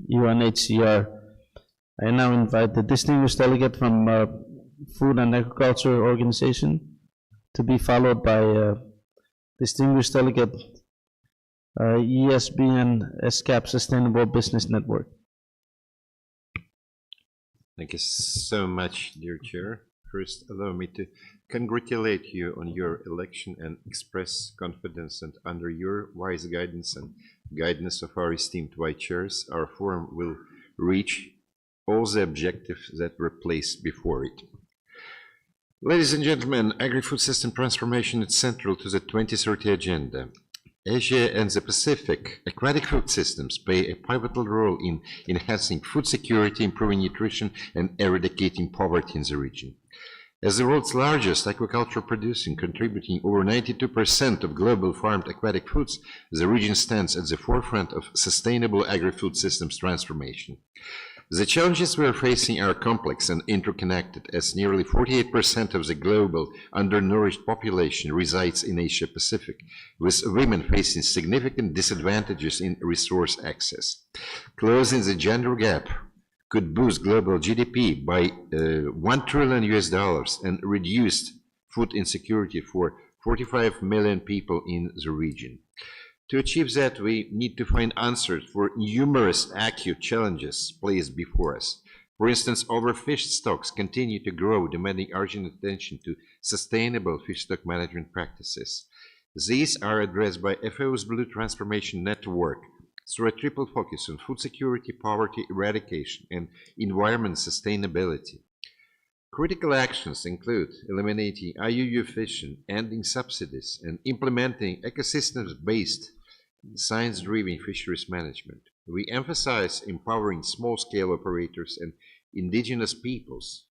UNHCR. I now invite the distinguished delegate from Food and Agriculture Organization to be followed by distinguished delegate ESCAP Sustainable Business Network. Thank you so much, dear Chair. First, allow me to congratulate you on your election and express confidence that under your wise guidance and guidance of our esteemed Vice Chairs, our forum will reach all the objectives that were placed before it. Ladies and gentlemen, agri-food system transformation is central to the 2030 agenda. Asia and the Pacific aquatic food systems play a pivotal role in enhancing food security, improving nutrition, and eradicating poverty in the region. As the world's largest aquaculture producer, contributing over 92% of global farmed aquatic foods, the region stands at the forefront of sustainable agri-food systems transformation. The challenges we are facing are complex and interconnected, as nearly 48% of the global undernourished population resides in Asia-Pacific, with women facing significant disadvantages in resource access. Closing the gender gap could boost global GDP by $1 trillion and reduce food insecurity for 45 million people in the region. To achieve that, we need to find answers for numerous acute challenges placed before us. For instance, overfished stocks continue to grow, demanding urgent attention to sustainable fish stock management practices. These are addressed by FAO's Blue Transformation Network through a triple focus on food security, poverty eradication, and environment sustainability. Critical actions include eliminating IUU fishing, ending subsidies, and implementing ecosystems-based, science-driven fisheries management. We emphasize empowering small-scale operators and indigenous peoples,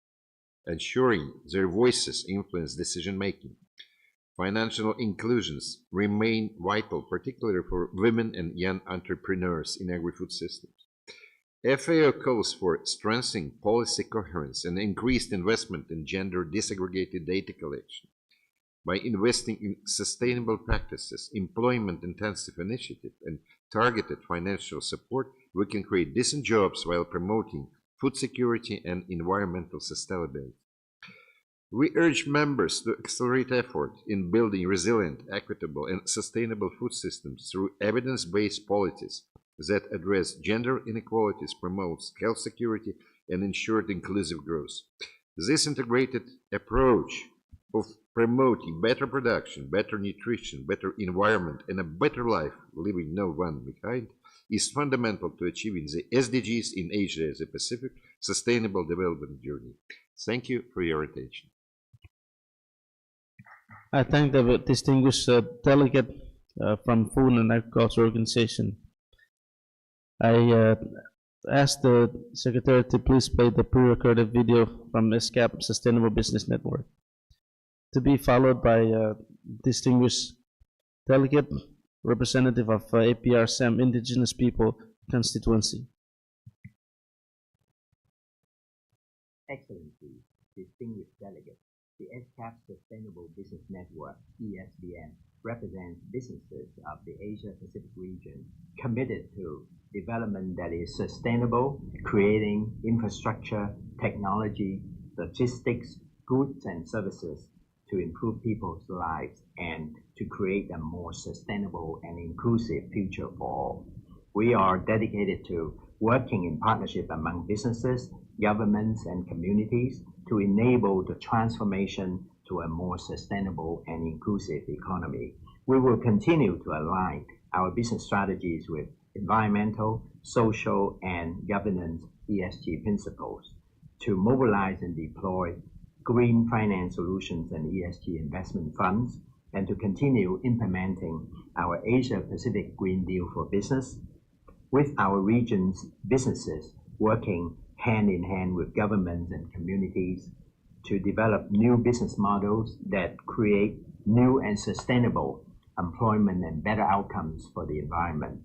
ensuring their voices influence decision-making. Financial inclusions remain vital, particularly for women and young entrepreneurs in agri-food systems. FAO calls for strengthening policy coherence and increased investment in gender disaggregated data collection. By investing in sustainable practices, employment-intensive initiatives, and targeted financial support, we can create decent jobs while promoting food security and environmental sustainability. We urge members to accelerate effort in building resilient, equitable, and sustainable food systems through evidence-based policies that address gender inequalities, promotes health security, and ensure inclusive growth. This integrated approach of promoting better production, better nutrition, better environment, and a better life, leaving no one behind, is fundamental to achieving the SDGs in Asia as a Pacific Sustainable Development Journey. Thank you for your attention. I thank the distinguished delegate from Food and Agriculture Organization. I ask the Secretary to please play the pre-recorded video from ESCAP Sustainable Business Network, to be followed by a distinguished delegate representative of APR-SAM Indigenous People Constituency. Excellencies, distinguished delegates, the ESCAP Sustainable Business Network, ESBN, represents businesses of the Asia-Pacific region committed to development that is sustainable, creating infrastructure, technology, logistics, goods and services to improve people's lives and to create a more sustainable and inclusive future for all. We are dedicated to working in partnership among businesses, governments, and communities to enable the transformation to a more sustainable and inclusive economy. We will continue to align our business strategies with environmental, social, and governance ESG principles to mobilize and deploy green finance solutions and ESG investment funds, and to continue implementing our Asia-Pacific Green Deal for Business, with our region's businesses working hand in hand with governments and communities to develop new business models that create new and sustainable employment and better outcomes for the environment.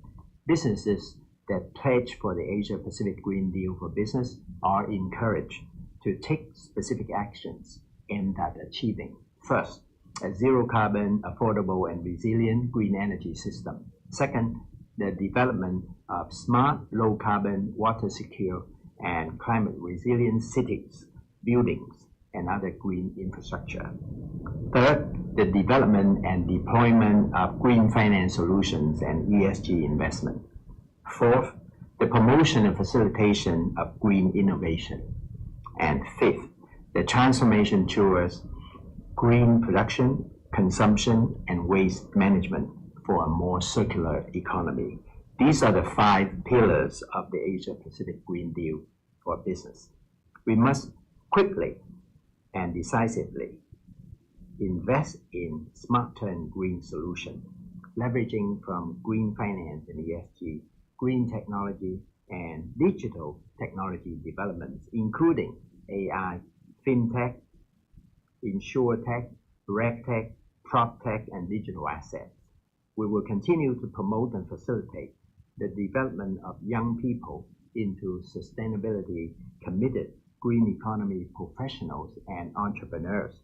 Businesses that pledge for the Asia-Pacific Green Deal for Business are encouraged to take specific actions aimed at achieving, first, a zero-carbon, affordable, and resilient green energy system. Second, the development of smart, low-carbon, water-secure, and climate-resilient cities, buildings, and other green infrastructure. Third, the development and deployment of green finance solutions and ESG investment. Fourth, the promotion and facilitation of green innovation. And fifth, the transformation towards green production, consumption, and waste management for a more circular economy. These are the 5 pillars of the Asia-Pacific Green Deal for Business. We must quickly and decisively invest in smarter and green solutions, leveraging from green finance and ESG, green technology, and digital technology developments, including AI, fintech, insurtech, regtech, proptech, and digital assets. We will continue to promote and facilitate the development of young people into sustainability committed green economy professionals and entrepreneurs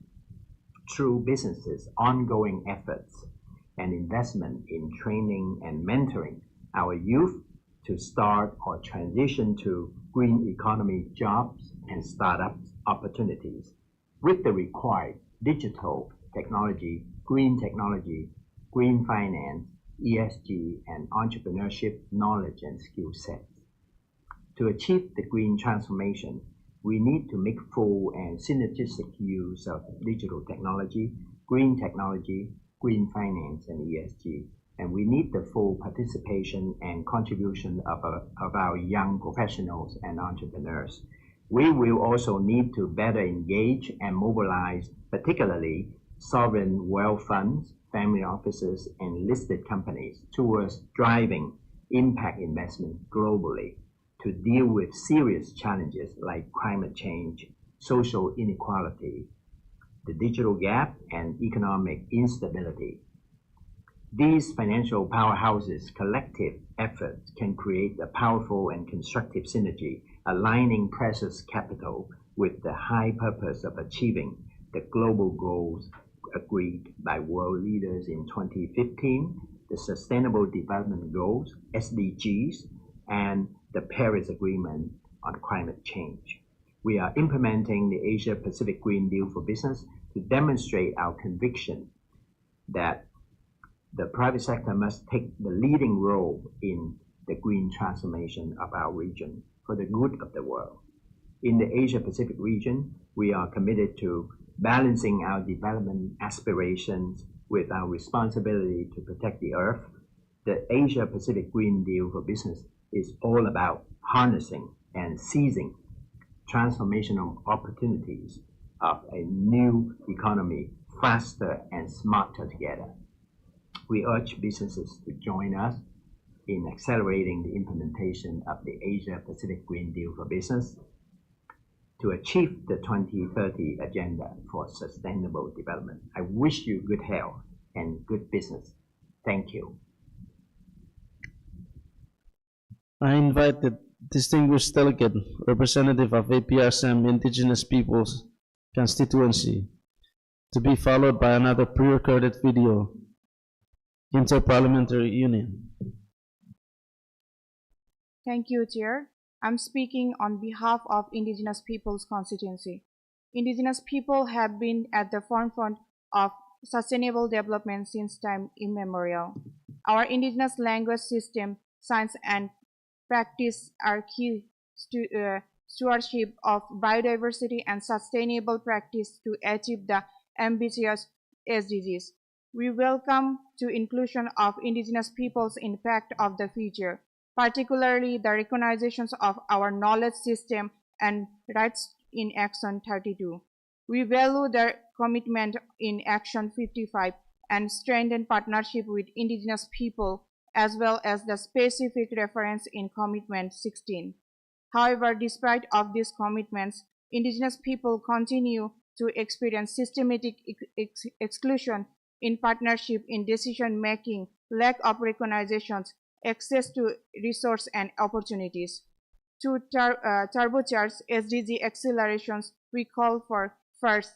through businesses' ongoing efforts and investment in training and mentoring our youth to start or transition to green economy jobs and startup opportunities with the required digital technology, green finance, ESG, and entrepreneurship knowledge and skill sets. To achieve the green transformation, we need to make full and synergistic use of digital technology, green finance, and ESG. And we need the full participation and contribution of our young professionals and entrepreneurs. We will also need to better engage and mobilize, particularly sovereign wealth funds, family offices, and listed companies towards driving impact investment globally to deal with serious challenges like climate change, social inequality, the digital gap, and economic instability. These financial powerhouses' collective efforts can create a powerful and constructive synergy, aligning precious capital with the high purpose of achieving the global goals agreed by world leaders in 2015, the Sustainable Development Goals, SDGs, and the Paris Agreement on Climate Change. We are implementing the Asia-Pacific Green Deal for Business to demonstrate our conviction that the private sector must take the leading role in the green transformation of our region for the good of the world. In the Asia-Pacific region, we are committed to balancing our development aspirations with our responsibility to protect the earth. The Asia-Pacific Green Deal for Business is all about harnessing and seizing transformational opportunities of a new economy faster and smarter together. We urge businesses to join us in accelerating the implementation of the Asia-Pacific Green Deal for Business to achieve the 2030 Agenda for Sustainable Development. I wish you good health and good business. Thank you. I invite the distinguished delegate, representative of APRSM Indigenous Peoples Constituency, to be followed by another pre-recorded video, Interparliamentary Union. Thank you, Chair. I'm speaking on behalf of Indigenous Peoples Constituency. Indigenous people have been at the forefront of sustainable development since time immemorial. Our indigenous language system, science, and practice are key stewardship of biodiversity and sustainable practice to achieve the ambitious SDGs. We welcome the inclusion of indigenous peoples in Pact of the Future, particularly the recognitions of our knowledge system and rights in Action 32. We value their commitment in Action 55 and strengthen partnership with indigenous people, as well as the specific reference in Commitment 16. However, despite of these commitments, indigenous people continue to experience systematic exclusion in partnership in decision-making, lack of recognitions, access to resource and opportunities. To turbocharge SDG accelerations, we call for, first,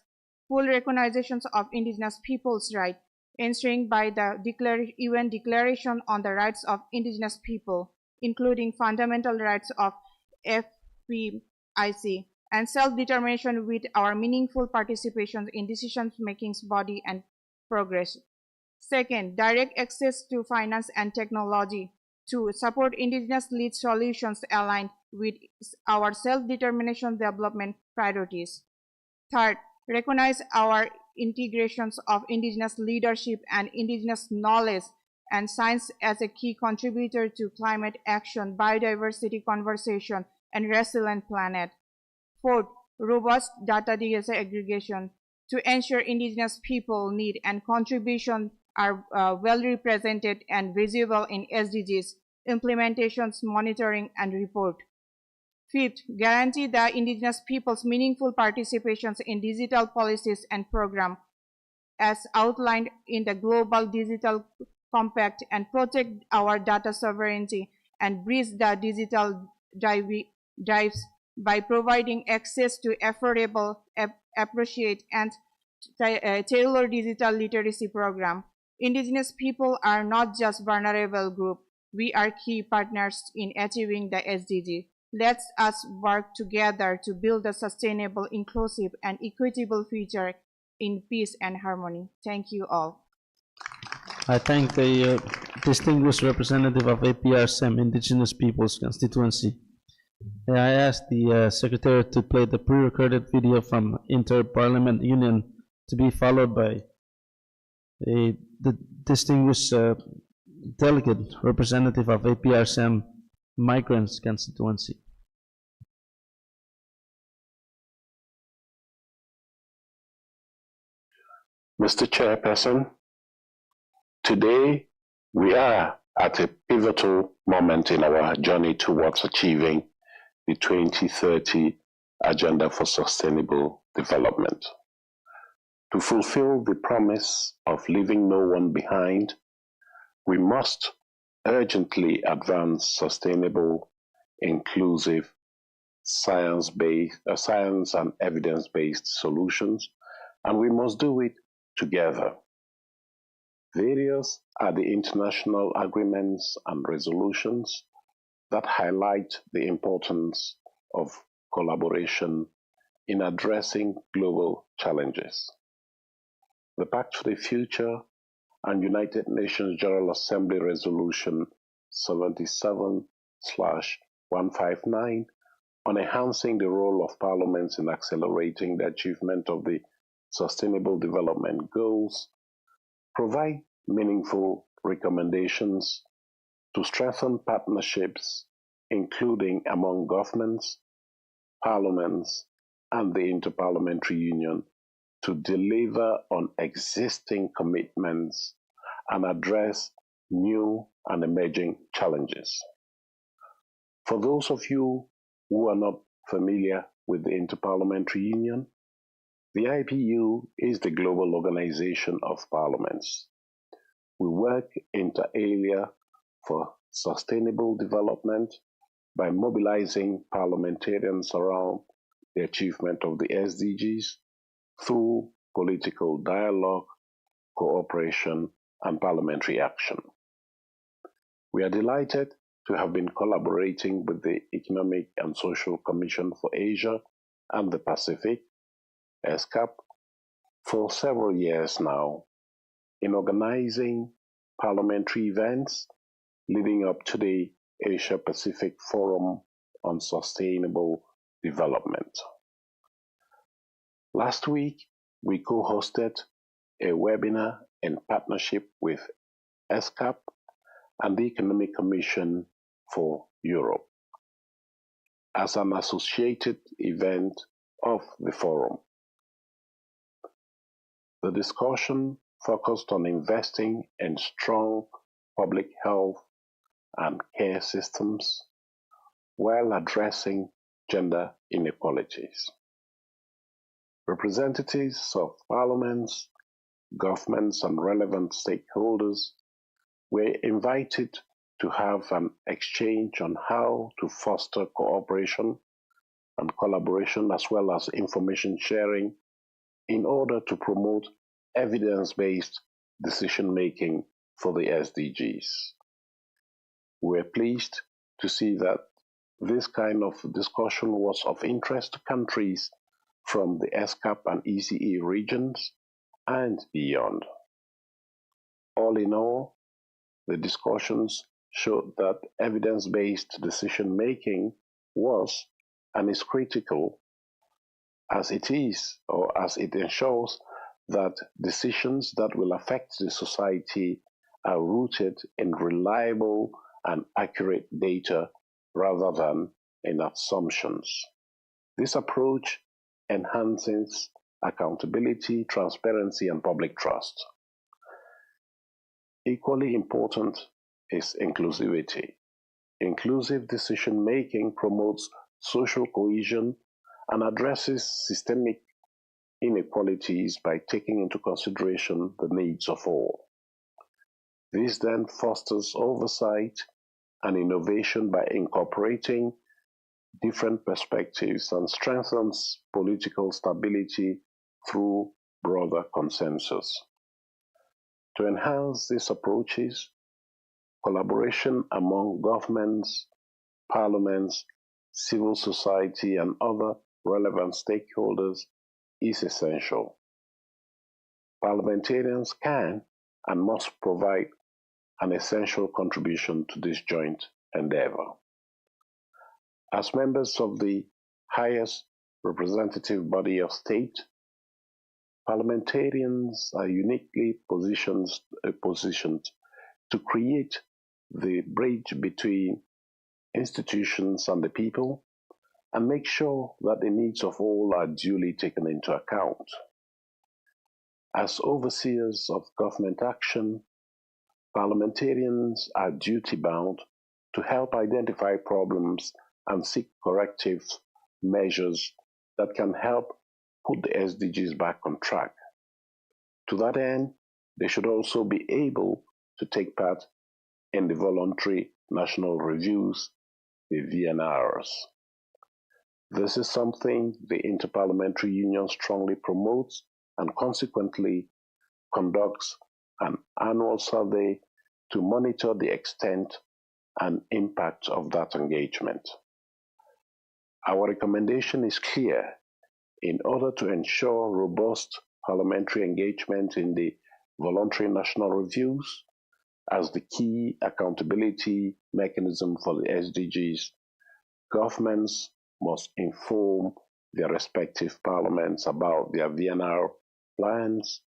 full recognitions of indigenous people's rights, ensuring by the UN Declaration on the Rights of Indigenous People, including fundamental rights of FPIC, and self-determination with our meaningful participation in decision-making body and progress. Second, direct access to finance and technology to support indigenous-led solutions aligned with our self-determination development priorities. Third, recognize our integrations of indigenous leadership and indigenous knowledge and science as a key contributor to climate action, biodiversity conservation, and resilient planet. Fourth, robust data aggregation to ensure indigenous people need and contribution are well represented and visible in SDGs, implementations, monitoring, and report. Fifth, guarantee the indigenous people's meaningful participations in digital policies and programs as outlined in the Global Digital Compact and protect our data sovereignty and bridge the digital dives by providing access to affordable, appropriate, and tailored digital literacy program. Indigenous people are not just vulnerable group. We are key partners in achieving the SDG. Let us work together to build a sustainable, inclusive, and equitable future in peace and harmony. Thank you all. I thank the distinguished representative of APR-SEM Indigenous Peoples Constituency. May I ask the Secretary to play the pre-recorded video from Inter-Parliament Union to be followed by the distinguished delegate representative of APR-SEM Migrants Constituency. Mr. Chairperson, today we are at a pivotal moment in our journey towards achieving the 2030 Agenda for Sustainable Development. To fulfill the promise of leaving no one behind, we must urgently advance sustainable, inclusive, science and evidence-based solutions, and we must do it together. Various are the international agreements and resolutions that highlight the importance of collaboration in addressing global challenges. The Pact for the Future and United Nations General Assembly Resolution 77/159 on enhancing the role of parliaments in accelerating the achievement of the Sustainable Development Goals provide meaningful recommendations to strengthen partnerships, including among governments, parliaments, and the Inter-Parliamentary Union, to deliver on existing commitments and address new and emerging challenges. For those of you who are not familiar with the Inter-Parliamentary Union, the IPU is the global organization of parliaments. We work inter alia for sustainable development by mobilizing parliamentarians around the achievement of the SDGs through political dialogue, cooperation, and parliamentary action. We are delighted to have been collaborating with the Economic and Social Commission for Asia and the Pacific, ESCAP, for several years now in organizing parliamentary events leading up to the Asia-Pacific Forum on Sustainable Development. Last week, we co-hosted a webinar in partnership with ESCAP and the Economic Commission for Europe as an associated event of the forum. The discussion focused on investing in strong public health and care systems while addressing gender inequalities. Representatives of parliaments, governments, and relevant stakeholders were invited to have an exchange on how to foster cooperation and collaboration as well as information sharing in order to promote evidence-based decision-making for the SDGs. We're pleased to see that this kind of discussion was of interest to countries from the ESCAP and ECE regions and beyond. All in all, the discussions showed that evidence-based decision-making was and is critical as it ensures that decisions that will affect the society are rooted in reliable and accurate data rather than in assumptions. This approach enhances accountability, transparency, and public trust. Equally important is inclusivity. Inclusive decision-making promotes social cohesion and addresses systemic inequalities by taking into consideration the needs of all. This then fosters oversight and innovation by incorporating different perspectives and strengthens political stability through broader consensus. To enhance these approaches, collaboration among governments, parliaments, civil society, and other relevant stakeholders is essential. Parliamentarians can and must provide an essential contribution to this joint endeavor. As members of the highest representative body of state, parliamentarians are uniquely positioned to create the bridge between institutions and the people and make sure that the needs of all are duly taken into account. As overseers of government action, parliamentarians are duty-bound to help identify problems and seek corrective measures that can help put the SDGs back on track. To that end, they should also be able to take part in the voluntary national reviews, the VNRs. This is something the Interparliamentary Union strongly promotes and consequently conducts an annual survey to monitor the extent and impact of that engagement. Our recommendation is clear. In order to ensure robust parliamentary engagement in the voluntary national reviews as the key accountability mechanism for the SDGs, governments must inform their respective parliaments about their VNR plans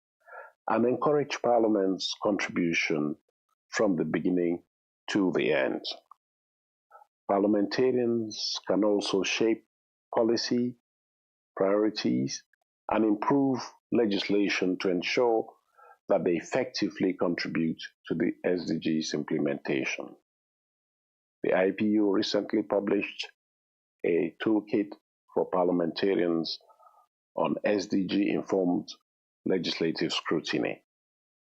and encourage Parliament's contribution from the beginning to the end. Parliamentarians can also shape policy, priorities, and improve legislation to ensure that they effectively contribute to the SDGs implementation. The IPU recently published a toolkit for parliamentarians on SDG-informed legislative scrutiny,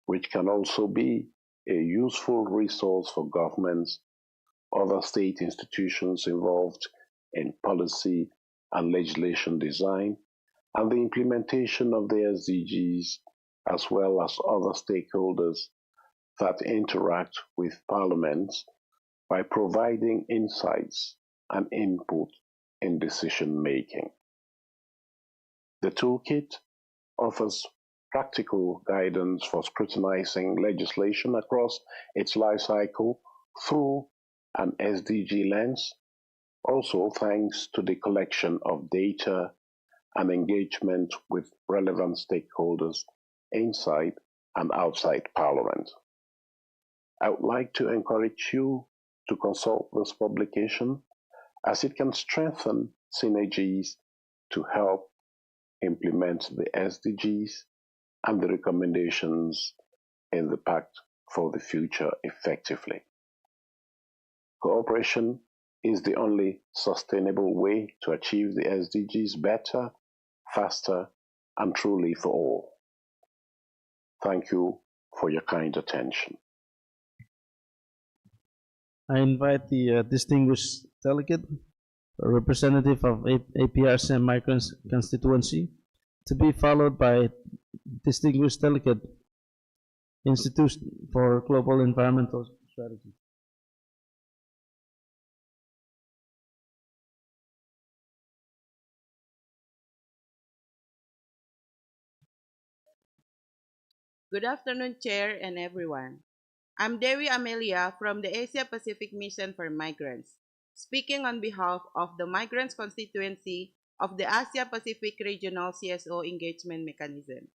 which can also be a useful resource for governments, other state institutions involved in policy and legislation design, and the implementation of the SDGs, as well as other stakeholders that interact with parliaments by providing insights and input in decision making. The toolkit offers practical guidance for scrutinizing legislation across its life cycle through an SDG lens, also thanks to the collection of data and engagement with relevant stakeholders inside and outside Parliament. I would like to encourage you to consult this publication as it can strengthen synergies to help implement the SDGs and the recommendations in the Pact for the Future effectively. Cooperation is the only sustainable way to achieve the SDGs better, faster, and truly for all. Thank you for your kind attention. I invite the distinguished delegate, a representative of APRSM Migrant Constituency, to be followed by distinguished delegate, Institute for Global Environmental Strategy. Good afternoon, Chair and everyone. I'm Dewi Amelia from the Asia Pacific Mission for Migrants, speaking on behalf of the Migrants Constituency of the Asia Pacific Regional CSO Engagement Mechanism.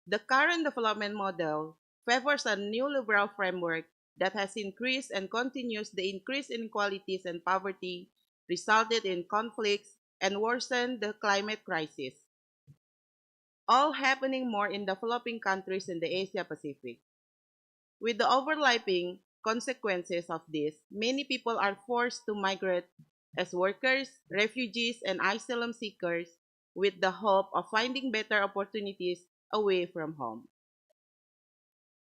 The current development model favors a neoliberal framework that has increased and continues the increase in inequalities and poverty, resulted in conflicts, and worsened the climate crisis, all happening more in developing countries in the Asia Pacific. With the overlapping consequences of this, many people are forced to migrate as workers, refugees, and asylum seekers with the hope of finding better opportunities away from home.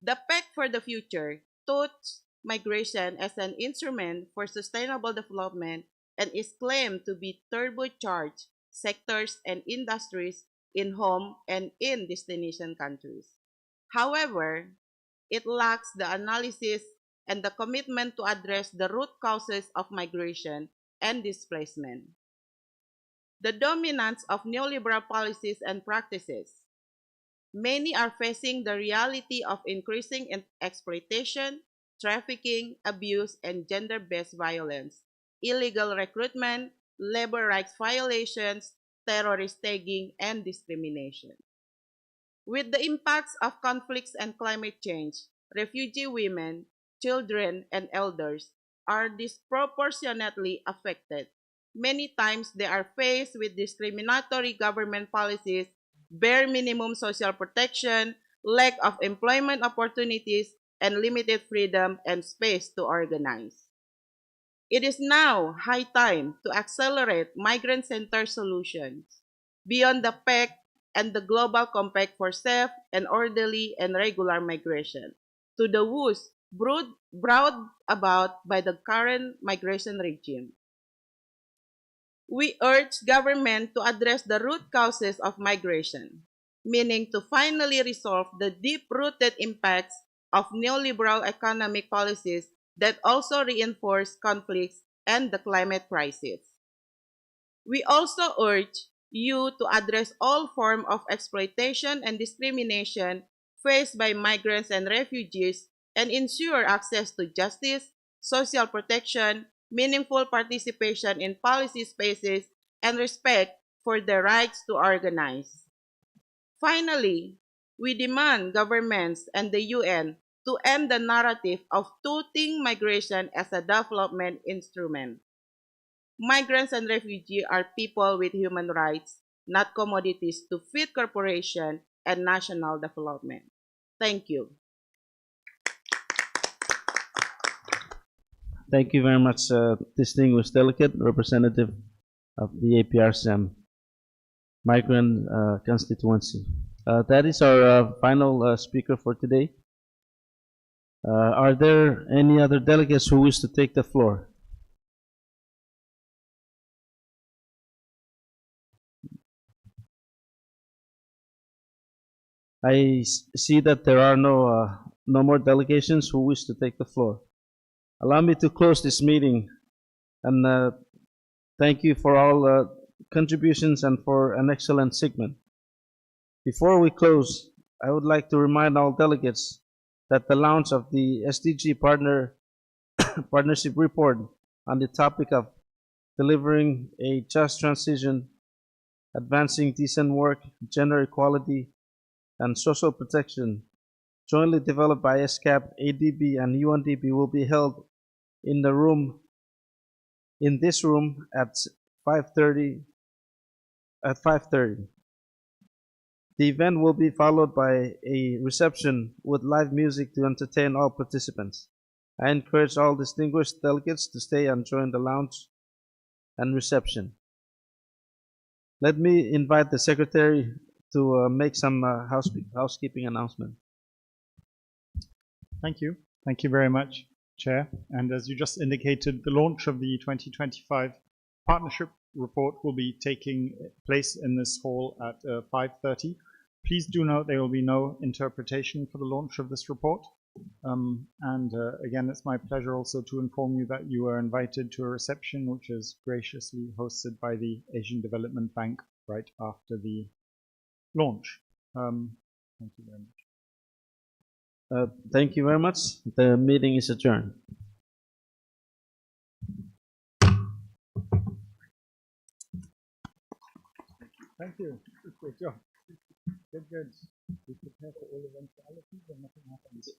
The Pact for the Future touts migration as an instrument for sustainable development and is claimed to be turbocharge sectors and industries in home and in destination countries. However, it lacks the analysis and the commitment to address the root causes of migration and displacement. The dominance of neoliberal policies and practices, Many are facing the reality of increasing exploitation, trafficking, abuse, and gender-based violence, illegal recruitment, labor rights violations, terrorist tagging, and discrimination. With the impacts of conflicts and climate change, refugee women, children, and elders are disproportionately affected. Many times they are faced with discriminatory government policies, bare minimum social protection, lack of employment opportunities, and limited freedom and space to organize. It is now high time to accelerate migrant-centered solutions beyond the pact and the Global Compact for safe and orderly and regular migration to the woes brought about by the current migration regime. We urge government to address the root causes of migration, meaning to finally resolve the deep-rooted impacts of neoliberal economic policies that also reinforce conflicts and the climate crisis. We also urge you to address all forms of exploitation and discrimination faced by migrants and refugees and ensure access to justice, social protection, meaningful participation in policy spaces, and respect for their rights to organize. Finally, we demand governments and the UN to end the narrative of touting migration as a development instrument. Migrants and refugees are people with human rights, not commodities to feed corporation and national development. Thank you. Thank you very much, distinguished delegate, representative of the APRSM migrant constituency. That is our final speaker for today. Are there any other delegates who wish to take the floor? I see that there are no more delegations who wish to take the floor. Allow me to close this meeting and thank you for all contributions and for an excellent segment. Before we close, I would like to remind all delegates that the launch of the SDG Partnership Report on the topic of delivering a just transition, advancing decent work, gender equality, and social protection, jointly developed by ESCAP, ADB, and UNDP, will be held in this room at 5:30. The event will be followed by a reception with live music to entertain all participants. I encourage all distinguished delegates to stay and join the lounge and reception. Let me invite the Secretary to make some housekeeping announcement. Thank you. Thank you very much, Chair. And as you just indicated, the launch of the 2025 Partnership Report will be taking place in this hall at 5:30. Please do note there will be no interpretation for the launch of this report. Again, it's my pleasure also to inform you that you are invited to a reception which is graciously hosted by the Asian Development Bank right after the launch. Thank you very much. Thank you very much. The meeting is adjourned. Thank you. Good job. Good. We prepare for all eventualities and nothing happens.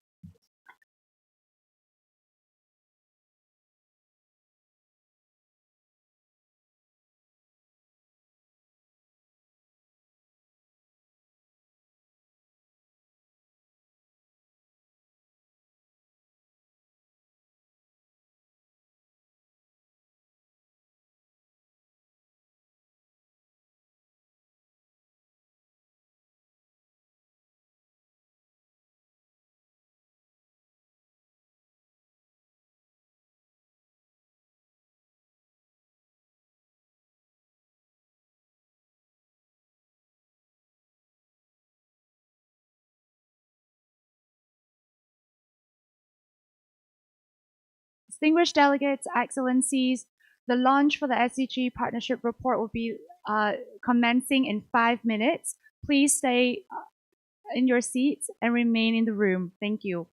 Distinguished delegates, excellencies, the launch for the SDG Partnership Report will be commencing in 5 minutes. Please stay in your seats and remain in the room. Thank you.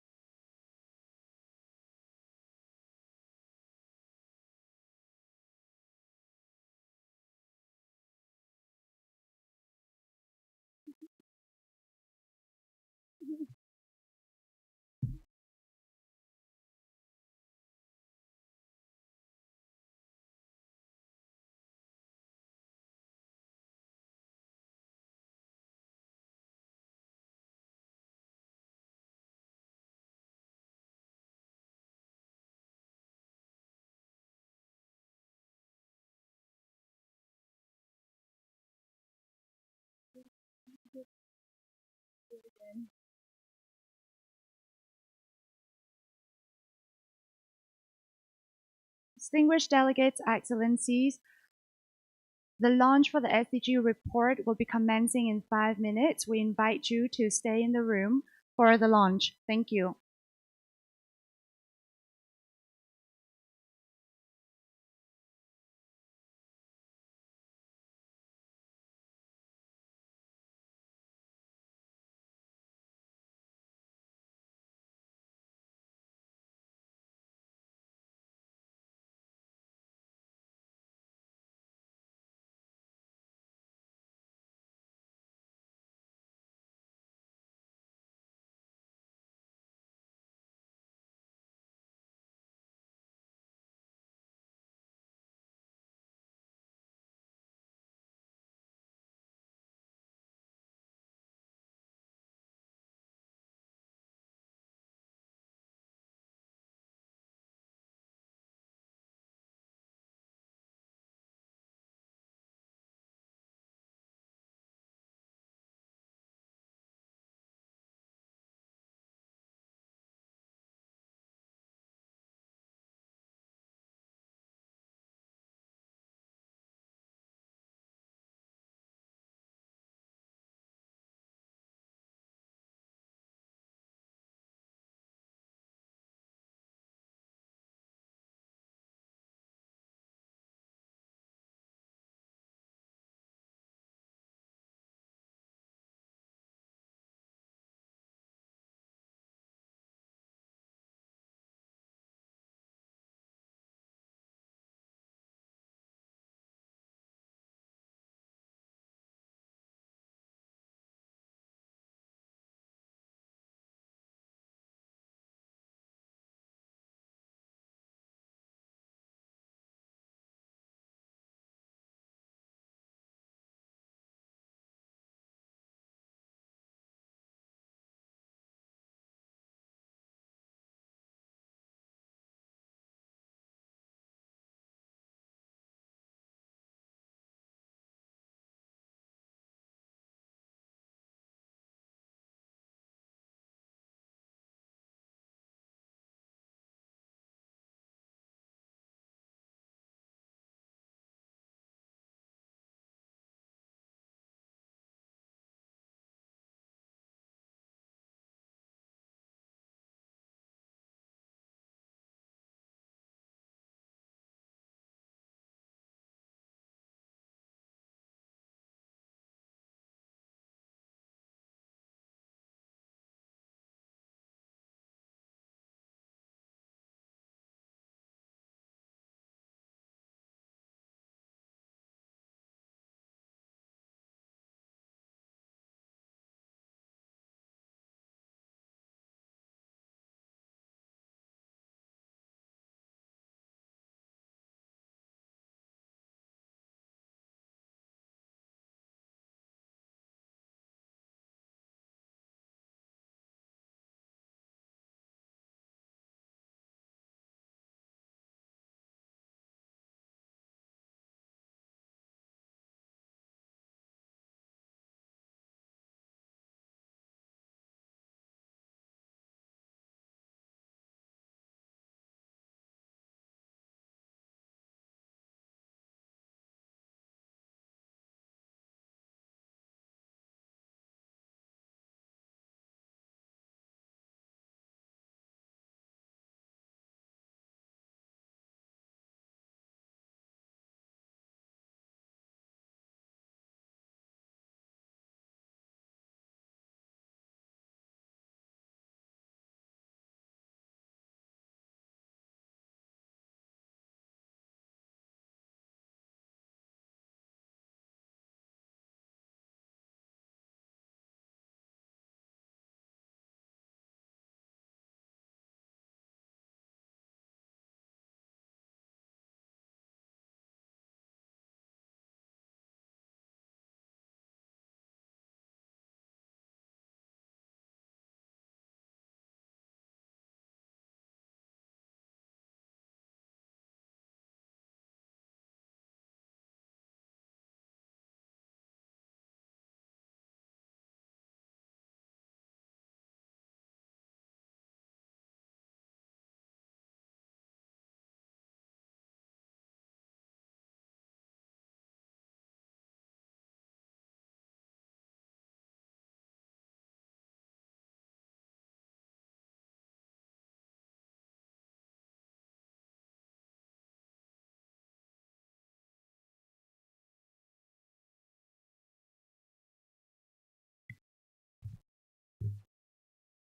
Distinguished delegates, excellencies, the launch for the SDG report will be commencing in 5 minutes. We invite you to stay in the room for the launch. Thank you.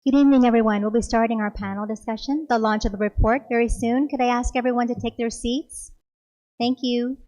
Good evening, everyone. We'll be starting our panel discussion, the launch of the report, very soon. Could I ask everyone to take their seats? Thank you.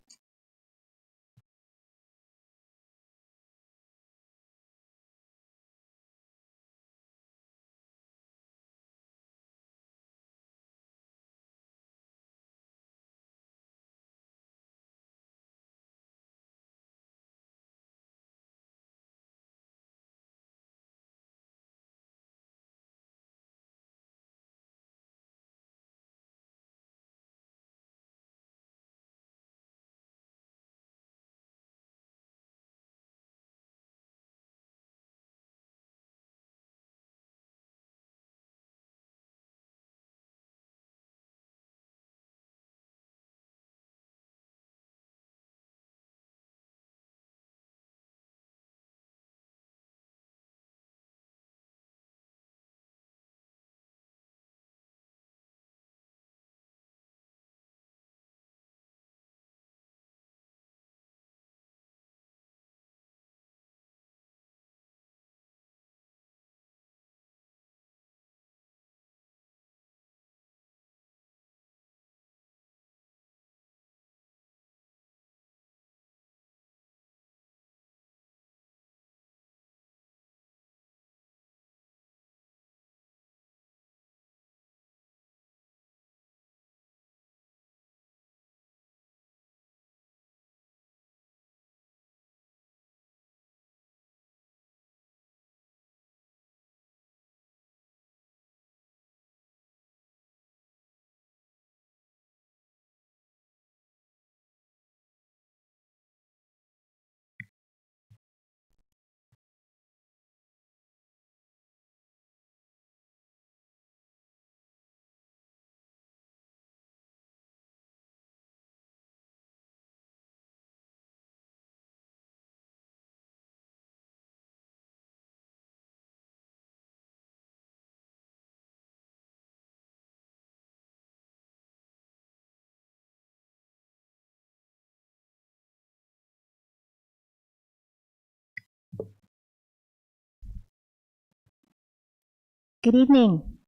Good evening,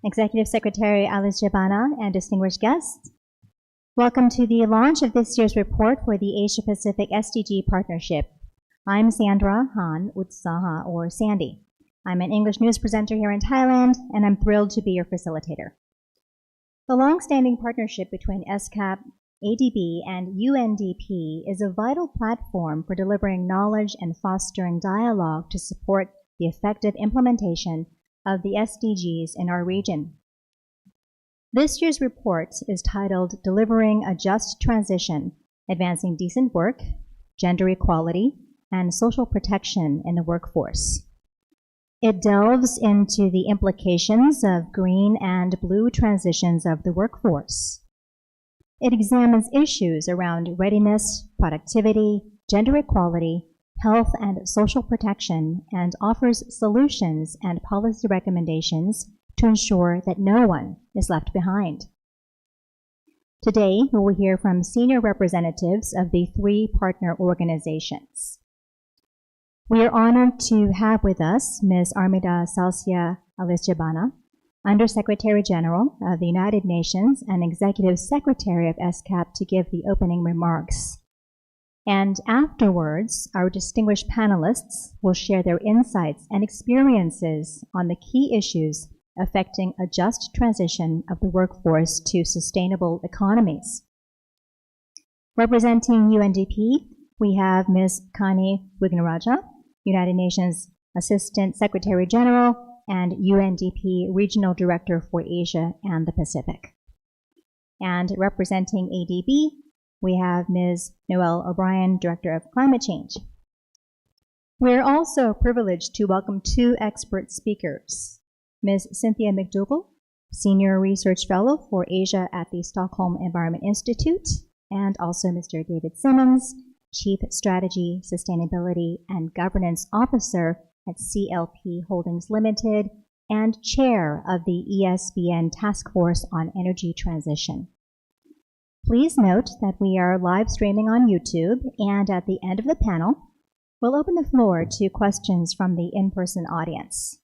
Executive Secretary Alice Jabana and distinguished guests. Welcome to the launch of this year's report for the Asia-Pacific SDG Partnership. I'm Sandra Han Utsaha, or Sandy. I'm an English news presenter here in Thailand, and I'm thrilled to be your facilitator. The long-standing partnership between ESCAP, ADB, and UNDP is a vital platform for delivering knowledge and fostering dialogue to support the effective implementation of the SDGs in our region. This year's report is titled Delivering a Just Transition, Advancing Decent Work, Gender Equality, and Social Protection in the Workforce. It delves into the implications of green and blue transitions of the workforce. It examines issues around readiness, productivity, gender equality, health and social protection, and offers solutions and policy recommendations to ensure that no one is left behind. Today, we will hear from senior representatives of the 3 partner organizations. We are honored to have with us Ms. Armida Salcia Alice Jabana, Undersecretary General of the United Nations and Executive Secretary of ESCAP, to give the opening remarks. And afterwards, our distinguished panelists will share their insights and experiences on the key issues affecting a just transition of the workforce to sustainable economies. Representing UNDP, we have Ms. Kani Wignaraja, United Nations Assistant Secretary General and UNDP Regional Director for Asia and the Pacific. And representing ADB, we have Ms. Noelle O'Brien, Director of Climate Change. We're also privileged to welcome 2 expert speakers, Ms. Cynthia McDougall, Senior Research Fellow for Asia at the Stockholm Environment Institute, and also Mr. David Simmons, Chief Strategy, Sustainability, and Governance Officer at CLP Holdings Limited and Chair of the ESBN Task Force on Energy Transition. Please note that we are live streaming on YouTube, and at the end of the panel, we'll open the floor to questions from the in-person audience.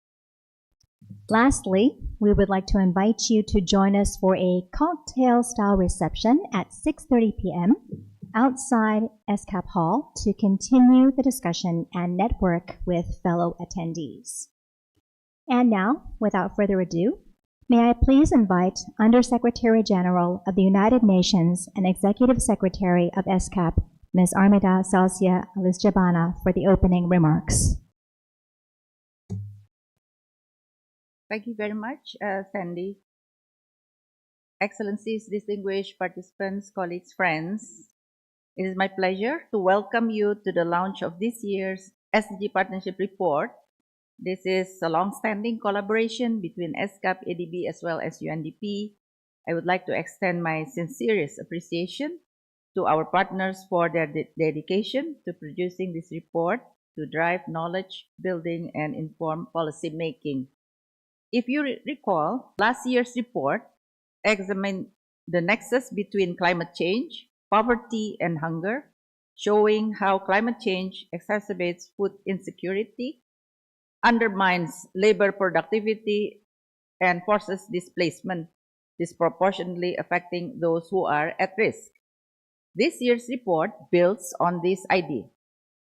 Lastly, we would like to invite you to join us for a cocktail-style reception at 6:30 p.m. outside ESCAP Hall to continue the discussion and network with fellow attendees. And now, without further ado, may I please invite Undersecretary General of the United Nations and Executive Secretary of ESCAP, Ms. Armida Salcia Alizjabana, for the opening remarks. Thank you very much, Sandy. Excellencies, distinguished participants, colleagues, friends, it is my pleasure to welcome you to the launch of this year's SDG Partnership Report. This is a long-standing collaboration between ESCAP, ADB, as well as UNDP. I would like to extend my sincerest appreciation to our partners for their dedication to producing this report to drive knowledge building and inform policy making. If you recall, last year's report examined the nexus between climate change, poverty, and hunger, showing how climate change exacerbates food insecurity, undermines labor productivity, and forces displacement, disproportionately affecting those who are at risk. This year's report builds on this idea,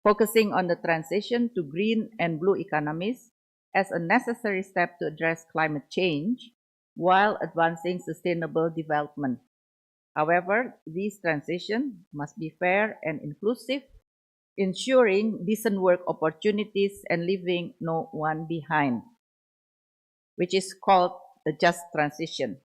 focusing on the transition to green and blue economies as a necessary step to address climate change while advancing sustainable development. However, this transition must be fair and inclusive, ensuring decent work opportunities and leaving no one behind, which is called a just transition.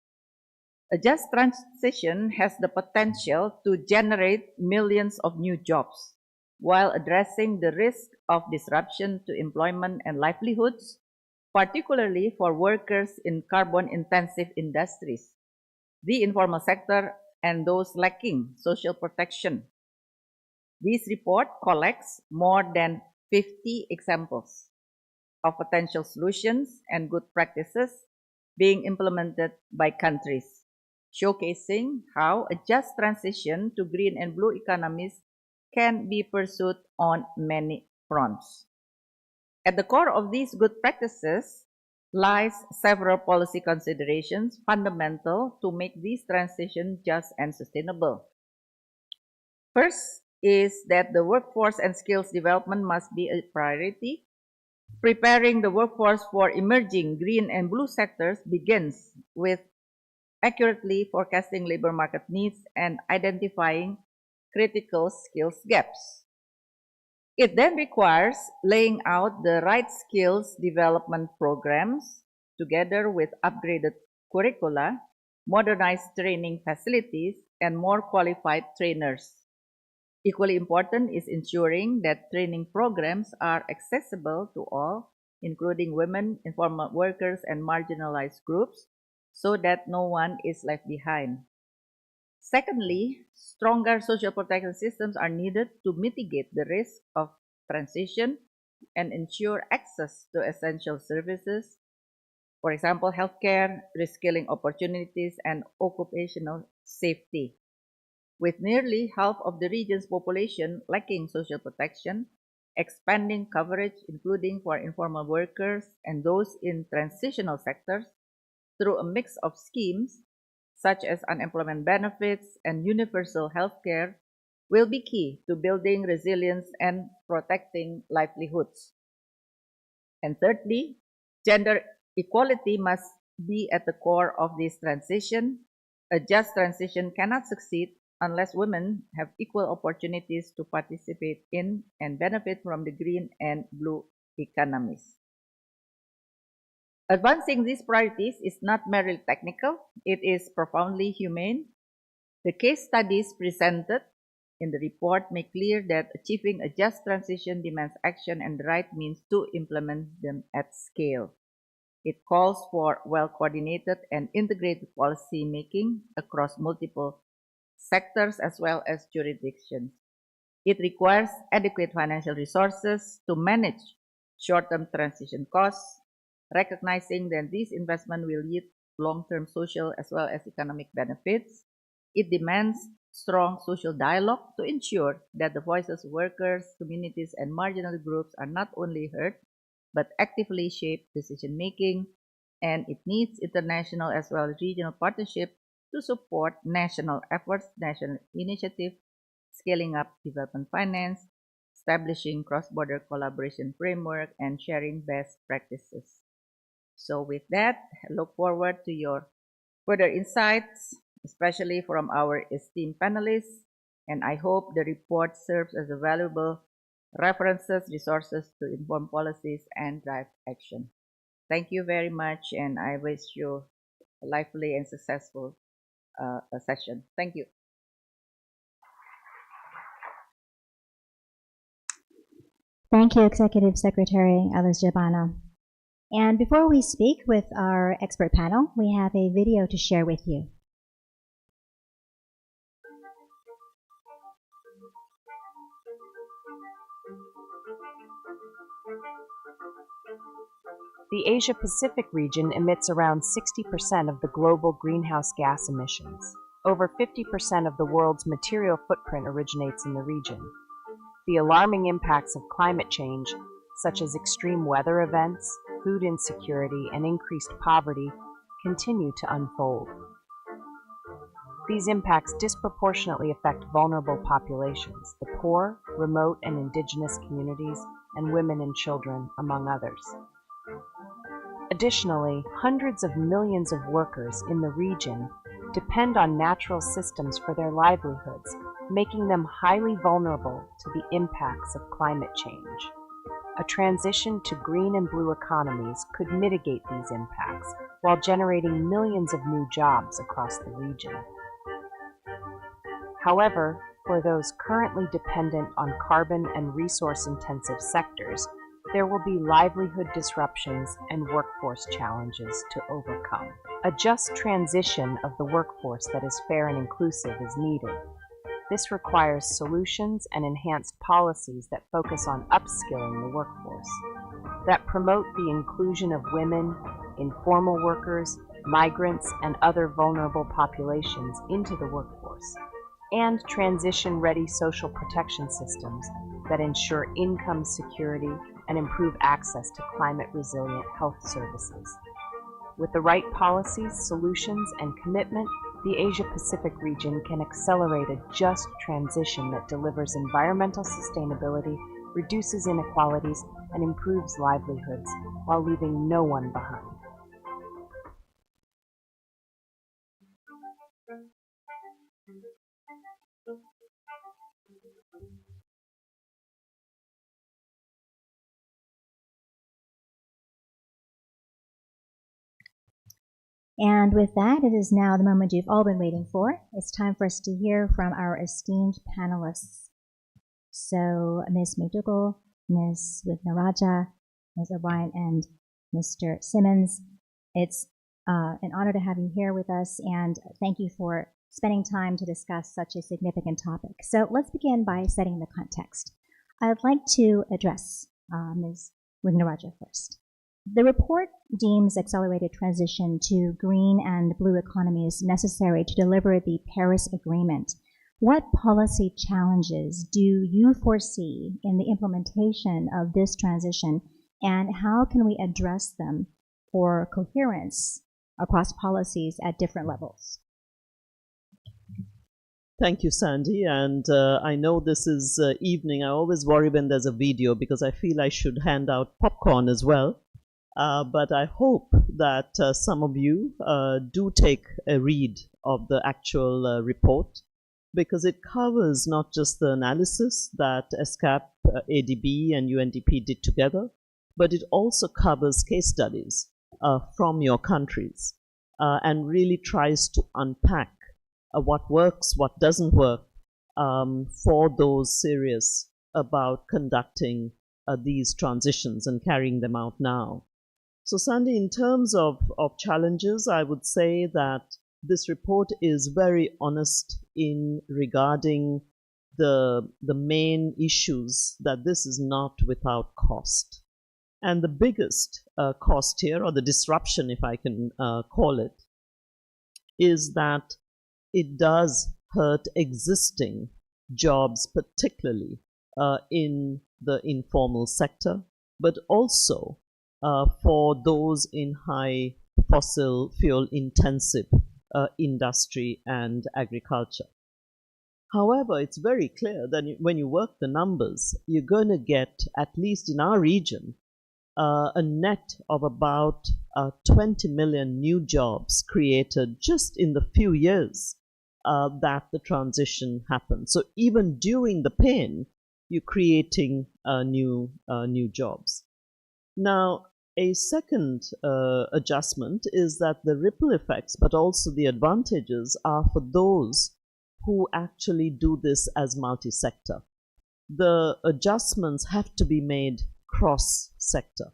A just transition has the potential to generate millions of new jobs, while addressing the risk of disruption to employment and livelihoods, particularly for workers in carbon-intensive industries, the informal sector, and those lacking social protection. This report collects more than 50 examples of potential solutions and good practices being implemented by countries, showcasing how a just transition to green and blue economies can be pursued on many fronts. At the core of these good practices lies several policy considerations fundamental to make this transition just and sustainable. First is that the workforce and skills development must be a priority. Preparing the workforce for emerging green and blue sectors begins with accurately forecasting labor market needs and identifying critical skills gaps. It then requires laying out the right skills development programs together with upgraded curricula, modernized training facilities, and more qualified trainers. Equally important is ensuring that training programs are accessible to all, including women, informal workers, and marginalized groups, so that no one is left behind. Secondly, stronger social protection systems are needed to mitigate the risk of transition and ensure access to essential services, for example, healthcare, reskilling opportunities, and occupational safety. With nearly half of the region's population lacking social protection, expanding coverage, including for informal workers and those in transitional sectors, through a mix of schemes, such as unemployment benefits and universal health care, will be key to building resilience and protecting livelihoods. And thirdly, gender equality must be at the core of this transition. A just transition cannot succeed unless women have equal opportunities to participate in and benefit from the green and blue economies. Advancing these priorities is not merely technical, it is profoundly humane. The case studies presented in the report make clear that achieving a just transition demands action and the right means to implement them at scale. It calls for well-coordinated and integrated policy making across multiple sectors as well as jurisdictions. It requires adequate financial resources to manage short-term transition costs, recognizing that this investment will yield long-term social as well as economic benefits. It demands strong social dialogue to ensure that the voices of workers, communities, and marginal groups are not only heard, but actively shape decision-making. and it needs international as well as regional partnership to support national efforts, national initiative, scaling up development finance, establishing cross-border collaboration framework, and sharing best practices. So with that, I look forward to your further insights, especially from our esteemed panelists, and I hope the report serves as a valuable references, resources to inform policies and drive action. Thank you very much, and I wish you a lively and successful session. Thank you. Thank you, Executive Secretary Alice Jabana. And before we speak with our expert panel, we have a video to share with you. The Asia-Pacific region emits around 60% of the global greenhouse gas emissions. Over 50% of the world's material footprint originates in the region. The alarming impacts of climate change, such as extreme weather events, food insecurity, and increased poverty, continue to unfold. These impacts disproportionately affect vulnerable populations, the poor, remote and indigenous communities, and women and children, among others. Additionally, hundreds of millions of workers in the region depend on natural systems for their livelihoods, making them highly vulnerable to the impacts of climate change. A transition to green and blue economies could mitigate these impacts while generating millions of new jobs across the region. However, for those currently dependent on carbon and resource-intensive sectors, there will be livelihood disruptions and workforce challenges to overcome. A just transition of the workforce that is fair and inclusive is needed. This requires solutions and enhanced policies that focus on upskilling the workforce, that promote the inclusion of women, informal workers, migrants, and other vulnerable populations into the workforce, and transition-ready social protection systems that ensure income security and improve access to climate-resilient health services. With the right policies, solutions, and commitment, the Asia-Pacific region can accelerate a just transition that delivers environmental sustainability, reduces inequalities, and improves livelihoods while leaving no one behind. And with that, it is now the moment you've all been waiting for. It's time for us to hear from our esteemed panelists. So Ms. McDougall, Ms. Withnaraja, Ms. O'Brien, and Mr. Simmons, it's an honor to have you here with us, and thank you for spending time to discuss such a significant topic. So let's begin by setting the context. I'd like to address Ms. Withnaraja first. The report deems accelerated transition to green and blue economies necessary to deliver the Paris Agreement. What policy challenges do you foresee in the implementation of this transition, and how can we address them for coherence across policies at different levels? Thank you, Sandy. And I know this is evening. I always worry when there's a video because I feel I should hand out popcorn as well. But I hope that some of you do take a read of the actual report, because it covers not just the analysis that ESCAP, ADB, and UNDP did together, but it also covers case studies from your countries and really tries to unpack what works, what doesn't work for those serious about conducting these transitions and carrying them out now. So Sandy, in terms of challenges, I would say that this report is very honest in regarding the main issues, that this is not without cost. And the biggest cost here, or the disruption, if I can call it, is that it does hurt existing jobs, particularly in the informal sector, but also for those in high fossil fuel intensive industry and agriculture. However, it's very clear that when you work the numbers, you're going to get, at least in our region, a net of about 20 million new jobs created just in the few years that the transition happened. So even during the pain, you're creating new jobs. Now, a second adjustment is that the ripple effects, but also the advantages, are for those who actually do this as multi-sector. The adjustments have to be made cross-sector.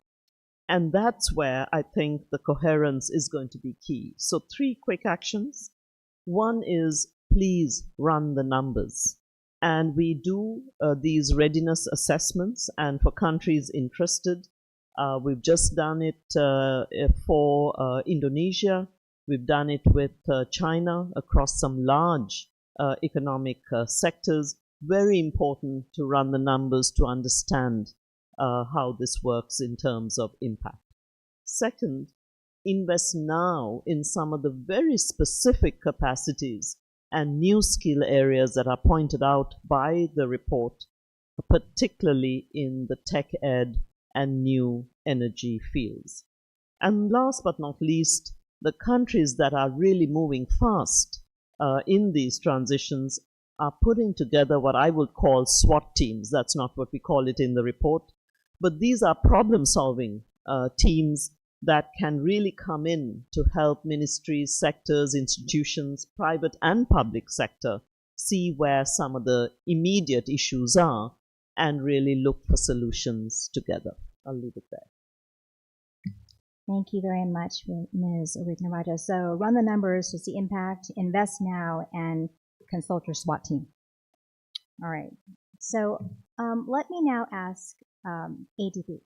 And that's where I think the coherence is going to be key. So 3 quick actions. One is, please run the numbers. And we do these readiness assessments, and for countries interested, we've just done it for Indonesia. We've done it with China across some large economic sectors. Very important to run the numbers to understand how this works in terms of impact. Second, invest now in some of the very specific capacities and new skill areas that are pointed out by the report, particularly in the tech ed and new energy fields. And last but not least, the countries that are really moving fast in these transitions are putting together what I would call SWAT teams. That's not what we call it in the report, but these are problem-solving teams that can really come in to help ministries, sectors, institutions, private and public sector, see where some of the immediate issues are and really look for solutions together. I'll leave it there. Thank you very much, Ms. Uritinaraja. So run the numbers to see impact, invest now, and consult your SWAT team. All right. So let me now ask ADB.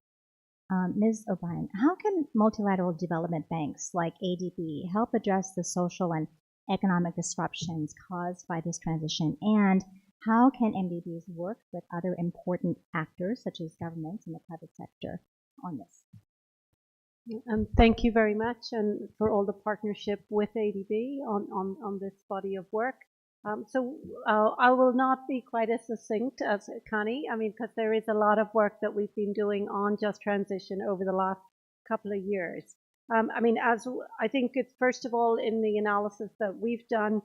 Ms. O'Brien, how can multilateral development banks like ADB help address the social and economic disruptions caused by this transition? And how can MDBs work with other important actors, such as governments and the private sector, on this? Thank you very much, and for all the partnership with ADB on this body of work. I will not be quite as succinct as Connie, because there is a lot of work that we've been doing on just transition over the last couple of years. As I think it's, first of all, in the analysis that we've done,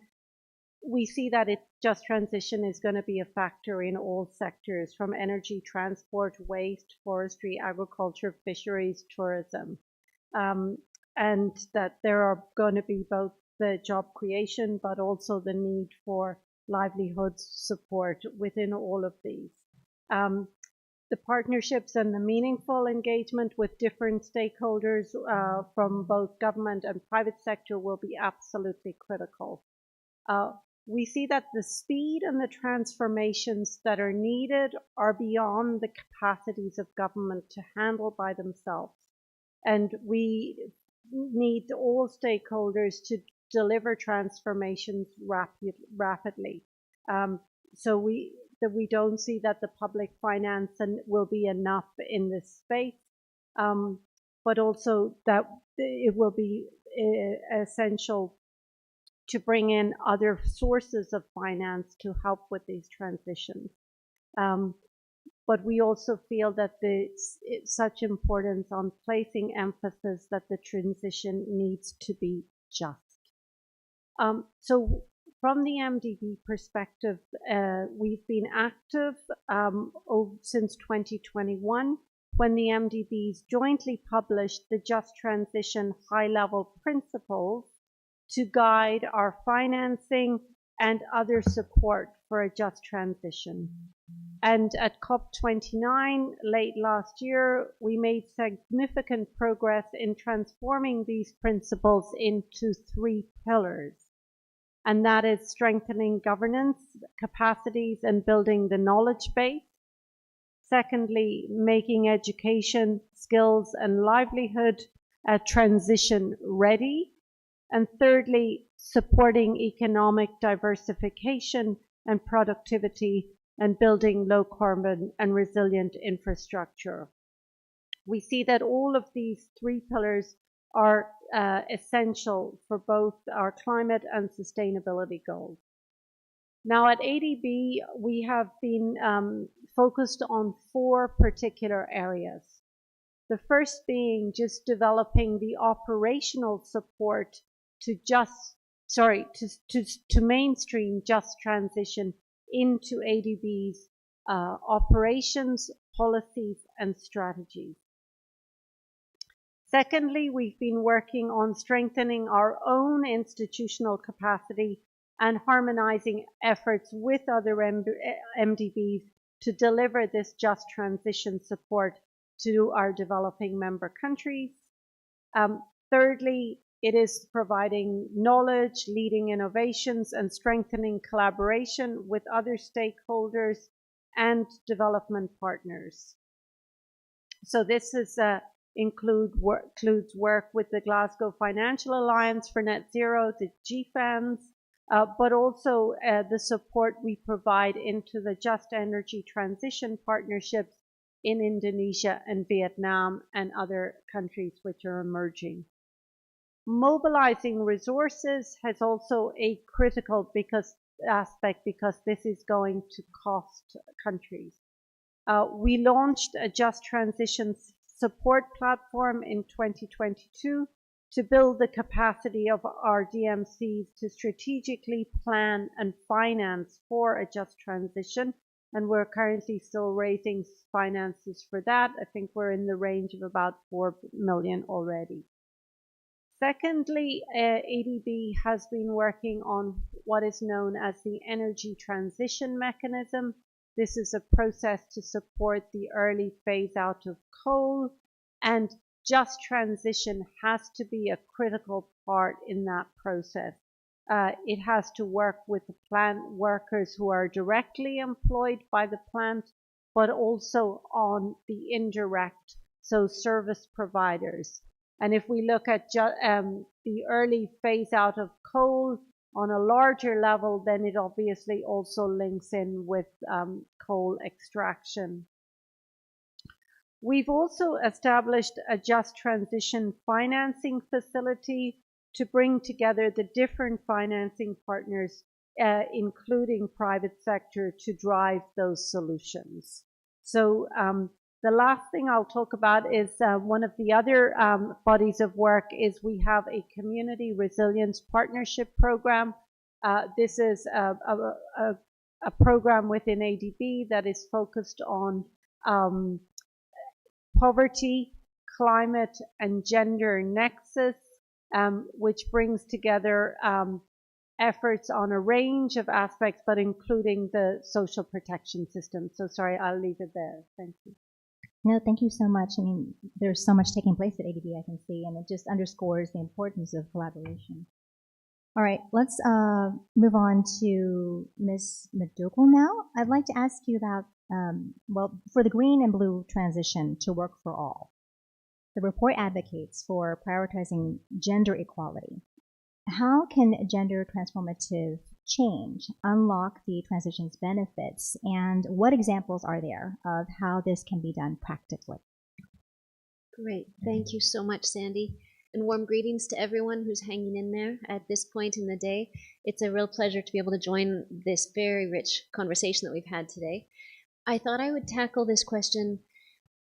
we see that just transition is going to be a factor in all sectors, from energy, transport, waste, forestry, agriculture, fisheries, tourism. And that there are going to be both the job creation, but also the need for livelihoods support within all of these. The partnerships and the meaningful engagement with different stakeholders from both government and private sector will be absolutely critical. We see that the speed and the transformations that are needed are beyond the capacities of government to handle by themselves. And we need all stakeholders to deliver transformations rapidly. So we don't see that the public finance will be enough in this space, but also that it will be essential to bring in other sources of finance to help with these transitions. But we also feel that it's such importance on placing emphasis that the transition needs to be just. So from the MDB perspective, we've been active since 2021, when the MDBs jointly published the Just Transition High-Level Principles to guide our financing and other support for a just transition. And at COP29 late last year, we made significant progress in transforming these principles into 3 pillars. And that is strengthening governance capacities and building the knowledge base. Secondly, making education, skills, and livelihood transition ready. And thirdly, supporting economic diversification and productivity and building low carbon and resilient infrastructure. We see that all of these 3 pillars are essential for both our climate and sustainability goals. Now at ADB, we have been focused on 4 particular areas. The first being just developing the operational support to mainstream just transition into ADB's operations, policies, and strategies. Secondly, we've been working on strengthening our own institutional capacity and harmonizing efforts with other MDBs to deliver this just transition support to our developing member countries. Thirdly, it is providing knowledge, leading innovations, and strengthening collaboration with other stakeholders and development partners. So this is includes work with the Glasgow Financial Alliance for Net Zero, the GFANZ, but also the support we provide into the Just Energy Transition Partnerships in Indonesia and Vietnam and other countries which are emerging. Mobilizing resources has also a critical aspect because this is going to cost countries. We launched a Just Transition support platform in 2022 to build the capacity of our DMCs to strategically plan and finance for a just transition. And we're currently still raising finances for that. I think we're in the range of about 4 million already. Secondly, ADB has been working on what is known as the Energy Transition Mechanism. This is a process to support the early phase out of coal, and just transition has to be a critical part in that process. It has to work with the plant workers who are directly employed by the plant, but also on the indirect, so service providers. And if we look at the early phase out of coal on a larger level, then it obviously also links in with coal extraction. We've also established a just transition financing facility to bring together the different financing partners, including private sector, to drive those solutions. So the last thing I'll talk about is one of the other bodies of work is we have a community resilience partnership program. This is a program within ADB that is focused on poverty, climate, and gender nexus, which brings together efforts on a range of aspects, but including the social protection system. So sorry, I'll leave it there. Thank you. No, thank you so much. I mean, there's so much taking place at ADB, I can see, and it just underscores the importance of collaboration. All right, let's move on to Ms. McDougall now. I'd like to ask you about, for the green and blue transition to work for all. The report advocates for prioritizing gender equality. How can gender transformative change unlock the transition's benefits, and what examples are there of how this can be done practically? Great. Thank you so much, Sandy. And warm greetings to everyone who's hanging in there at this point in the day. It's a real pleasure to be able to join this very rich conversation that we've had today. I thought I would tackle this question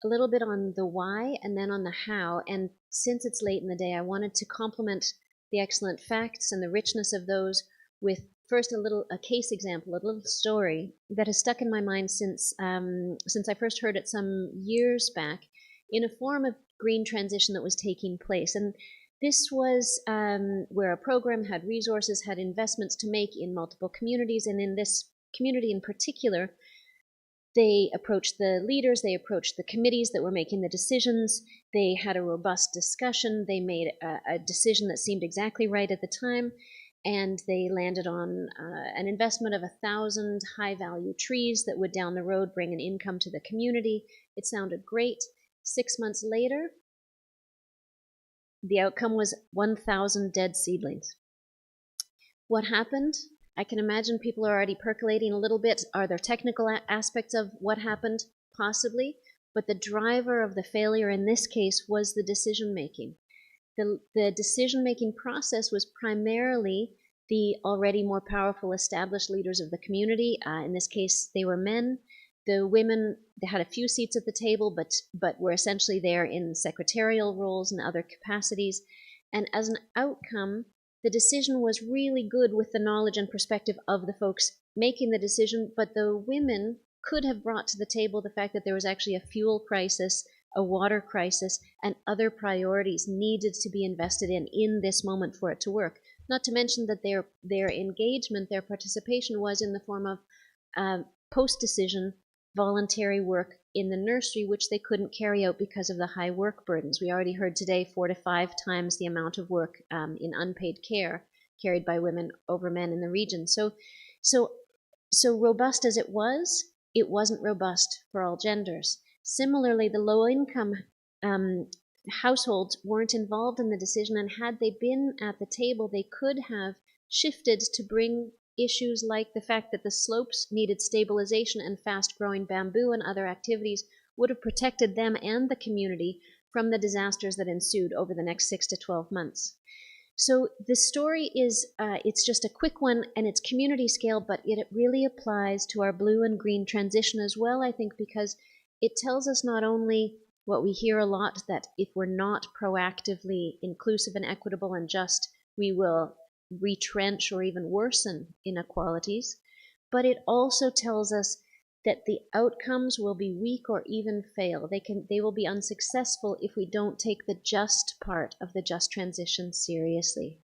a little bit on the why and then on the how. And since it's late in the day, I wanted to complement the excellent facts and the richness of those with first a case example, a little story that has stuck in my mind since I first heard it some years back in a form of green transition that was taking place. And this was where a program had resources, had investments to make in multiple communities, and in this community in particular, they approached the leaders, they approached the committees that were making the decisions, they had a robust discussion, they made a decision that seemed exactly right at the time, and they landed on an investment of 1,000 high-value trees that would down the road bring an income to the community. It sounded great. 6 months later, the outcome was 1,000 dead seedlings. What happened? I can imagine people are already percolating a little bit. Are there technical aspects of what happened? Possibly. But the driver of the failure in this case was the decision making. the decision-making process was primarily the already more powerful established leaders of the community. In this case, they were men. The women, they had a few seats at the table, but were essentially there in secretarial roles and other capacities. And as an outcome, the decision was really good with the knowledge and perspective of the folks making the decision, but the women could have brought to the table the fact that there was actually a fuel crisis, a water crisis, and other priorities needed to be invested in this moment for it to work. Not to mention that their engagement, their participation was in the form of post-decision voluntary work in the nursery, which they couldn't carry out because of the high work burdens. We already heard today 4 to 5 times the amount of work in unpaid care carried by women over men in the region. So robust as it wasn't robust for all genders. Similarly, the low-income households weren't involved in the decision, and had they been at the table, they could have shifted to bring issues like the fact that the slopes needed stabilization, and fast-growing bamboo and other activities would have protected them and the community from the disasters that ensued over the next 6 to 12 months. So the story is, it's just a quick one, and it's community scale, but it really applies to our blue and green transition as well, I think, because it tells us not only what we hear a lot, that if we're not proactively inclusive and equitable and just, we will retrench or even worsen inequalities, but it also tells us that the outcomes will be weak or even fail. They will be unsuccessful if we don't take the just part of the just transition seriously.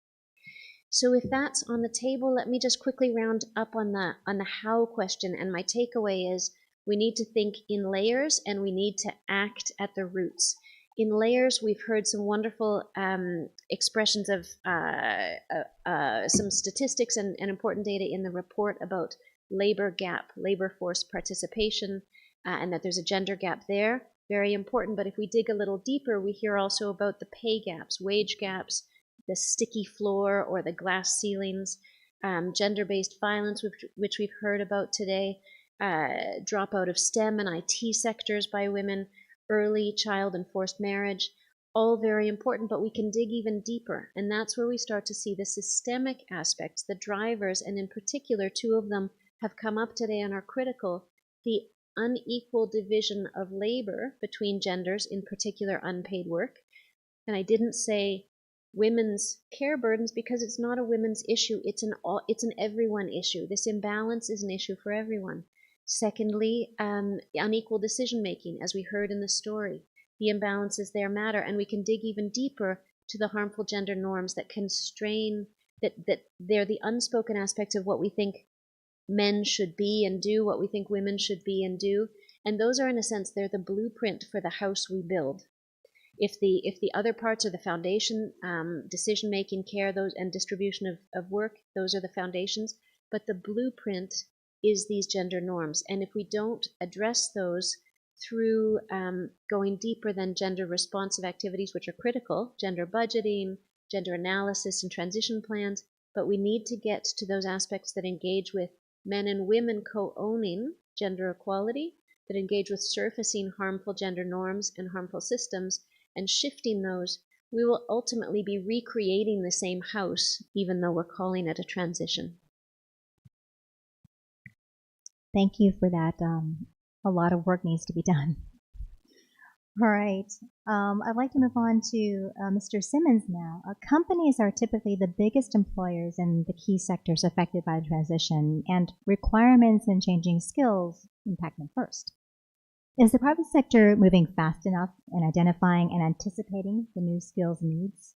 So if that's on the table, let me just quickly round up on the how question, and my takeaway is we need to think in layers and we need to act at the roots. In layers, we've heard some wonderful expressions of some statistics and important data in the report about labor gap, labor force participation, and that there's a gender gap there. Very important, but if we dig a little deeper, we hear also about the pay gaps, wage gaps, the sticky floor or the glass ceilings, gender-based violence, which we've heard about today, dropout of STEM and IT sectors by women, early child and forced marriage, all very important, but we can dig even deeper. And that's where we start to see the systemic aspects, the drivers, and in particular, 2 of them have come up today and are critical. The unequal division of labor between genders, in particular unpaid work. And I didn't say women's care burdens because it's not a women's issue, it's an everyone issue. This imbalance is an issue for everyone. Secondly, unequal decision making, as we heard in the story. The imbalances there matter, and we can dig even deeper to the harmful gender norms that constrain, that they're the unspoken aspects of what we think men should be and do, what we think women should be and do, and those are, in a sense, they're the blueprint for the house we build. If the other parts are the foundation, decision making, care, those, and distribution of work, those are the foundations, but the blueprint is these gender norms. And if we don't address those through going deeper than gender responsive activities, which are critical, gender budgeting, gender analysis, and transition plans, but we need to get to those aspects that engage with men and women co-owning gender equality, that engage with surfacing harmful gender norms and harmful systems, and shifting those, we will ultimately be recreating the same house, even though we're calling it a transition. Thank you for that. A lot of work needs to be done. All right. I'd like to move on to Mr. Simmons now. Companies are typically the biggest employers in the key sectors affected by the transition, and requirements and changing skills impact them first. Is the private sector moving fast enough in identifying and anticipating the new skills needs?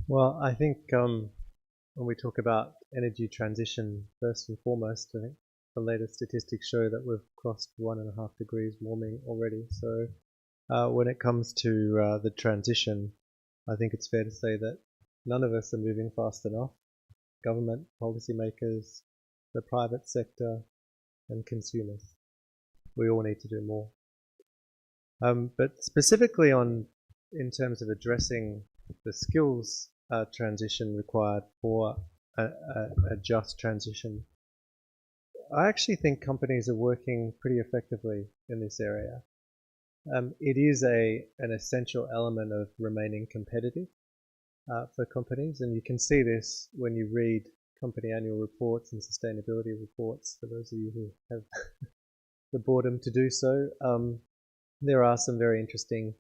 Well, I think when we talk about energy transition, first and foremost, I think the latest statistics show that we've crossed 1.5 degrees warming already. So when it comes to the transition, I think it's fair to say that none of us are moving fast enough. Government, policymakers, the private sector, and consumers. We all need to do more. But specifically in terms of addressing the skills transition required for a just transition, I actually think companies are working pretty effectively in this area. It is an essential element of remaining competitive for companies, and you can see this when you read company annual reports and sustainability reports, for those of you who have the boredom to do so. There are some very interesting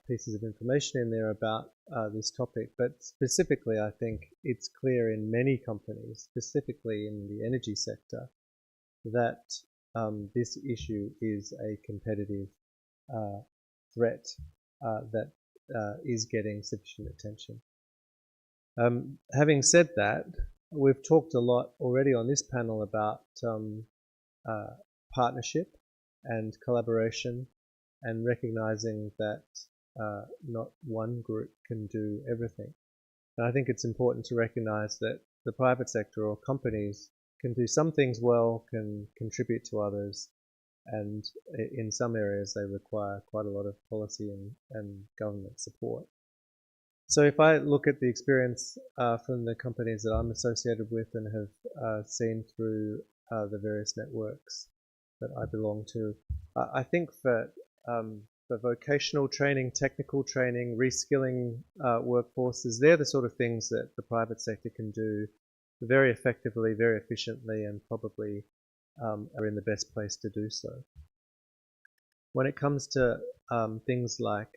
pieces of information in there about this topic, but specifically I think it's clear in many companies, specifically in the energy sector, that this issue is a competitive threat that is getting sufficient attention. Having said that, we've talked a lot already on this panel about partnership and collaboration, and recognizing that not one group can do everything. And I think it's important to recognize that the private sector or companies can do some things well, can contribute to others, and in some areas they require quite a lot of policy and government support. So if I look at the experience from the companies that I'm associated with and have seen through the various networks that I belong to, I think for vocational training, technical training, reskilling workforces, they're the sort of things that the private sector can do very effectively, very efficiently, and probably are in the best place to do so. When it comes to things like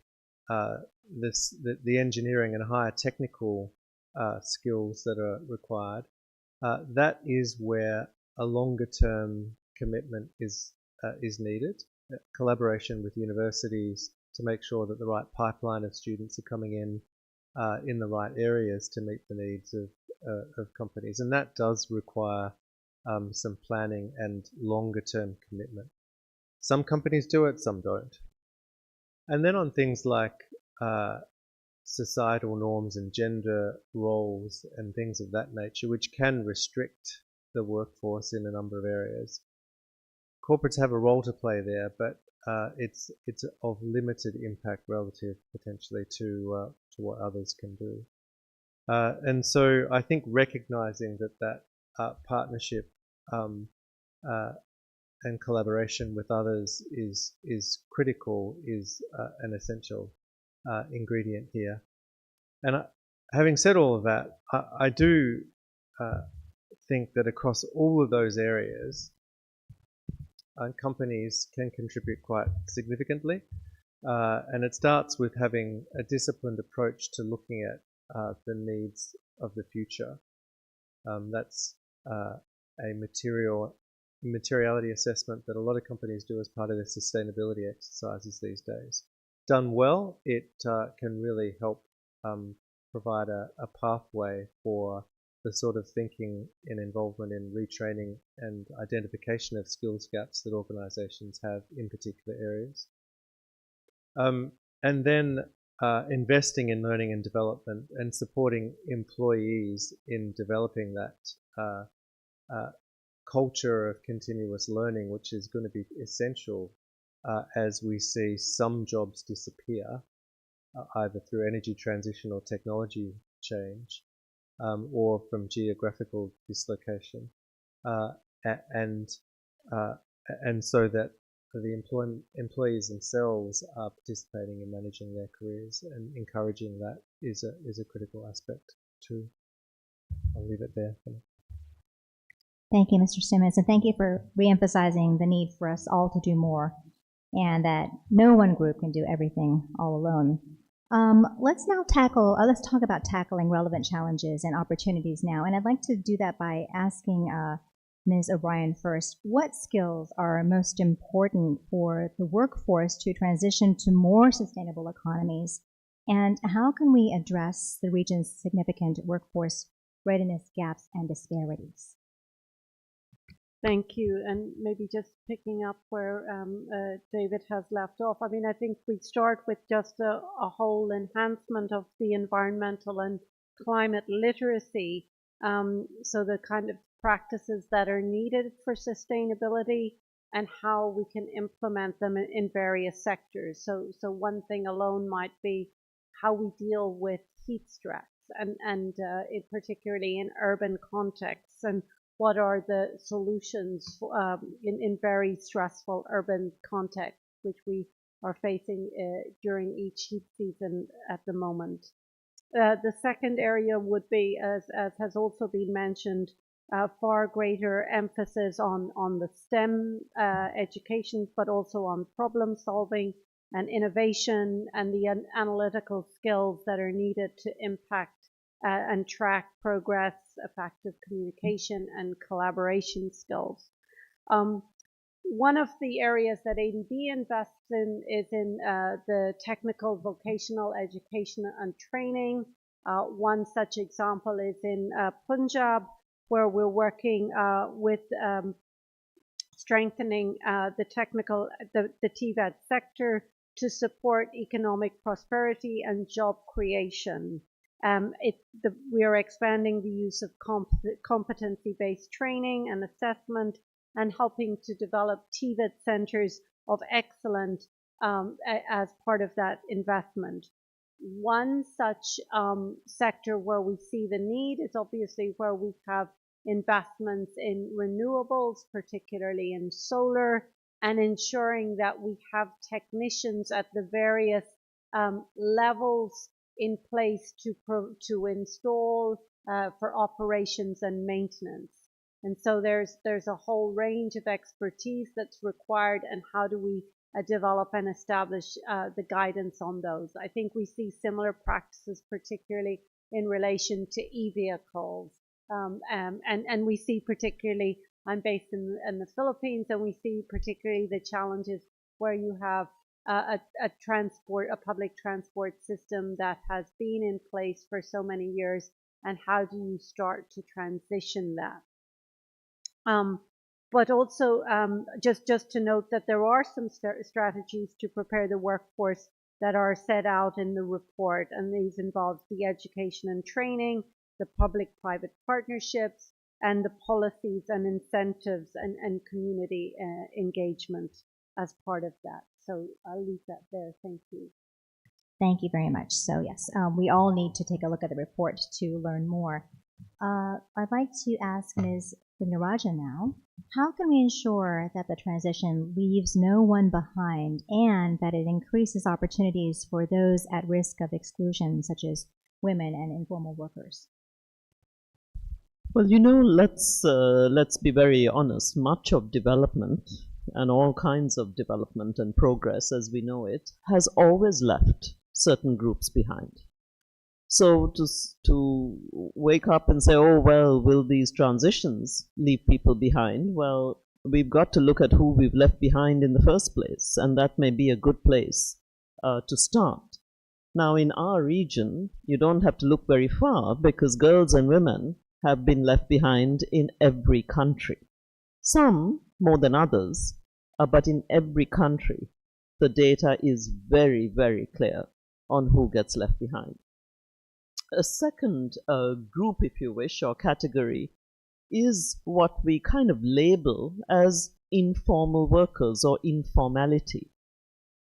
the engineering and higher technical skills that are required, that is where a longer term commitment is needed. Collaboration with universities to make sure that the right pipeline of students are coming in the right areas to meet the needs of companies, and that does require some planning and longer term commitment. Some companies do it, some don't. And then on things like societal norms and gender roles and things of that nature, which can restrict the workforce in a number of areas. Corporates have a role to play there, but it's of limited impact relative potentially to what others can do. And so I think recognizing that partnership and collaboration with others is critical, is an essential ingredient here. And having said all of that, I do think that across all of those areas, companies can contribute quite significantly. And it starts with having a disciplined approach to looking at the needs of the future. That's a materiality assessment that a lot of companies do as part of their sustainability exercises these days. Done well, it can really help provide a pathway for the sort of thinking and involvement in retraining and identification of skills gaps that organizations have in particular areas. And then investing in learning and development and supporting employees in developing that culture of continuous learning, which is going to be essential as we see some jobs disappear, either through energy transition or technology change, or from geographical dislocation, and so that the employees themselves are participating in managing their careers, and encouraging that is a critical aspect too. I'll leave it there. Thank you, Mr. Simmons, and thank you for reemphasizing the need for us all to do more, and that no one group can do everything all alone. Let's talk about tackling relevant challenges and opportunities now, and I'd like to do that by asking Ms. O'Brien first. What skills are most important for the workforce to transition to more sustainable economies, and how can we address the region's significant workforce readiness gaps and disparities? Thank you. And maybe just picking up where David has left off, I mean, I think we start with just a whole enhancement of the environmental and climate literacy, so the kind of practices that are needed for sustainability and how we can implement them in various sectors. So one thing alone might be how we deal with heat stress, and particularly in urban contexts, and what are the solutions in very stressful urban contexts, which we are facing during each heat season at the moment. The second area would be, as has also been mentioned, far greater emphasis on the STEM education, but also on problem solving and innovation and the analytical skills that are needed to impact and track progress, effective communication, and collaboration skills. One of the areas that ADB invests in is in the technical vocational education and training. One such example is in Punjab, where we're working with strengthening the TVET sector to support economic prosperity and job creation. We are expanding the use of competency-based training and assessment and helping to develop TVET centers of excellence as part of that investment. One such sector where we see the need is obviously where we have investments in renewables, particularly in solar, and ensuring that we have technicians at the various levels in place to install for operations and maintenance. And so there's a whole range of expertise that's required, and how do we develop and establish the guidance on those. I think we see similar practices, particularly in relation to e-vehicles. And we see particularly, I'm based in the Philippines, and we see particularly the challenges where you have a public transport system that has been in place for so many years, and how do you start to transition that? But also, just to note that there are some strategies to prepare the workforce that are set out in the report, and these involve the education and training, the public-private partnerships, and the policies and incentives and community engagement as part of that. So I'll leave that there. Thank you. Thank you very much. So yes, we all need to take a look at the report to learn more. I'd like to ask Ms. Naraja now, how can we ensure that the transition leaves no one behind and that it increases opportunities for those at risk of exclusion, such as women and informal workers? Well, you know, let's be very honest. Much of development and all kinds of development and progress as we know it has always left certain groups behind. So to wake up and say, oh, well, will these transitions leave people behind? Well, we've got to look at who we've left behind in the first place, and that may be a good place to start. Now, in our region, you don't have to look very far, because girls and women have been left behind in every country. Some more than others, but in every country, the data is very, very clear on who gets left behind. A second group, if you wish, or category, is what we kind of label as informal workers or informality.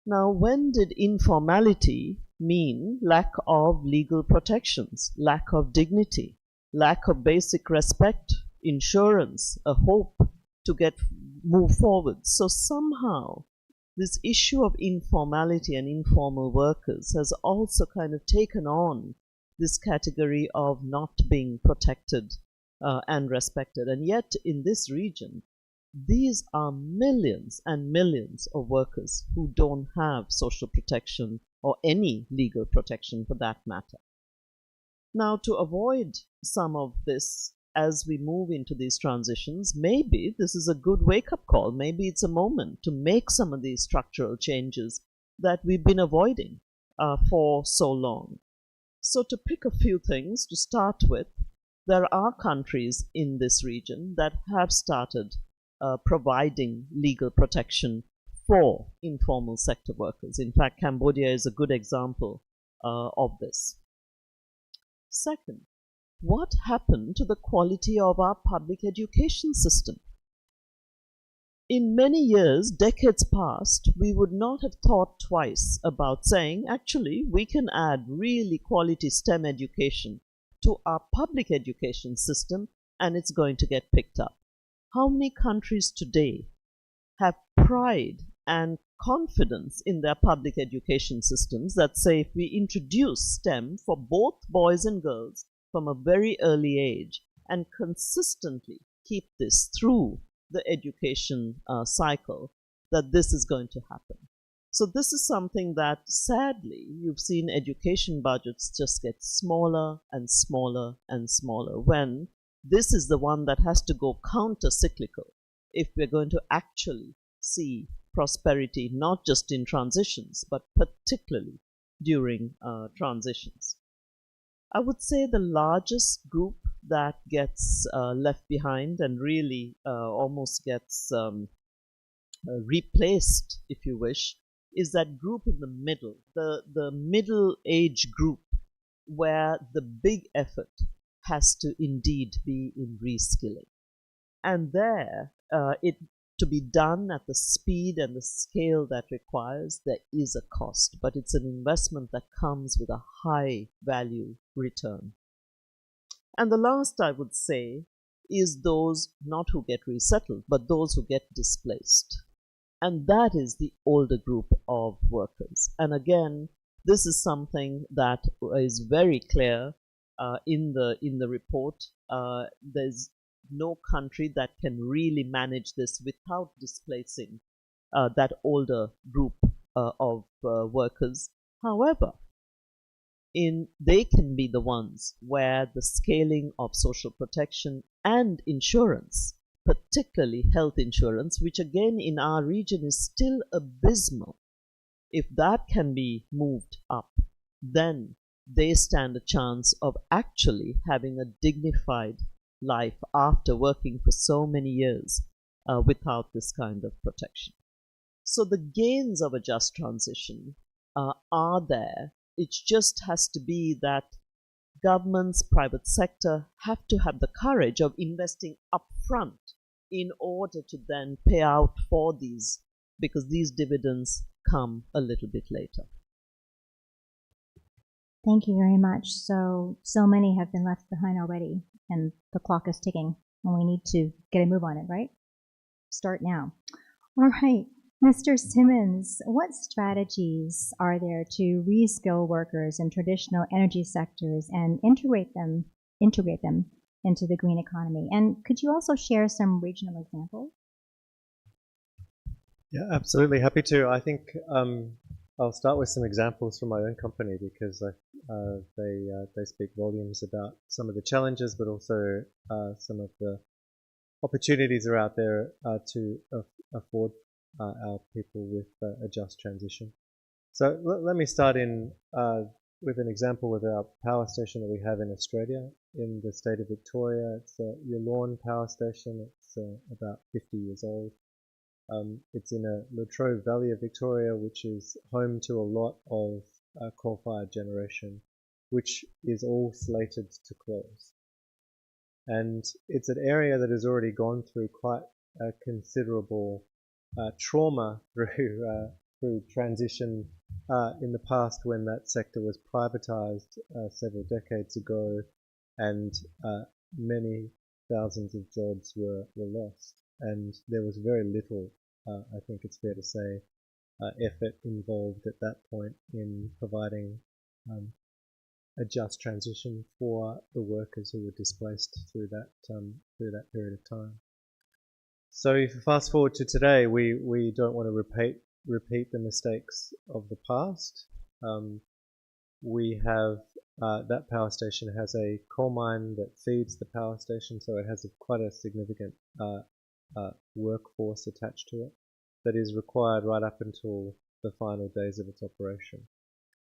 Now, when did informality mean lack of legal protections, lack of dignity, lack of basic respect, insurance, a hope to move forward? So somehow this issue of informality and informal workers has also kind of taken on this category of not being protected and respected. And yet in this region, these are millions and millions of workers who don't have social protection or any legal protection for that matter. Now, to avoid some of this as we move into these transitions, maybe this is a good wake-up call. Maybe it's a moment to make some of these structural changes that we've been avoiding for so long. So to pick a few things to start with, there are countries in this region that have started providing legal protection for informal sector workers. In fact, Cambodia is a good example of this. Second, what happened to the quality of our public education system? In many years, decades past, we would not have thought twice about saying, actually, we can add really quality STEM education to our public education system and it's going to get picked up. How many countries today have pride and confidence in their public education systems that say if we introduce STEM for both boys and girls from a very early age and consistently keep this through the education cycle, that this is going to happen. So this is something that sadly you've seen education budgets just get smaller and smaller and smaller, when this is the one that has to go counter-cyclical if we're going to actually see prosperity, not just in transitions, but particularly during transitions. I would say the largest group that gets left behind and really almost gets replaced, if you wish, is that group in the middle, the middle age group, where the big effort has to indeed be in reskilling. And there, to be done at the speed and the scale that requires, there is a cost, but it's an investment that comes with a high value return. And the last I would say is those not who get resettled, but those who get displaced. And that is the older group of workers. And again, this is something that is very clear in the report. There's no country that can really manage this without displacing that older group of workers. However, they can be the ones where the scaling of social protection and insurance, particularly health insurance, which again in our region is still abysmal, if that can be moved up, then they stand a chance of actually having a dignified life after working for so many years without this kind of protection. So the gains of a just transition are there. It just has to be that governments, private sector have to have the courage of investing upfront in order to then pay out for these, because these dividends come a little bit later. Thank you very much. So many have been left behind already, and the clock is ticking, and we need to get a move on it, right? Start now. All right, Mr. Simmons, what strategies are there to reskill workers in traditional energy sectors and integrate them into the green economy? And could you also share some regional examples? Yeah, absolutely. Happy to. I think I'll start with some examples from my own company, because they speak volumes about some of the challenges, but also some of the opportunities are out there to afford our people with a just transition. So let me start with an example with our power station that we have in Australia, in the state of Victoria. It's your Lawn Power Station. It's about 50 years old. It's in a Latrobe Valley of Victoria, which is home to a lot of coal-fired generation, which is all slated to close. And it's an area that has already gone through quite a considerable trauma through transition in the past, when that sector was privatized several decades ago, and many thousands of jobs were lost. And there was very little, I think it's fair to say, effort involved at that point in providing a just transition for the workers who were displaced through that period of time. So if you fast forward to today, we don't want to repeat the mistakes of the past. We have that power station has a coal mine that feeds the power station, so it has quite a significant workforce attached to it that is required right up until the final days of its operation.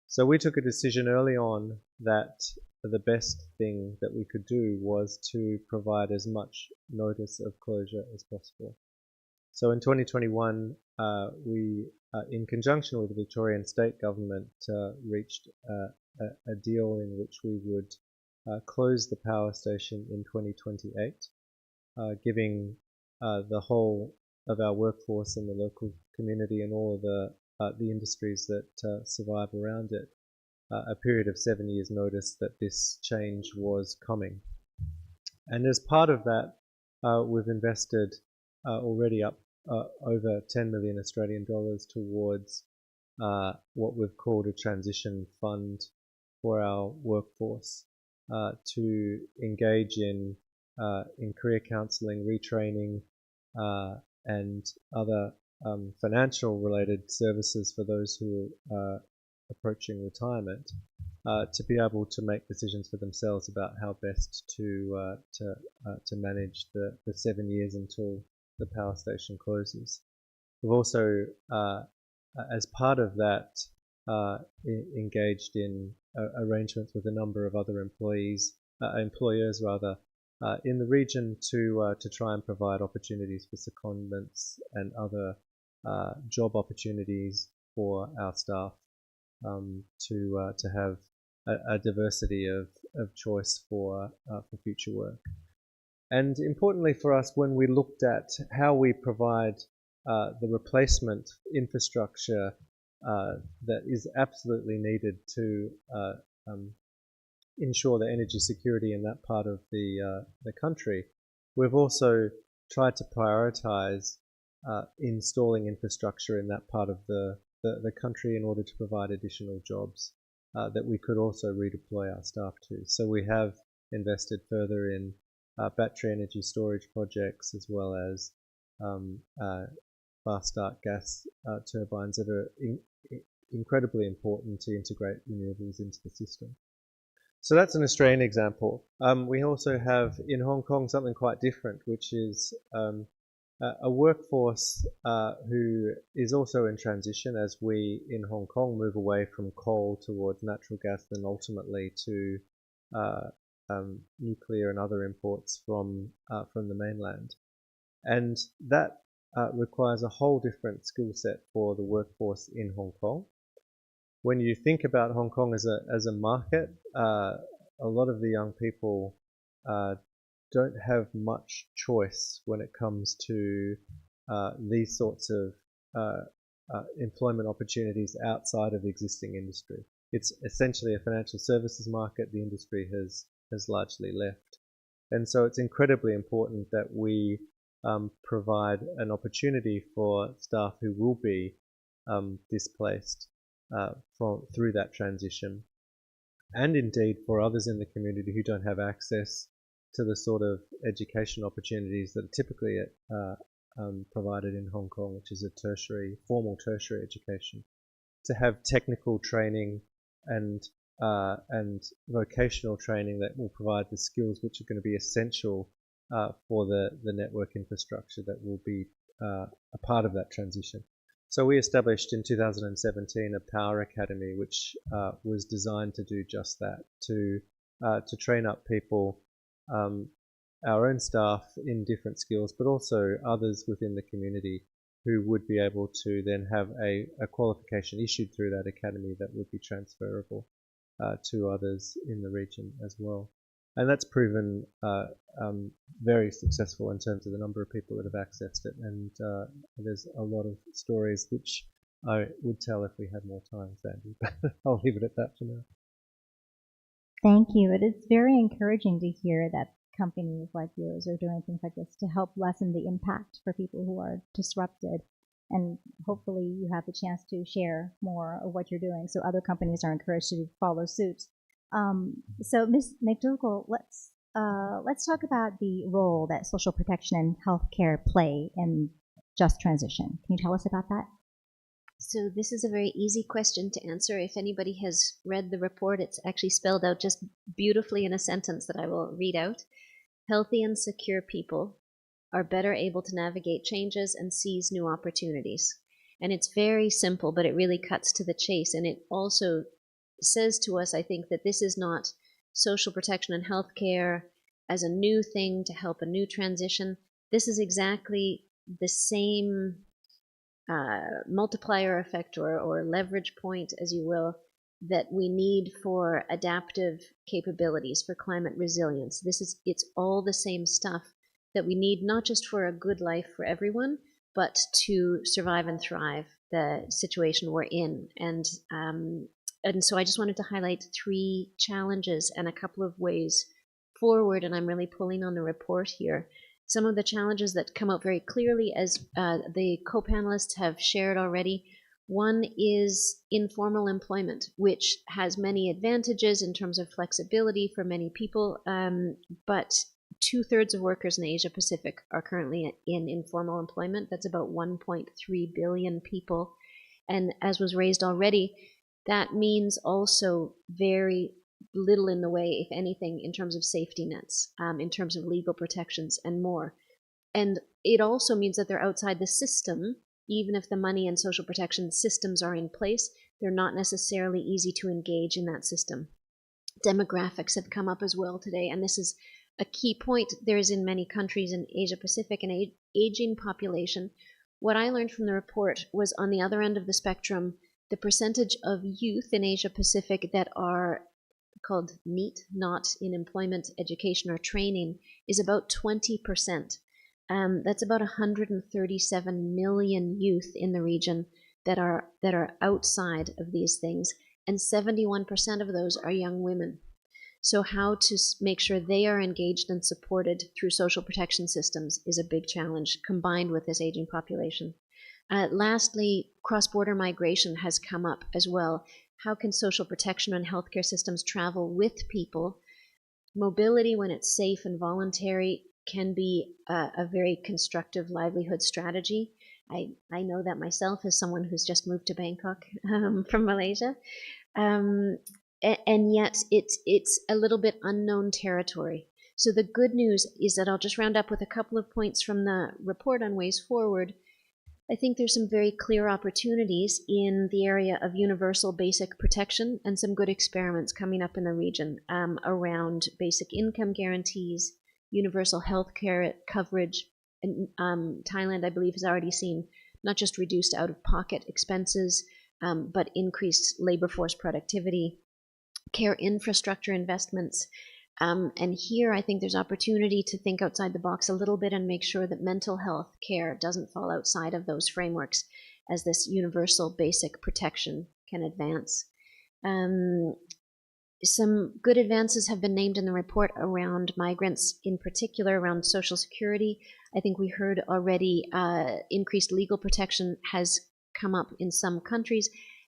So we took a decision early on that the best thing that we could do was to provide as much notice of closure as possible. So in 2021, we, in conjunction with the Victorian state government, reached a deal in which we would close the power station in 2028, giving the whole of our workforce in the local community and all of the industries that survive around it a period of 7 years notice that this change was coming. And as part of that, we've invested already up over 10 million Australian dollars towards what we've called a transition fund for our workforce to engage in career counselling, retraining, and other financial related services for those who are approaching retirement, to be able to make decisions for themselves about how best to manage the 7 years until the power station closes. We've also, as part of that, engaged in arrangements with a number of other employers in the region to try and provide opportunities for secondments and other job opportunities for our staff, to have a diversity of choice for future work. And importantly for us, when we looked at how we provide the replacement infrastructure that is absolutely needed to ensure the energy security in that part of the country, we've also tried to prioritize installing infrastructure in that part of the country in order to provide additional jobs that we could also redeploy our staff to. So we have invested further in battery energy storage projects, as well as fast start gas turbines that are incredibly important to integrate renewables into the system. So that's an Australian example. We also have in Hong Kong something quite different, which is a workforce who is also in transition as we in Hong Kong move away from coal towards natural gas, then ultimately to nuclear and other imports from the mainland. And that requires a whole different skill set for the workforce in Hong Kong. When you think about Hong Kong as a market, a lot of the young people don't have much choice when it comes to these sorts of employment opportunities outside of existing industry. It's essentially a financial services market. The industry has largely left. And so it's incredibly important that we provide an opportunity for staff who will be displaced through that transition, and indeed for others in the community who don't have access to the sort of education opportunities that are typically provided in Hong Kong, which is a formal tertiary education, to have technical training and vocational training that will provide the skills which are going to be essential for the network infrastructure that will be a part of that transition. So we established in 2017 a Power Academy, which was designed to do just that, to train up people, our own staff in different skills, but also others within the community who would be able to then have a qualification issued through that academy that would be transferable to others in the region as well. And that's proven very successful in terms of the number of people that have accessed it. And there's a lot of stories which I would tell if we had more time, Sandy, but I'll leave it at that for now. Thank you. It is very encouraging to hear that companies like yours are doing things like this to help lessen the impact for people who are disrupted. And hopefully you have the chance to share more of what you're doing so other companies are encouraged to follow suit. So Ms. McDougall, let's talk about the role that social protection and healthcare play in just transition. Can you tell us about that? So this is a very easy question to answer. If anybody has read the report, it's actually spelled out just beautifully in a sentence that I will read out. Healthy and secure people are better able to navigate changes and seize new opportunities. And it's very simple, but it really cuts to the chase. And it also says to us, I think, that this is not social protection and healthcare as a new thing to help a new transition. This is exactly the same multiplier effect or leverage point, as you will, that we need for adaptive capabilities, for climate resilience. It's all the same stuff that we need, not just for a good life for everyone, but to survive and thrive the situation we're in. And so I just wanted to highlight 3 challenges and a couple of ways forward, and I'm really pulling on the report here. Some of the challenges that come out very clearly, as the co-panelists have shared already, one is informal employment, which has many advantages in terms of flexibility for many people, but 2/3 of workers in the Asia Pacific are currently in informal employment. That's about 1.3 billion people. And as was raised already, that means also very little in the way, if anything, in terms of safety nets, in terms of legal protections and more. And it also means that they're outside the system. Even if the money and social protection systems are in place, they're not necessarily easy to engage in that system. Demographics have come up as well today, and this is a key point. There is in many countries in Asia Pacific an aging population. What I learned from the report was on the other end of the spectrum, the percentage of youth in Asia Pacific that are called NEET, not in employment, education, or training, is about 20%. That's about 137 million youth in the region that are outside of these things, and 71% of those are young women. So how to make sure they are engaged and supported through social protection systems is a big challenge, combined with this aging population. Lastly, cross-border migration has come up as well. How can social protection and healthcare systems travel with people? Mobility, when it's safe and voluntary, can be a very constructive livelihood strategy. I know that myself as someone who's just moved to Bangkok from Malaysia. And yet it's a little bit unknown territory. So the good news is that I'll just round up with a couple of points from the report on ways forward. I think there's some very clear opportunities in the area of universal basic protection and some good experiments coming up in the region around basic income guarantees, universal health care coverage. And Thailand, I believe, has already seen not just reduced out-of-pocket expenses, but increased labor force productivity, care infrastructure investments. And here I think there's opportunity to think outside the box a little bit and make sure that mental health care doesn't fall outside of those frameworks as this universal basic protection can advance. Some good advances have been named in the report around migrants, in particular around Social Security. I think we heard already increased legal protection has come up in some countries,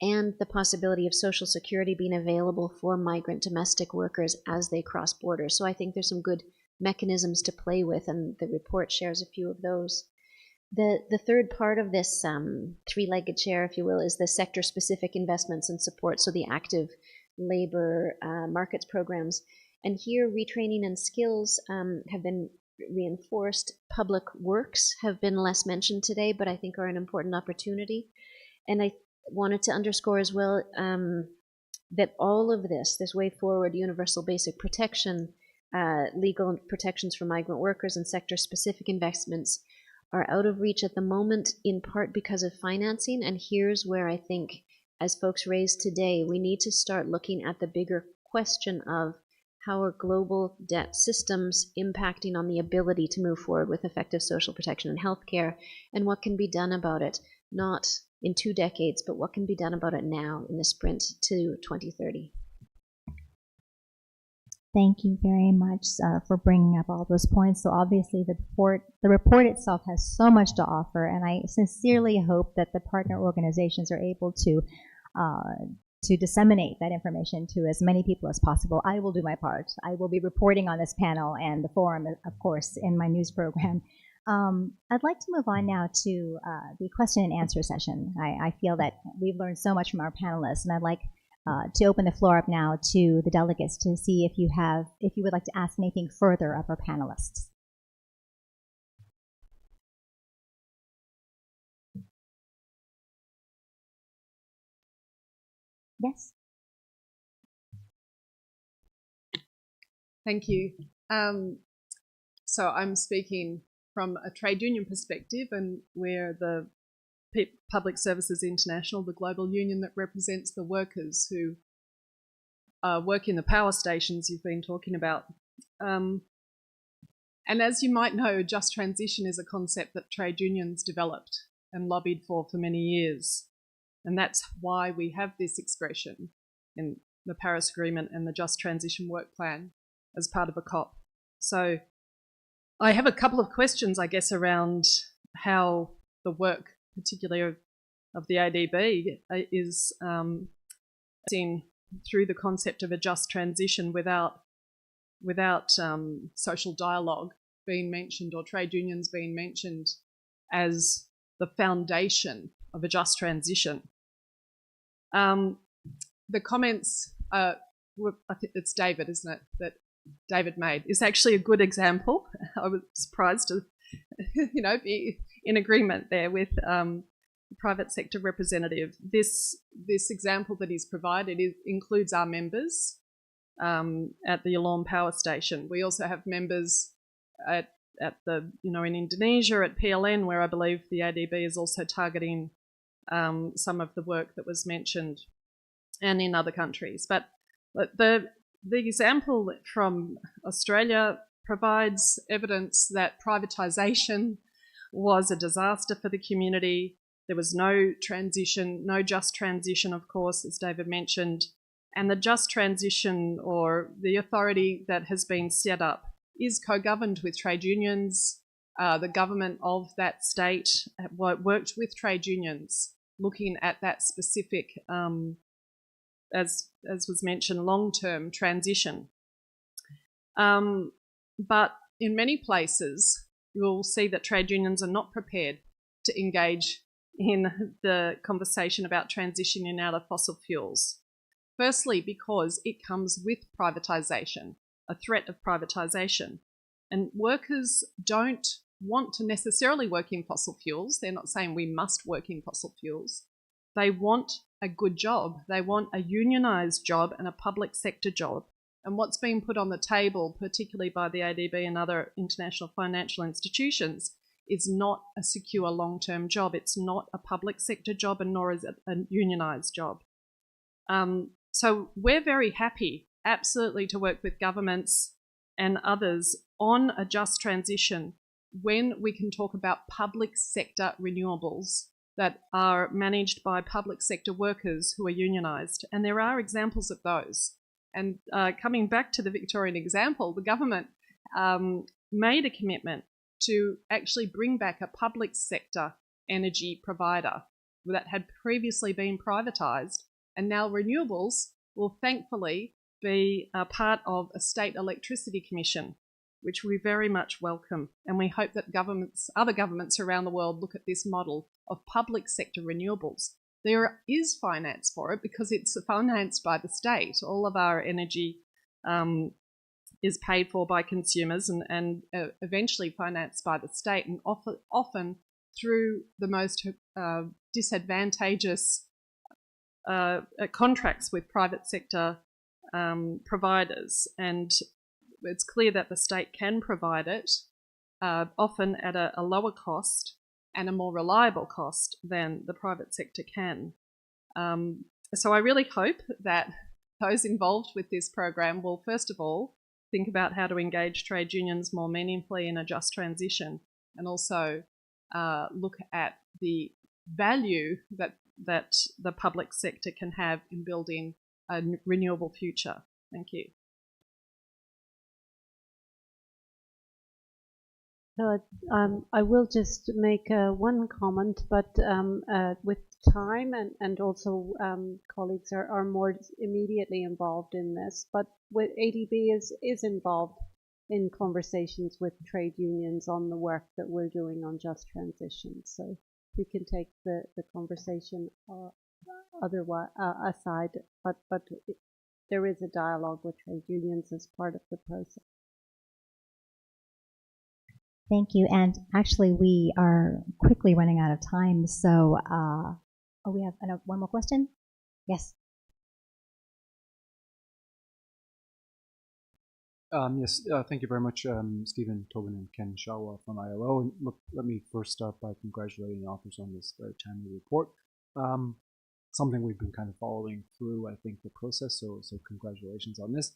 and the possibility of Social Security being available for migrant domestic workers as they cross borders. So I think there's some good mechanisms to play with, and the report shares a few of those. The third part of this three-legged chair, if you will, is the sector-specific investments and support, so the active labor markets programs. And here retraining and skills have been reinforced. Public works have been less mentioned today, but I think are an important opportunity. And I wanted to underscore as well that all of this way forward, universal basic protection, legal protections for migrant workers, and sector-specific investments are out of reach at the moment, in part because of financing. And here's where I think, as folks raised today, we need to start looking at the bigger question of how are global debt systems impacting on the ability to move forward with effective social protection and healthcare, and what can be done about it, not in 2 decades, but what can be done about it now in the sprint to 2030. Thank you very much for bringing up all those points. So obviously the report itself has so much to offer, and I sincerely hope that the partner organizations are able to disseminate that information to as many people as possible. I will do my part. I will be reporting on this panel and the forum, of course, in my news program. I'd like to move on now to the question and answer session. I feel that we've learned so much from our panelists, and I'd like to open the floor up now to the delegates to see if you would like to ask anything further of our panelists. Yes. Thank you. So I'm speaking from a trade union perspective, and we're the Public Services International, the global union that represents the workers who work in the power stations you've been talking about. And as you might know, just transition is a concept that trade unions developed and lobbied for many years. And that's why we have this expression in the Paris Agreement and the Just Transition Work Plan as part of a COP. So I have a couple of questions, I guess, around how the work, particularly of the ADB, is seen through the concept of a just transition without social dialogue being mentioned or trade unions being mentioned as the foundation of a just transition. The comments, I think it's David, isn't it, that David made, is actually a good example. I was surprised to, be in agreement there with the private sector representative. This example that he's provided includes our members at the Yallourn Power Station. We also have members at the, in Indonesia at PLN, where I believe the ADB is also targeting some of the work that was mentioned, and in other countries. But the example from Australia provides evidence that privatisation was a disaster for the community. There was no transition, no just transition, of course, as David mentioned. And the just transition, or the authority that has been set up, is co-governed with trade unions. The government of that state worked with trade unions, looking at that specific, as was mentioned, long-term transition. But in many places, you'll see that trade unions are not prepared to engage in the conversation about transitioning out of fossil fuels. Firstly, because it comes with privatisation, a threat of privatisation. And workers don't want to necessarily work in fossil fuels. They're not saying we must work in fossil fuels. They want a good job. They want a unionised job and a public sector job. And what's being put on the table, particularly by the ADB and other international financial institutions, is not a secure long-term job. It's not a public sector job, and nor is it a unionised job. So we're very happy, absolutely, to work with governments and others on a just transition when we can talk about public sector renewables that are managed by public sector workers who are unionised. And there are examples of those. And coming back to the Victorian example, the government made a commitment to actually bring back a public sector energy provider that had previously been privatised. And now renewables will thankfully be a part of a state electricity commission, which we very much welcome. And we hope that other governments around the world look at this model of public sector renewables. There is finance for it because it's financed by the state. All of our energy is paid for by consumers and eventually financed by the state, and often through the most disadvantageous contracts with private sector providers. And it's clear that the state can provide it, often at a lower cost and a more reliable cost than the private sector can. So I really hope that those involved with this program will, first of all, think about how to engage trade unions more meaningfully in a just transition, and also look at the value that the public sector can have in building a renewable future. Thank you. So I will just make one comment, but with time and also colleagues are more immediately involved in this, but with ADB is involved in conversations with trade unions on the work that we're doing on just transition. So we can take the conversation otherwise aside, but there is a dialogue with trade unions as part of the process. Thank you. And actually, we are quickly running out of time. So, we have one more question? Yes. Yes, thank you very much, Stephen Tobin and Ken Shawa from ILO. And look, let me first start by congratulating the authors on this very timely report. Something we've been kind of following through, I think, the process, so congratulations on this.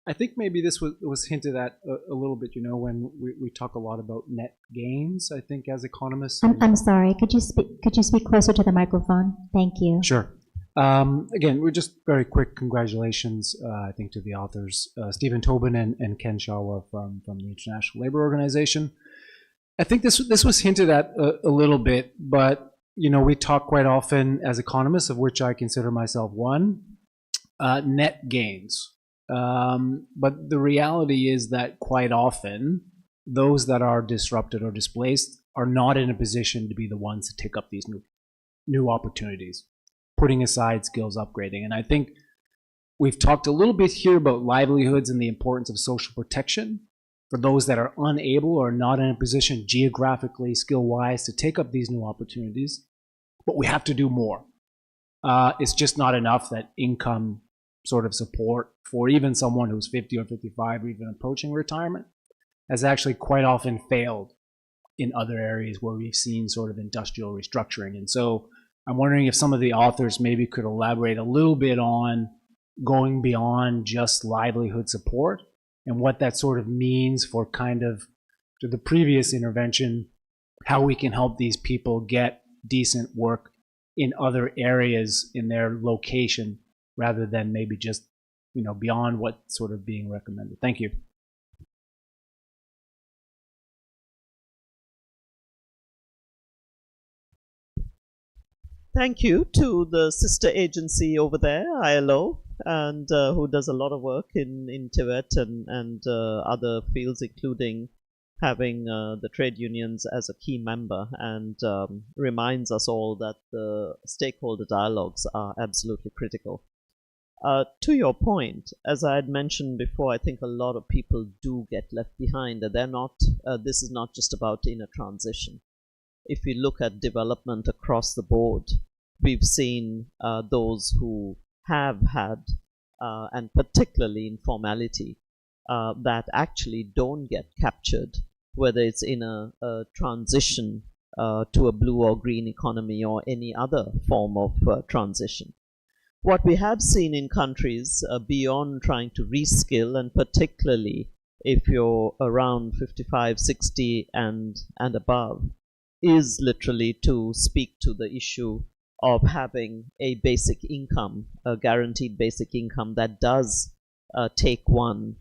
I think maybe this was hinted at a little bit, when we talk a lot about net gains, I think, as economists. I'm sorry, could you speak closer to the microphone? Thank you. Sure. Again, we're just very quick congratulations, I think, to the authors, Stephen Tobin and Ken Shawa from the International Labour Organization. I think this was hinted at a little bit, but we talk quite often as economists, of which I consider myself one, net gains. But the reality is that quite often, those that are disrupted or displaced are not in a position to be the ones to take up these new opportunities, putting aside skills upgrading. And I think we've talked a little bit here about livelihoods and the importance of social protection for those that are unable or not in a position geographically, skill-wise, to take up these new opportunities. But we have to do more. It's just not enough that income sort of support for even someone who's 50 or 55 or even approaching retirement has actually quite often failed in other areas where we've seen sort of industrial restructuring. And so I'm wondering if some of the authors maybe could elaborate a little bit on going beyond just livelihood support and what that sort of means for kind of, to the previous intervention, how we can help these people get decent work in other areas in their location rather than maybe just, beyond what's sort of being recommended. Thank you. Thank you to the sister agency over there, ILO, and who does a lot of work in Tibet and other fields, including having the trade unions as a key member, and reminds us all that the stakeholder dialogues are absolutely critical. To your point, as I had mentioned before, I think a lot of people do get left behind, and they're not. This is not just about inner transition. If we look at development across the board, we've seen those who have had, and particularly informality, that actually don't get captured, whether it's in a transition to a blue or green economy or any other form of transition. What we have seen in countries beyond trying to reskill, and particularly if you're around 55, 60 and above, is literally to speak to the issue of having a basic income, a guaranteed basic income that does take one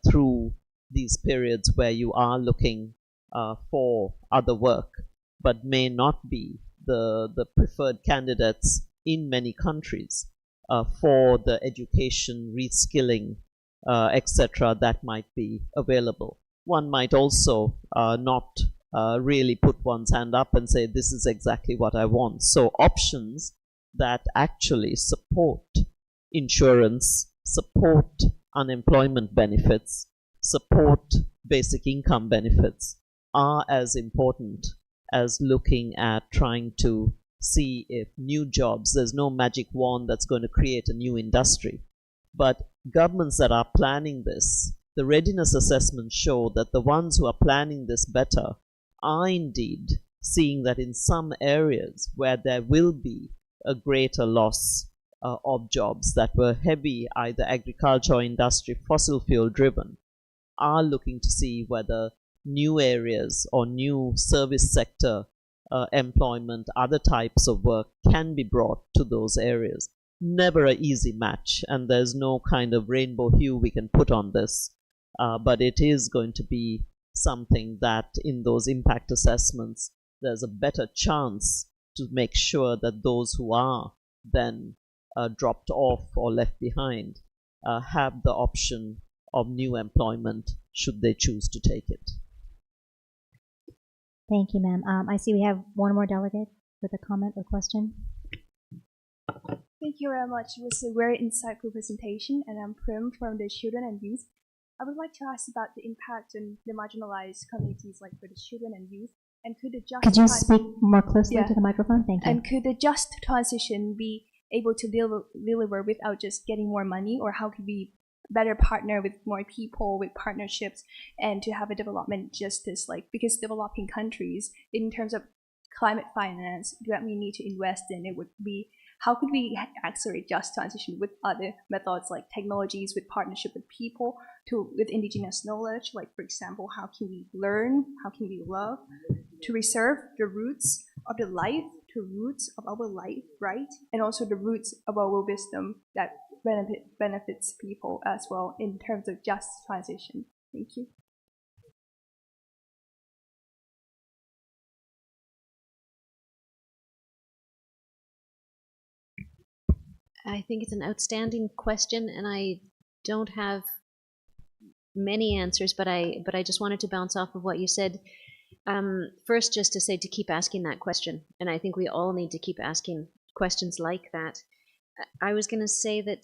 through these periods where you are looking for other work, but may not be the preferred candidates in many countries for the education, reskilling, etc. that might be available. One might also not really put one's hand up and say, this is exactly what I want. So options that actually support insurance, support unemployment benefits, support basic income benefits are as important as looking at trying to see if new jobs, there's no magic wand that's going to create a new industry. But governments that are planning this, the readiness assessments show that the ones who are planning this better are indeed seeing that in some areas where there will be a greater loss of jobs that were heavy, either agriculture or industry, fossil fuel driven, are looking to see whether new areas or new service sector employment, other types of work can be brought to those areas. Never an easy match, and there's no kind of rainbow hue we can put on this, but it is going to be something that in those impact assessments there's a better chance to make sure that those who are then dropped off or left behind have the option of new employment should they choose to take it. Thank you, ma'am. I see we have one more delegate with a comment or question. Thank you very much. It was a very insightful presentation, and I'm Prem from the Children and Youth. I would like to ask about the impact on the marginalized communities like for the children and youth, and could the just Could you speak more closely to the microphone? Thank you. And could the just transition be able to deliver without just getting more money, or how could we better partner with more people, with partnerships, and to have a development justice, like, because developing countries in terms of climate finance that we need to invest in, it would be how could we accelerate just transition with other methods like technologies, with partnership with people, with indigenous knowledge, like for example, how can we learn, how can we love, to reserve the roots of the life, to roots of our life, right? And also the roots of our wisdom that benefits people as well in terms of just transition. Thank you. I think it's an outstanding question, and I don't have many answers, but I just wanted to bounce off of what you said. First, just to say to keep asking that question, and I think we all need to keep asking questions like that. I was going to say that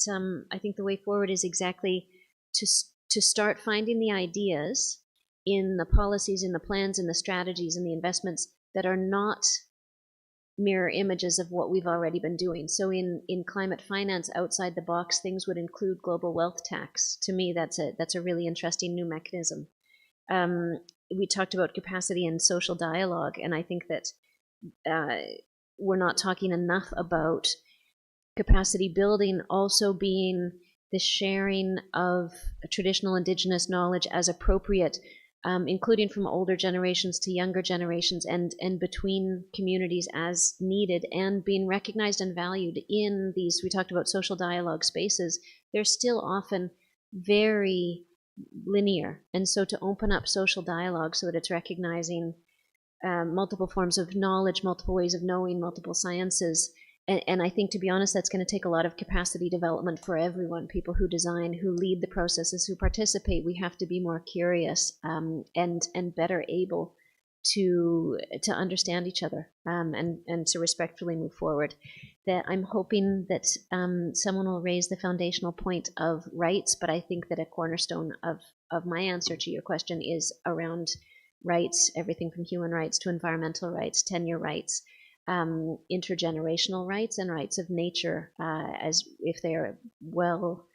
I think the way forward is exactly to start finding the ideas in the policies, in the plans, in the strategies, and the investments that are not mirror images of what we've already been doing. So in climate finance, outside the box, things would include global wealth tax. To me, that's a really interesting new mechanism. We talked about capacity and social dialogue, and I think that we're not talking enough about capacity building also being the sharing of traditional indigenous knowledge as appropriate, including from older generations to younger generations, and between communities as needed, and being recognized and valued in these, we talked about social dialogue spaces. They're still often very linear, and so to open up social dialogue so that it's recognizing multiple forms of knowledge, multiple ways of knowing, multiple sciences. And I think, to be honest, that's going to take a lot of capacity development for everyone, people who design, who lead the processes, who participate. We have to be more curious and better able to understand each other and to respectfully move forward. That I'm hoping that someone will raise the foundational point of rights, but I think that a cornerstone of my answer to your question is around rights, everything from human rights to environmental rights, tenure rights, intergenerational rights, and rights of nature, as if they are well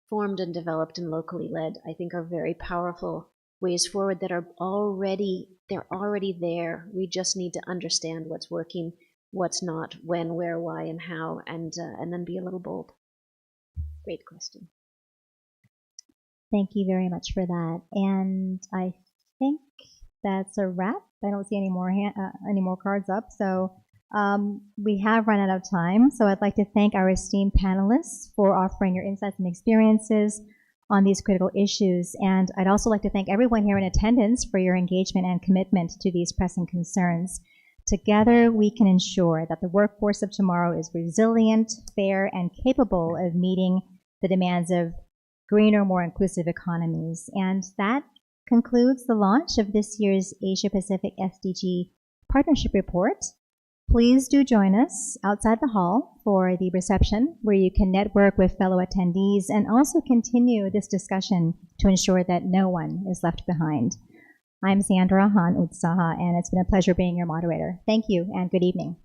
formed and developed and locally led, I think are very powerful ways forward that are already there. We just need to understand what's working, what's not, when, where, why, and how, and then be a little bold. Great question. Thank you very much for that. And I think that's a wrap. I don't see any more cards up, so we have run out of time. So I'd like to thank our esteemed panelists for offering your insights and experiences on these critical issues. And I'd also like to thank everyone here in attendance for your engagement and commitment to these pressing concerns. Together, we can ensure that the workforce of tomorrow is resilient, fair, and capable of meeting the demands of greener, more inclusive economies. And that concludes the launch of this year's Asia-Pacific SDG Partnership Report. Please do join us outside the hall for the reception, where you can network with fellow attendees and also continue this discussion to ensure that no one is left behind. I'm Sandra Han Utsaha, and it's been a pleasure being your moderator. Thank you and good evening.